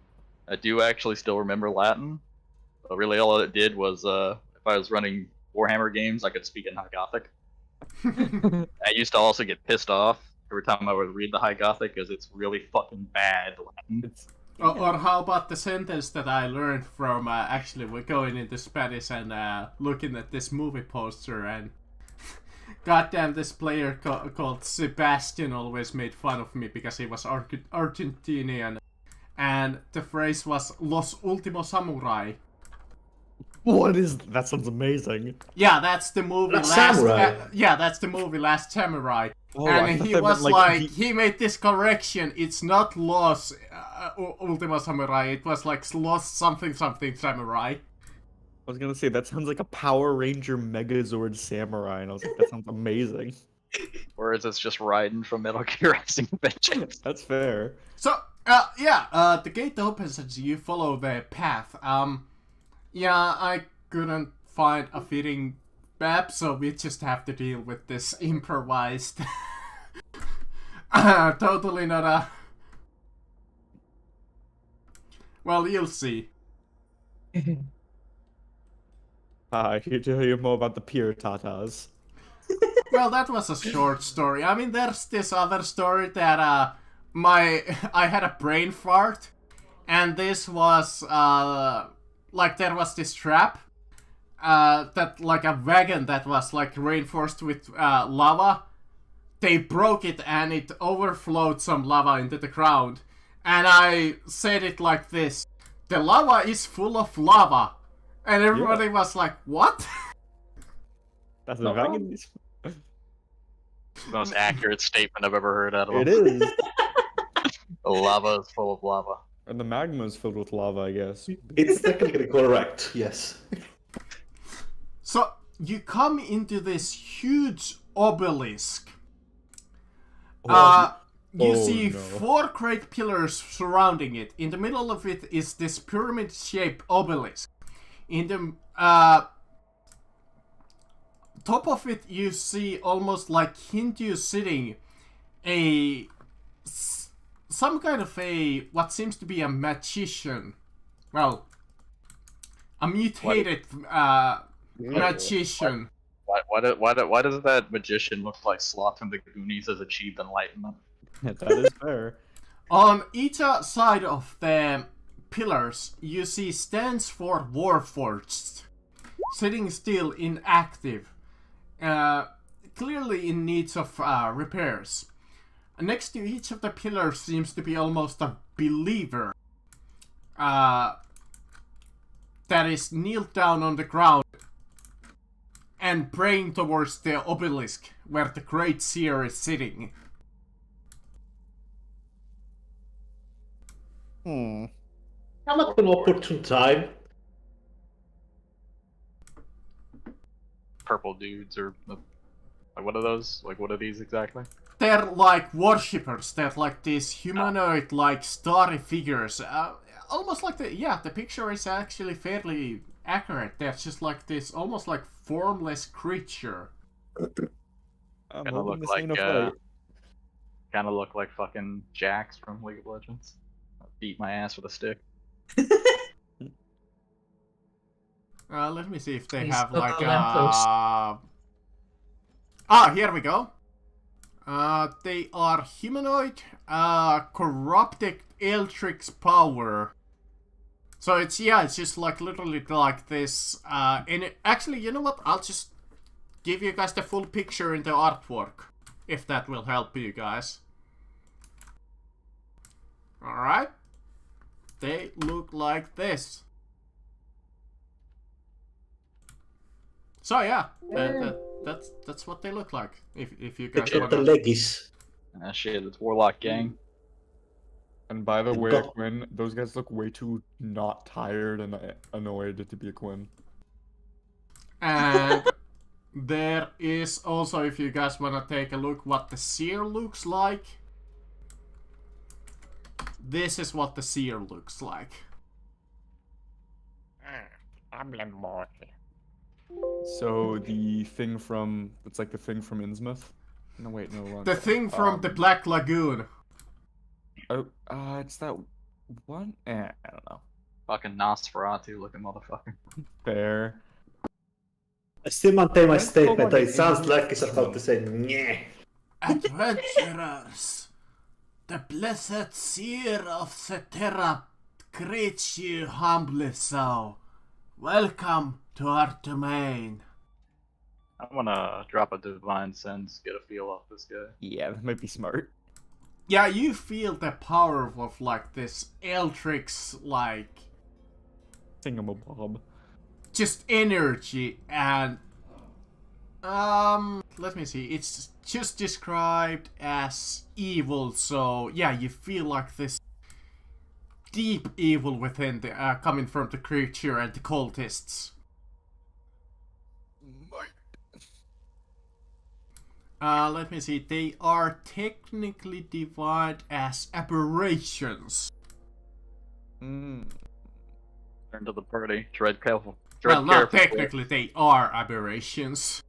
I do actually still remember Latin, but really all it did was if I was running Warhammer games, I could speak in High Gothic. I used to also get pissed off every time I would read the High Gothic because it's really fucking bad Latin. It's Or how about the sentence that I learned from actually we're going into Spanish and looking at this movie poster, and goddamn, this player called Sebastian always made fun of me because he was Argentinian, and the phrase was Los Últimos Samurai. What is that? Sounds amazing. Yeah, that's the movie Last Last. Samurai. Yeah, that's the movie Last Samurai. Oh, I And thought he that was meant, like, he- he made this correction. It's not Lost Ultima Samurai. It was like Lost something something Samurai. I was gonna say that sounds like a Power Ranger Megazord Samurai, and I was like, that sounds amazing. Whereas it's just Raiden from Metal Gear Rising Vengeance. That's fair. So, the gate opens as you follow the path. Yeah, I couldn't find a fitting map, so we just have to deal with this improvised. Totally not a... Well, you'll see. Here to tell you more about the Pure Tatas. Well, that was a short story. I mean, there's this other story that, I had a brain fart, and this was, like, there was this trap, that, like, a wagon that was, like, reinforced with, lava. They broke it, and it overflowed some lava into the ground. And I said it like this: the lava is full of lava. And everybody was like, what? That's a No. wagon. The most accurate statement I've ever heard out of It him. is. The lava is full of lava. And the magma is filled with lava, I guess. It's technically correct, yes. So, you come into this huge obelisk. You Oh, see no. 4 great pillars surrounding it. In the middle of it is this pyramid-shaped obelisk. In the top of it, you see almost like Hindu sitting some kind of what seems to be a magician. Well, a mutated magician. Why does that magician look like Sloth from the Goonies has achieved enlightenment? That is fair. On each side of the pillars, you see stands for Warforged, sitting still inactive, clearly in need of repairs. Next to each of the pillars seems to be almost a believer that is kneeled down on the ground and praying towards the obelisk where the Great Seer is sitting. Hmm. I'm at an opportune time. Purple dudes or like what are those? Like what are these exactly? They're like worshippers. They're like these humanoid, like starry figures. Almost like the picture is actually fairly accurate. They're just like this, almost like formless creature. I'm Kinda hoping look this ain't a like, fight. Kind of look like fucking Jax from League of Legends. Beat my ass with a stick. Let me see if they He's have up like the lamppost. Here we go. They are humanoid, corrupted Eldritch power. So it's just like literally like this. And actually, you know what? I'll just give you guys the full picture in the artwork, if that will help you guys. All right. They look like this. So yeah, that's what they look like. If you guys Get the want. leggies. Ah shit, it's Warlock Gang. And by the way, Go- Quinn, those guys look way too not tired and annoyed to be a Quinn. And there is also, if you guys want to take a look what the Seer looks like. This is what the Seer looks like. So the thing from it's like the thing from Innsmouth. No wait, no wrong. The thing from the Black Lagoon. Oh, it's that one. I don't know. Fucking Nosferatu looking motherfucker. Fair. I still maintain my Let's go statement on that it the sounds internet. like it's about to say nyeh. Adventurers, the blessed Seer of Setera greets you humbly so. Welcome to our domain. I'm gonna drop a Divine Sense, get a feel off this guy. Yeah, that might be smart. Yeah, you feel the power of like this Eldritch, like Thingamabob. just energy and let me see. It's just described as evil. So yeah, you feel like this deep evil within the coming from the creature and the cultists. Let me see. They are technically defined as aberrations. Turn to the party. Tread careful. Well, Tread not careful. technically, they are aberrations.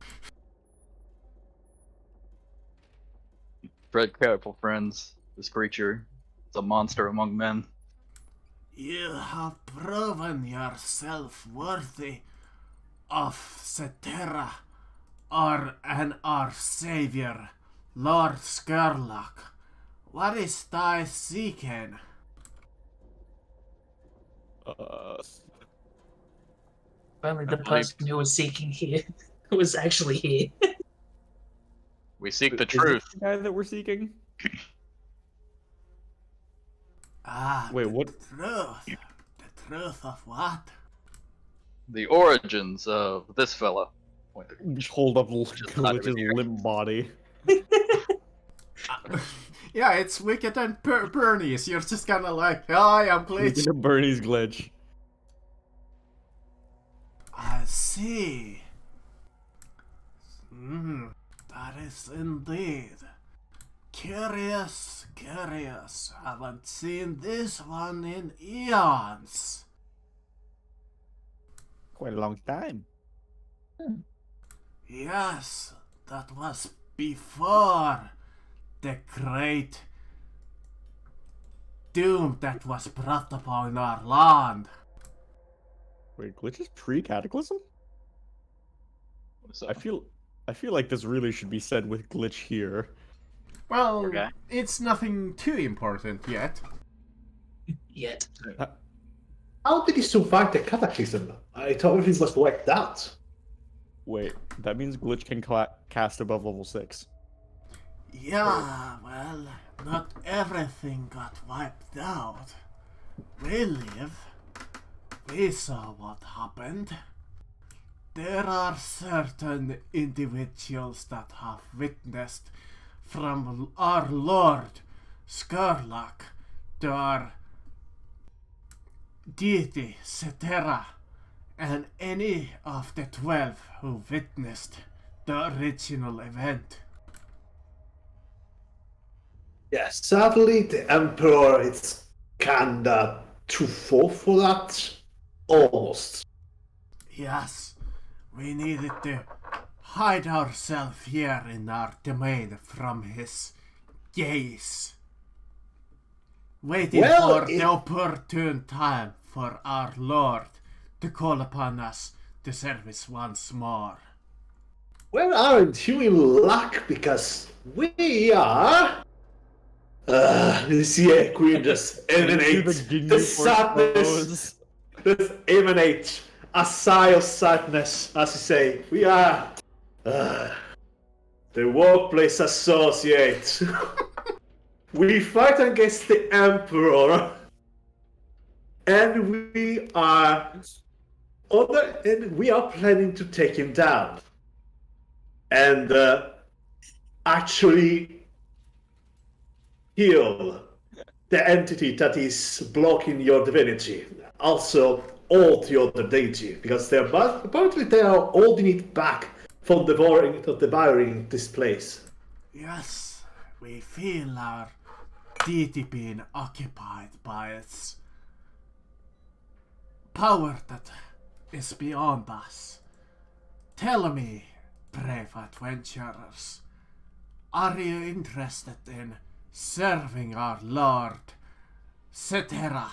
Tread careful, friends. This creature is a monster among men. You have proven yourself worthy of Cetera, and our savior, Lord Skurlock. What is thy seeking? Only the person who was seeking here was actually here. We seek the Is truth. this the guy that we're seeking? Wait, what? The truth of what? The origins of this fella. Point to- Just hold up Just not Glitch's even here. limp body. Yeah, it's Wicked and Bernie's. You're just kinda like, hi, I'm Glitch. Look at Bernie's glitch. I see. That is indeed. Curious. Haven't seen this one in eons. Quite a long time. Yes, that was before the great doom that was brought upon our land. Wait, Glitch is pre-Cataclysm? What is I that? feel like this really should be said with Glitch here. Well, Okay. it's nothing too important yet. Yet. How did he survive the cataclysm? I thought everything was wiped out. Wait, that means Glitch can cast above level 6. Yeah, well, not everything got wiped out. We live. We saw what happened. There are certain individuals that have witnessed from our Lord Skurlock to our deity Cetera, and any of the 12 who witnessed the original event. Yeah, sadly, the Emperor is kinda too full for that. Almost. Yes, we needed to hide ourselves here in our domain from his gaze. Waiting Well, for the opportune time for our Lord to call upon us to service once more. Well, aren't you in luck? Because we are. This year, Queen just emanates the sadness. Just emanate a sigh of sadness, as you say. We are the workplace associate. We fight against the Emperor, and we are planning to take him down, and actually heal the entity that is blocking your divinity. Also, all the other deity, because apparently they are holding it back from devouring this place. Yes, we feel our deity being occupied by its power that is beyond us. Tell me, brave adventurers, are you interested in serving our Lord Cetera?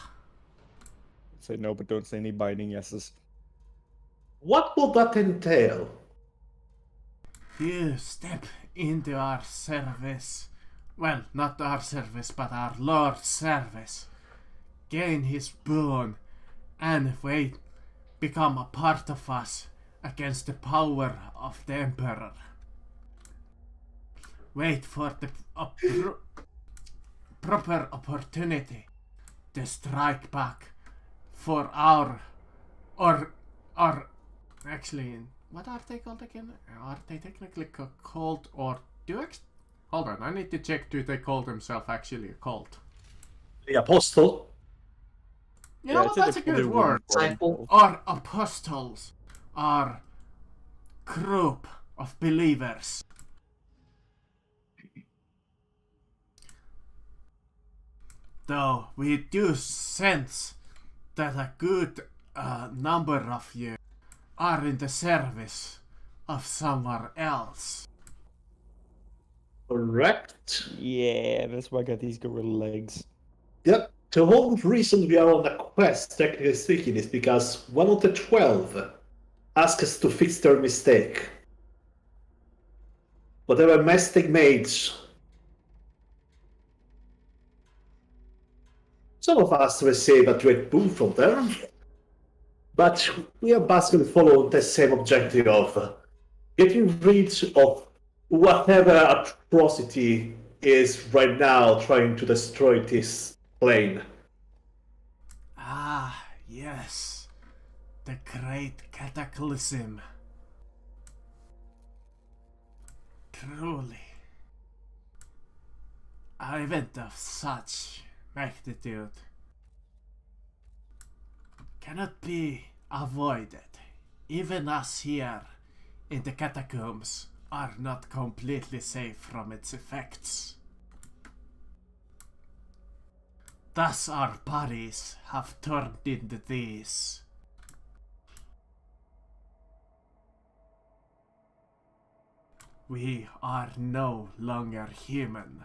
Say no, but don't say any binding yeses. What will that entail? You step into our service. Well, not our service, but our Lord's service. Gain his boon, and become a part of us against the power of the Emperor. Wait for the proper opportunity to strike back for our Actually, what are they called again? Are they technically called or hold on, I need to check. Do they call themselves actually a cult? The Apostle. You know what? That's a good word. Disciple. Or apostles, or group of believers. Though we do sense that a good number of you are in the service of someone else. Correct. Yeah, that's why I got these gorilla legs. Yep. The whole reason we are on the quest, technically speaking, is because one of the 12 asked us to fix their mistake. Whatever mistake made, some of us receive a direct boon from them, but we are basically following the same objective of getting rid of whatever atrocity is right now trying to destroy this plane. Ah, yes. The great cataclysm. Truly. An event of such magnitude cannot be avoided. Even us here in the catacombs are not completely safe from its effects. Thus our bodies have turned into these. We are no longer human.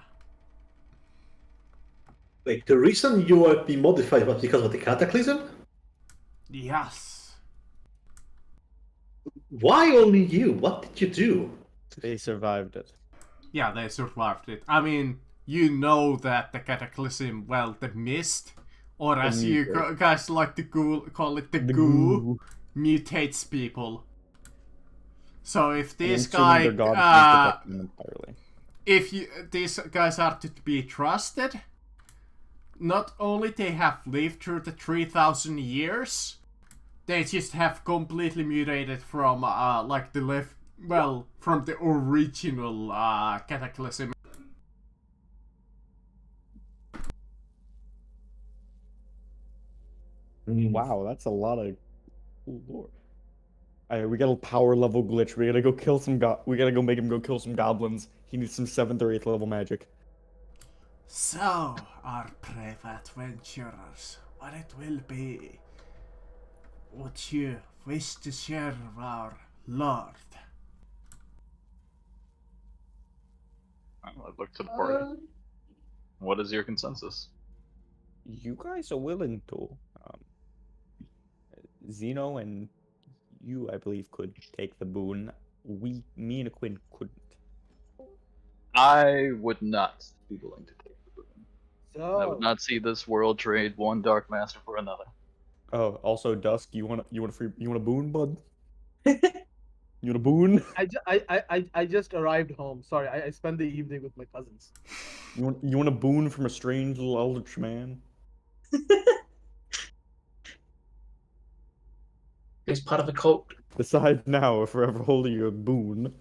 Wait, the reason you are being modified was because of the cataclysm? Yes. Why only you? What did you do? They survived it. Yeah, they survived it. I mean, you know that the cataclysm, well, the mist, or as you guys like to call it, the goo, mutates people. So if these guys, these guys are to be trusted, not only they have lived through the 3,000 years, they just have completely mutated from like from the original cataclysm. Wow, that's a lot of cool lore. Alright, we got a power level glitch. We gotta go kill some we gotta go make him go kill some goblins. He needs some 7th or 8th level magic. So, our brave adventurers, what it will be? Would you wish to serve our Lord? I look to the party. What is your consensus? You guys are willing to. Zeno and you, I believe, could take the boon. Me and Quinn couldn't. I would not be willing to take the boon. So, I would not see this world trade one Dark Master for another. Oh, also Dusk, you want a boon, bud? You want a boon? I just arrived home. Sorry, I spent the evening with my cousins. You want a boon from a strange little eldritch man? He's part of a cult. Decide now if we're ever holding you a boon.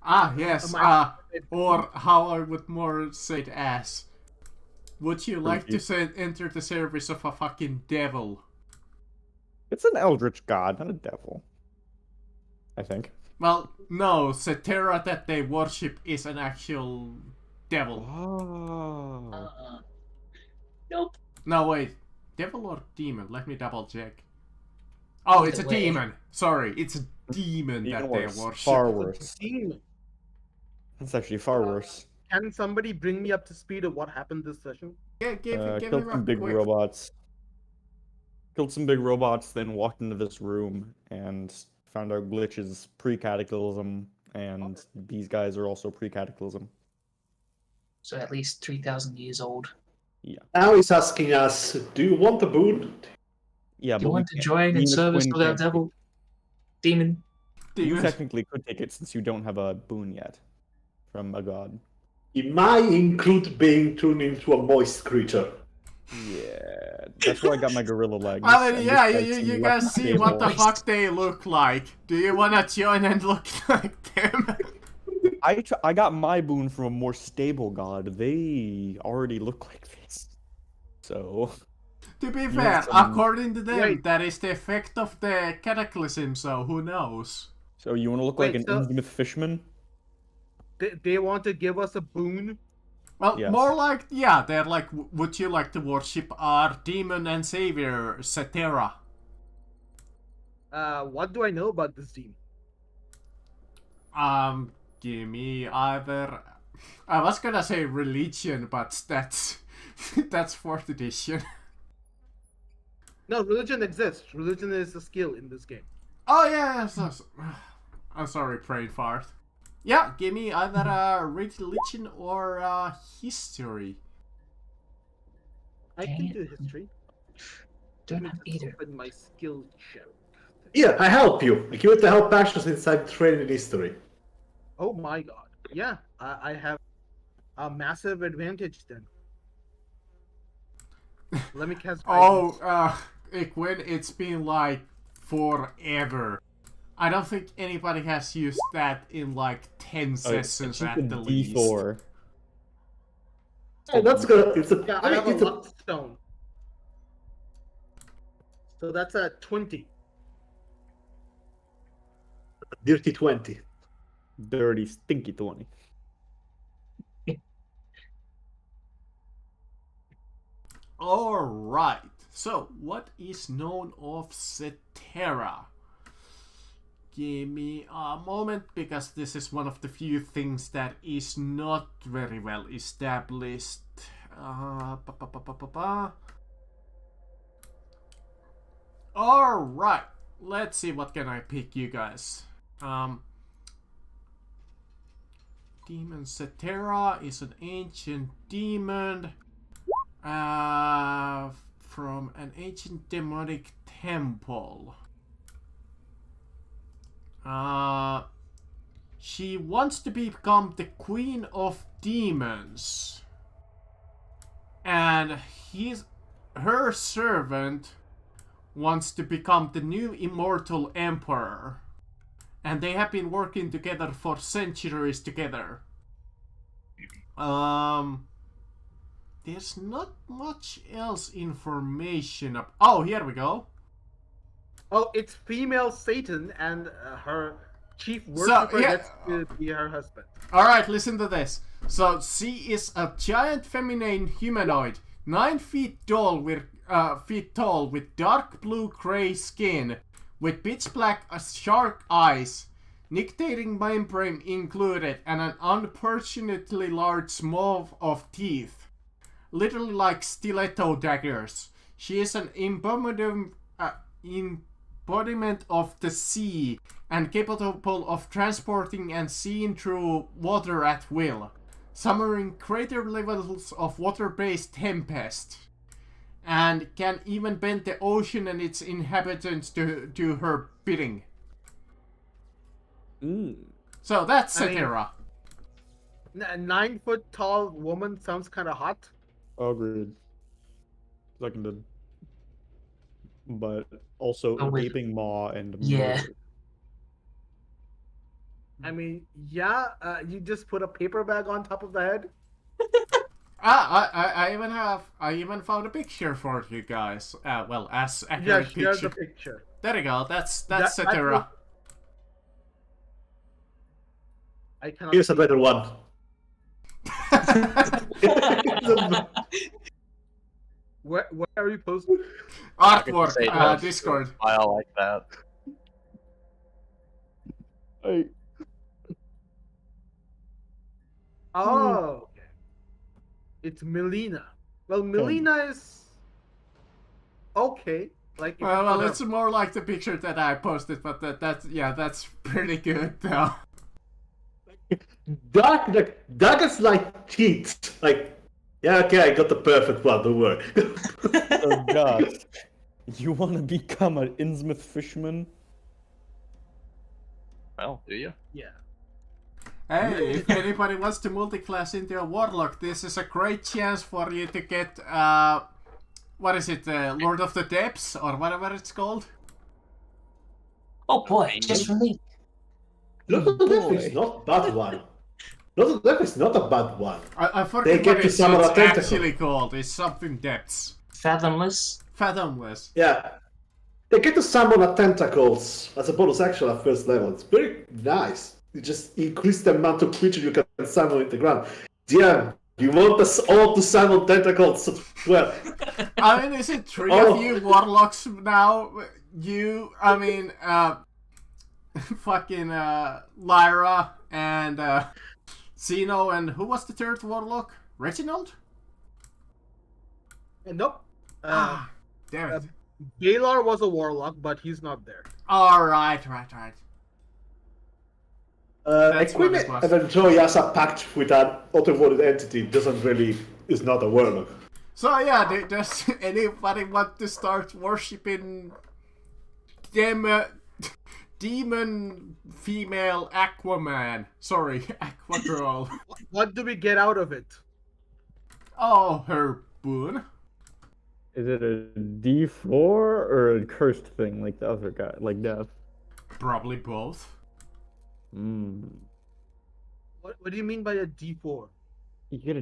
Ah, yes. Or how I would more say it as, would you like to enter the service of a fucking devil? It's an eldritch god, not a devil. I think. Well, no, Cetera that they worship is an actual devil. Oh. Nope. No, wait. Devil or demon? Let me double check. Oh, it's a Either way. demon. Sorry, it's a demon Even that worse. they worship. Far worse. Demon. That's actually far worse. Can somebody bring me up to speed of what happened this session? Yeah, give me Killed some a big quick... robots. Killed some big robots, then walked into this room and found out glitches pre-cataclysm, and these guys are also pre-cataclysm. So at least 3,000 years old. Now he's asking us, do you want a boon? Yeah, Do you but want to join in service with our devil? Demon? You technically could take it since you don't have a boon yet from a god. It might include being turned into a moist creature. Yeah. That's why I got my gorilla legs. I mean, and yeah, this guy's you some guys lucky see what the table. fuck they look like. Do you wanna join and look like them? I got my boon from a more stable god. They already look like this. So To be You fair, have some- according to them, Wait. that is the effect of the cataclysm, so who knows? you want to look Wait, like an so- Innsmouth fishman? They want to give us a boon. Well, Yes. more like, yeah, they're like, would you like to worship our demon and savior, Cetera? What do I know about this team? Give me either... I was gonna say religion, but that's... that's 4th edition. No, religion exists. Religion is a skill in this game. Oh, yeah, I'm sorry, brain fart. Yeah, give me either religion or history. I Dang can it. do history. Don't Let have me just either. open my skill check. Yeah, I help you. I give it to help actions inside training history. Oh my god. Yeah, I have a massive advantage then. Let me cast guidance. Oh, Quinn, it's been like forever. I don't think anybody has used that in like 10 sessions at the least. D4. Hey, that's good. It's a, Yeah, I I mean, have a it's a luck stone. So that's a 20. dirty 20. Dirty, stinky 20. Alright, so what is known of Cetera? Give me a moment, because this is one of the few things that is not very well established. Alright, let's see what can I pick you guys. Demon Cetera is an ancient demon from an ancient demonic temple. She wants to become the queen of demons, and her servant wants to become the new immortal emperor, and they have been working together for centuries together. There's not much else information oh, here we go. Oh, it's female Satan, and her chief worshiper yeah. gets to be her husband. Alright, listen to this. So, she is a giant feminine humanoid, 9 feet tall with dark blue-gray skin, with pitch black shark eyes, nictitating membrane included, and an unproportionately large maw of teeth, literally like stiletto daggers. She is an embodiment of the sea, and capable of transporting and seeing through water at will, summoning greater levels of water-based tempest, and can even bend the ocean and its inhabitants to do her bidding. So that's I mean- Cetera. A 9-foot tall woman sounds kind of hot. Agreed. Seconded. But also Oh, a wait. gaping maw and Yeah. murder. I mean, yeah, you just put a paper bag on top of the head. I even found a picture for you guys. Well, as Yeah, accurate share picture. the picture. There you go. That's That- Cetera. I cannot. Here's a see. better one. Where are you posting? I could Artwork, say that. Discord. Smile like that. Oh, okay. It's Melina. Well, Melina is okay. Like, if you Well, put her- it's more like the picture that I posted, but that's pretty good though. Douglas like teeth. Like, yeah, okay, I got the perfect one. Don't worry. Oh god. You want to become an Innsmouth fisherman? Well, do you? yeah. Hey, if anybody wants to multi-class into a warlock, this is a great chance for you to get what is it, Lord of the Depths or whatever it's called? Oh boy, just released. Lord of the Depths is not a bad one. Lord of the Depths is not a bad one. I forget They get what to it's summon a tentacle. actually called. It's something Depths. Fathomless. Fathomless. Yeah. They get to summon a tentacles as a bonus action at first level. It's very nice. You just increase the amount of creatures you can summon in the ground. Yeah, you want us all to summon tentacles as well. I mean, is it three Oh. of you warlocks now? You, I mean, fucking Lyra and Zeno, and who was the third warlock? Reginald? Nope. Damn it. Galar was a warlock, but he's not there. Alright. That's what Equipment it was. eventually has a pact with an otherworldly entity. Is not a warlock. So yeah, does anybody want to start worshipping them, demon female Aquaman? Sorry, Aquagirl. What do we get out of it? Oh, her boon. Is it a D4 or a cursed thing like the other guy, like Death? Probably both. What do you mean by a D4? You get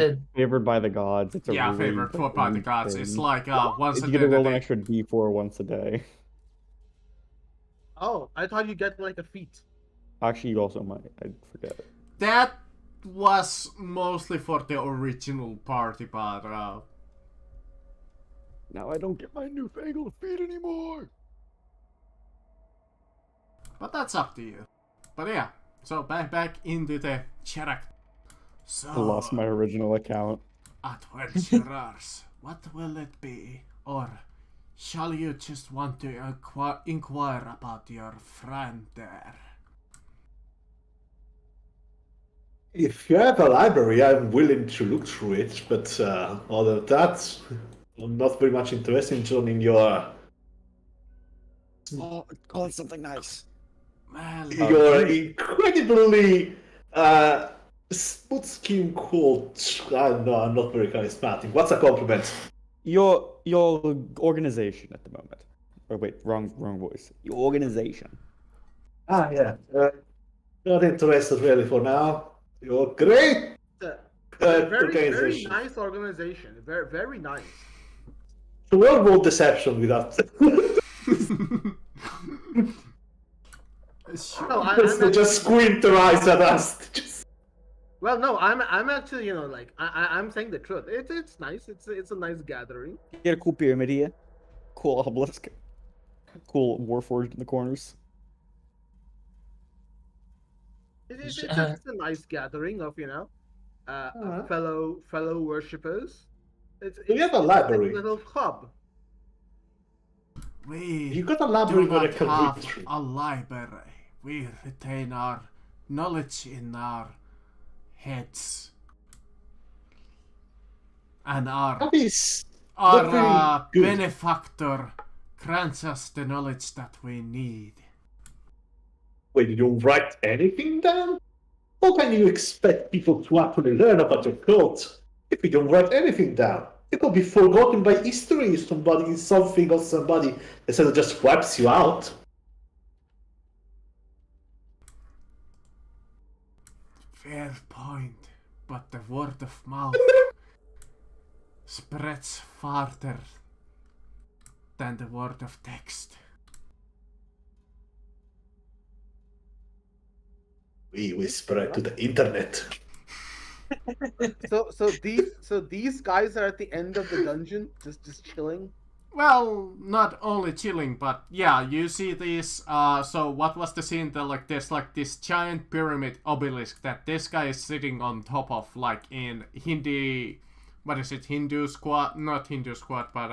a a favored by the gods. It's a Yeah, really favored for by the weird gods. It's thing. like once a You day. get to roll an extra D4 once a day. Oh, I thought you get like a feat. Actually, you also might. I forget. That was mostly for the original party, but Now I don't get my newfangled feet anymore. but that's up to you. But yeah, so back into the chat. So, I lost my original account. adventurers, what will it be? Or shall you just want to inquire about your friend there? If you have a library, I'm willing to look through it, but other than that, I'm not very much interested in joining your Oh, call it something nice. Well, incredibly smooth skin cult. I don't know, I'm not very charismatic. What's a compliment? Your organization at the moment. Oh wait, wrong voice. Your organization. Ah, yeah. Not interested really for now. You're great. Very Organization. nice organization. Very nice. The world won't deception without. No, I'm just squint their eyes at us. well, no, I'm actually like I'm saying the truth. It's nice. It's a nice gathering. You get a cool pyramid here. Cool obelisk. Cool warforged in the corners. It's a nice gathering of fellow worshippers. We have a library. It's a little club. we You got a do library where I not can read have through. a library. We retain our knowledge in our heads. And our That is not very good. benefactor grants us the knowledge that we need. Wait, you don't write anything down? How can you expect people to actually learn about your cult if you don't write anything down? It will be forgotten by history if something or somebody instead just wipes you out. Fair point, but the word of mouth spreads farther than the word of text. We whisper it to the internet. So these guys are at the end of the dungeon, just chilling. Well, not only chilling, but yeah, you see these, so what was the scene that, like, there's like this giant pyramid obelisk that this guy is sitting on top of, like in Hindi, what is it, Hindu squat, not Hindu squat, but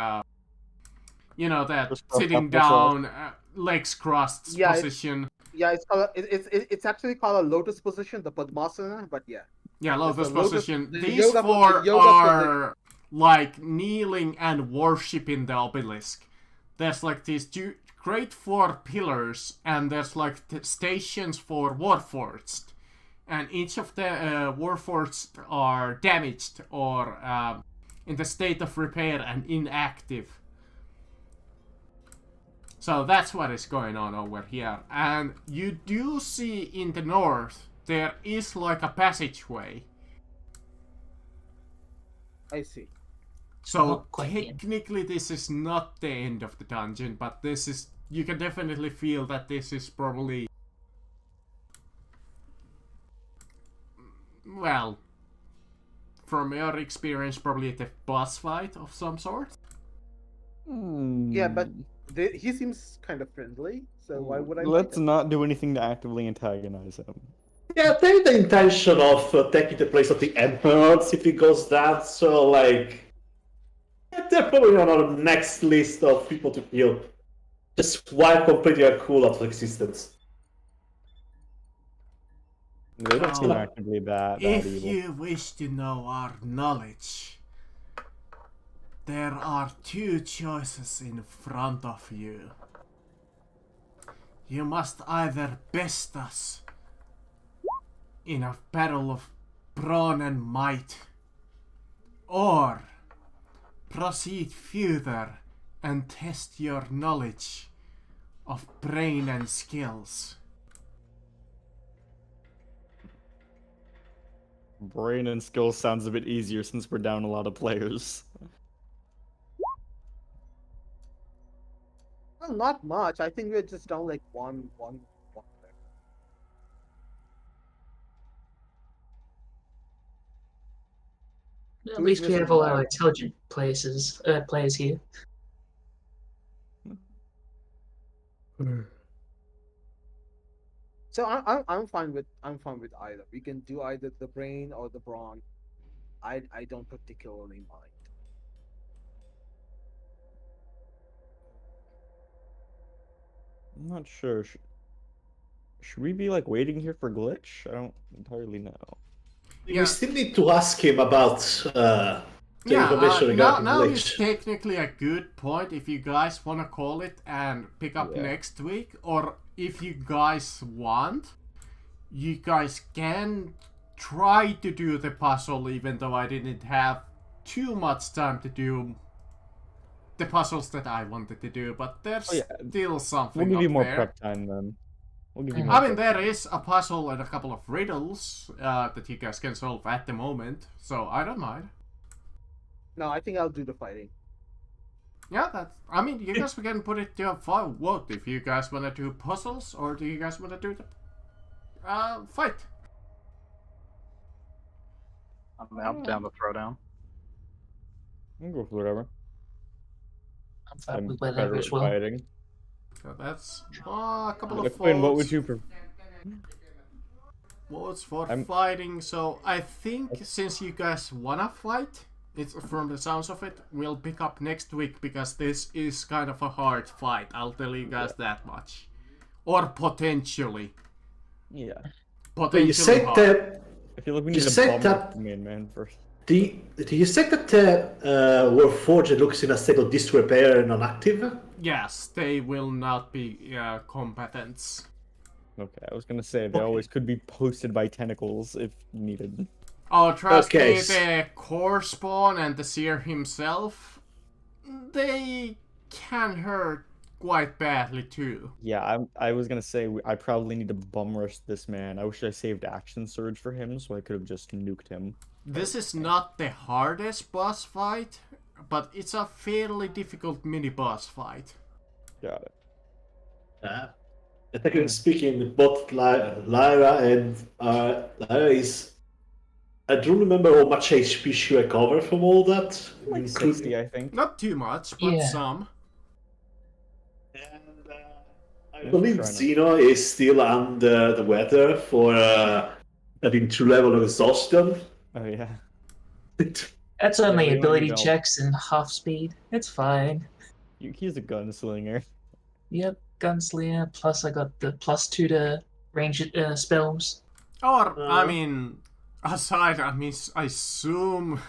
that Just sitting up yourself. down, legs crossed Yeah, position. Yeah, it's actually called a lotus position, the Padmasana, but yeah. Yeah, lotus the lotus- position. the These yoga- four the yoga are like kneeling and worshipping the obelisk. There's like these two great four pillars, and there's like stations for warforged, and each of the warforged are damaged or in the state of repair and inactive. So that's what is going on over here. And you do see in the north, there is like a passageway. I see. So Not quite the end. technically this is not the end of the dungeon, but this is, you can definitely feel that this is probably, well, from your experience, probably the boss fight of some sort. Yeah, but he seems kind of friendly, so why would I? Let's fight him? not do anything to actively antagonize him. Yeah, take the intention of taking the place of the Emperors if it goes that. So, like, yeah, they're probably on our next list of people to kill. Just wipe completely a cool out of existence. They don't seem Well, actively that If evil. you wish to know our knowledge, there are two choices in front of you. You must either best us in a battle of brawn and might, or proceed further and test your knowledge of brain and skills. Brain and skill sounds a bit easier since we're down a lot of players. Well, not much. I think we're just down like one. At least we have all our intelligent players here. So I'm fine with either. We can do either the brain or the brawn. I don't particularly mind. I'm not sure. Should we be like waiting here for Glitch? I don't entirely know. Yeah. We still need to ask him about the information regarding now is Glitch. technically a good point if you guys want to call it and pick up Yeah. next week, or if you guys want, you guys can try to do the puzzle, even though I didn't have too much time to do the puzzles that I wanted to do, but there's Oh, yeah. still something We'll give you up more there. prep time then. We'll give you more I mean, prep there is a puzzle and a couple of riddles that you guys can solve at the moment, so I don't mind. No, I think I'll do the fighting. Yeah, that's. I mean, you guys can put it to a vote if you guys want to do puzzles or do you guys want to do the fight. I'm down to throw down. We'll go for whatever. I'm fine I'm with better whatever at as well. fighting. So that's a couple of Quinn, what would votes. you prefer? Votes for I'm- fighting. So I think since you guys wanna fight, it's from the sounds of it, we'll pick up next week because this is kind of a hard fight. I'll tell you guys that much. Or potentially. Yeah. But Potentially you said hard. that I feel like we You need to said bomb that- the main man first. you said that Warforged looks in a state of disrepair and inactive. Yes, they will not be combatants. Okay, I was gonna say they always could be posted by tentacles if needed. Oh, trust Okay, me, the core spawn and the seer himself, they can hurt quite badly too. Yeah, I was gonna say I probably need to bum rush this man. I wish I saved action surge for him so I could have just nuked him. This is not the hardest boss fight, but it's a fairly difficult mini boss fight. Got it. Technically speaking, both Lyra and Lyra is. I don't remember how much HP she recovered from all that. Like 60, I think. Not too much, but Yeah. some. And, I believe Zeno is still under the weather for having 2 level of exhaustion. Oh yeah. That's only we don't ability need help. checks and half speed. It's fine. He's a gunslinger. Yep, gunslinger. Plus, I got the +2 to range spells. Or, I mean, aside, I assume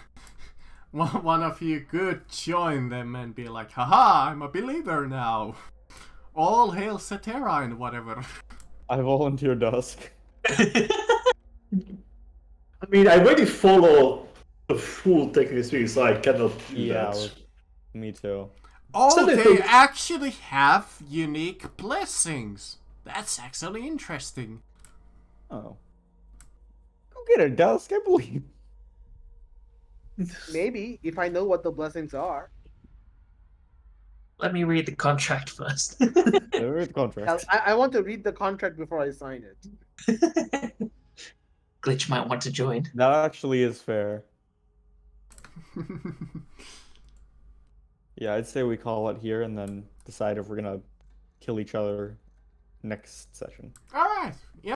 one of you could join them and be like, haha, I'm a believer now. All hail Cetera and whatever. I volunteer Dusk. I mean, I already follow a full technical speaking, so I cannot do Yeah, that. me too. Oh, So they they think- actually have unique blessings. That's actually interesting. Oh. Go get it, Dusk. I believe. Maybe if I know what the blessings are. Let me read the contract first. There is contract. I want to read the contract before I sign it. Glitch might want to join. That actually is fair. Yeah, I'd say we call it here and then decide if we're gonna kill each other next session. All right.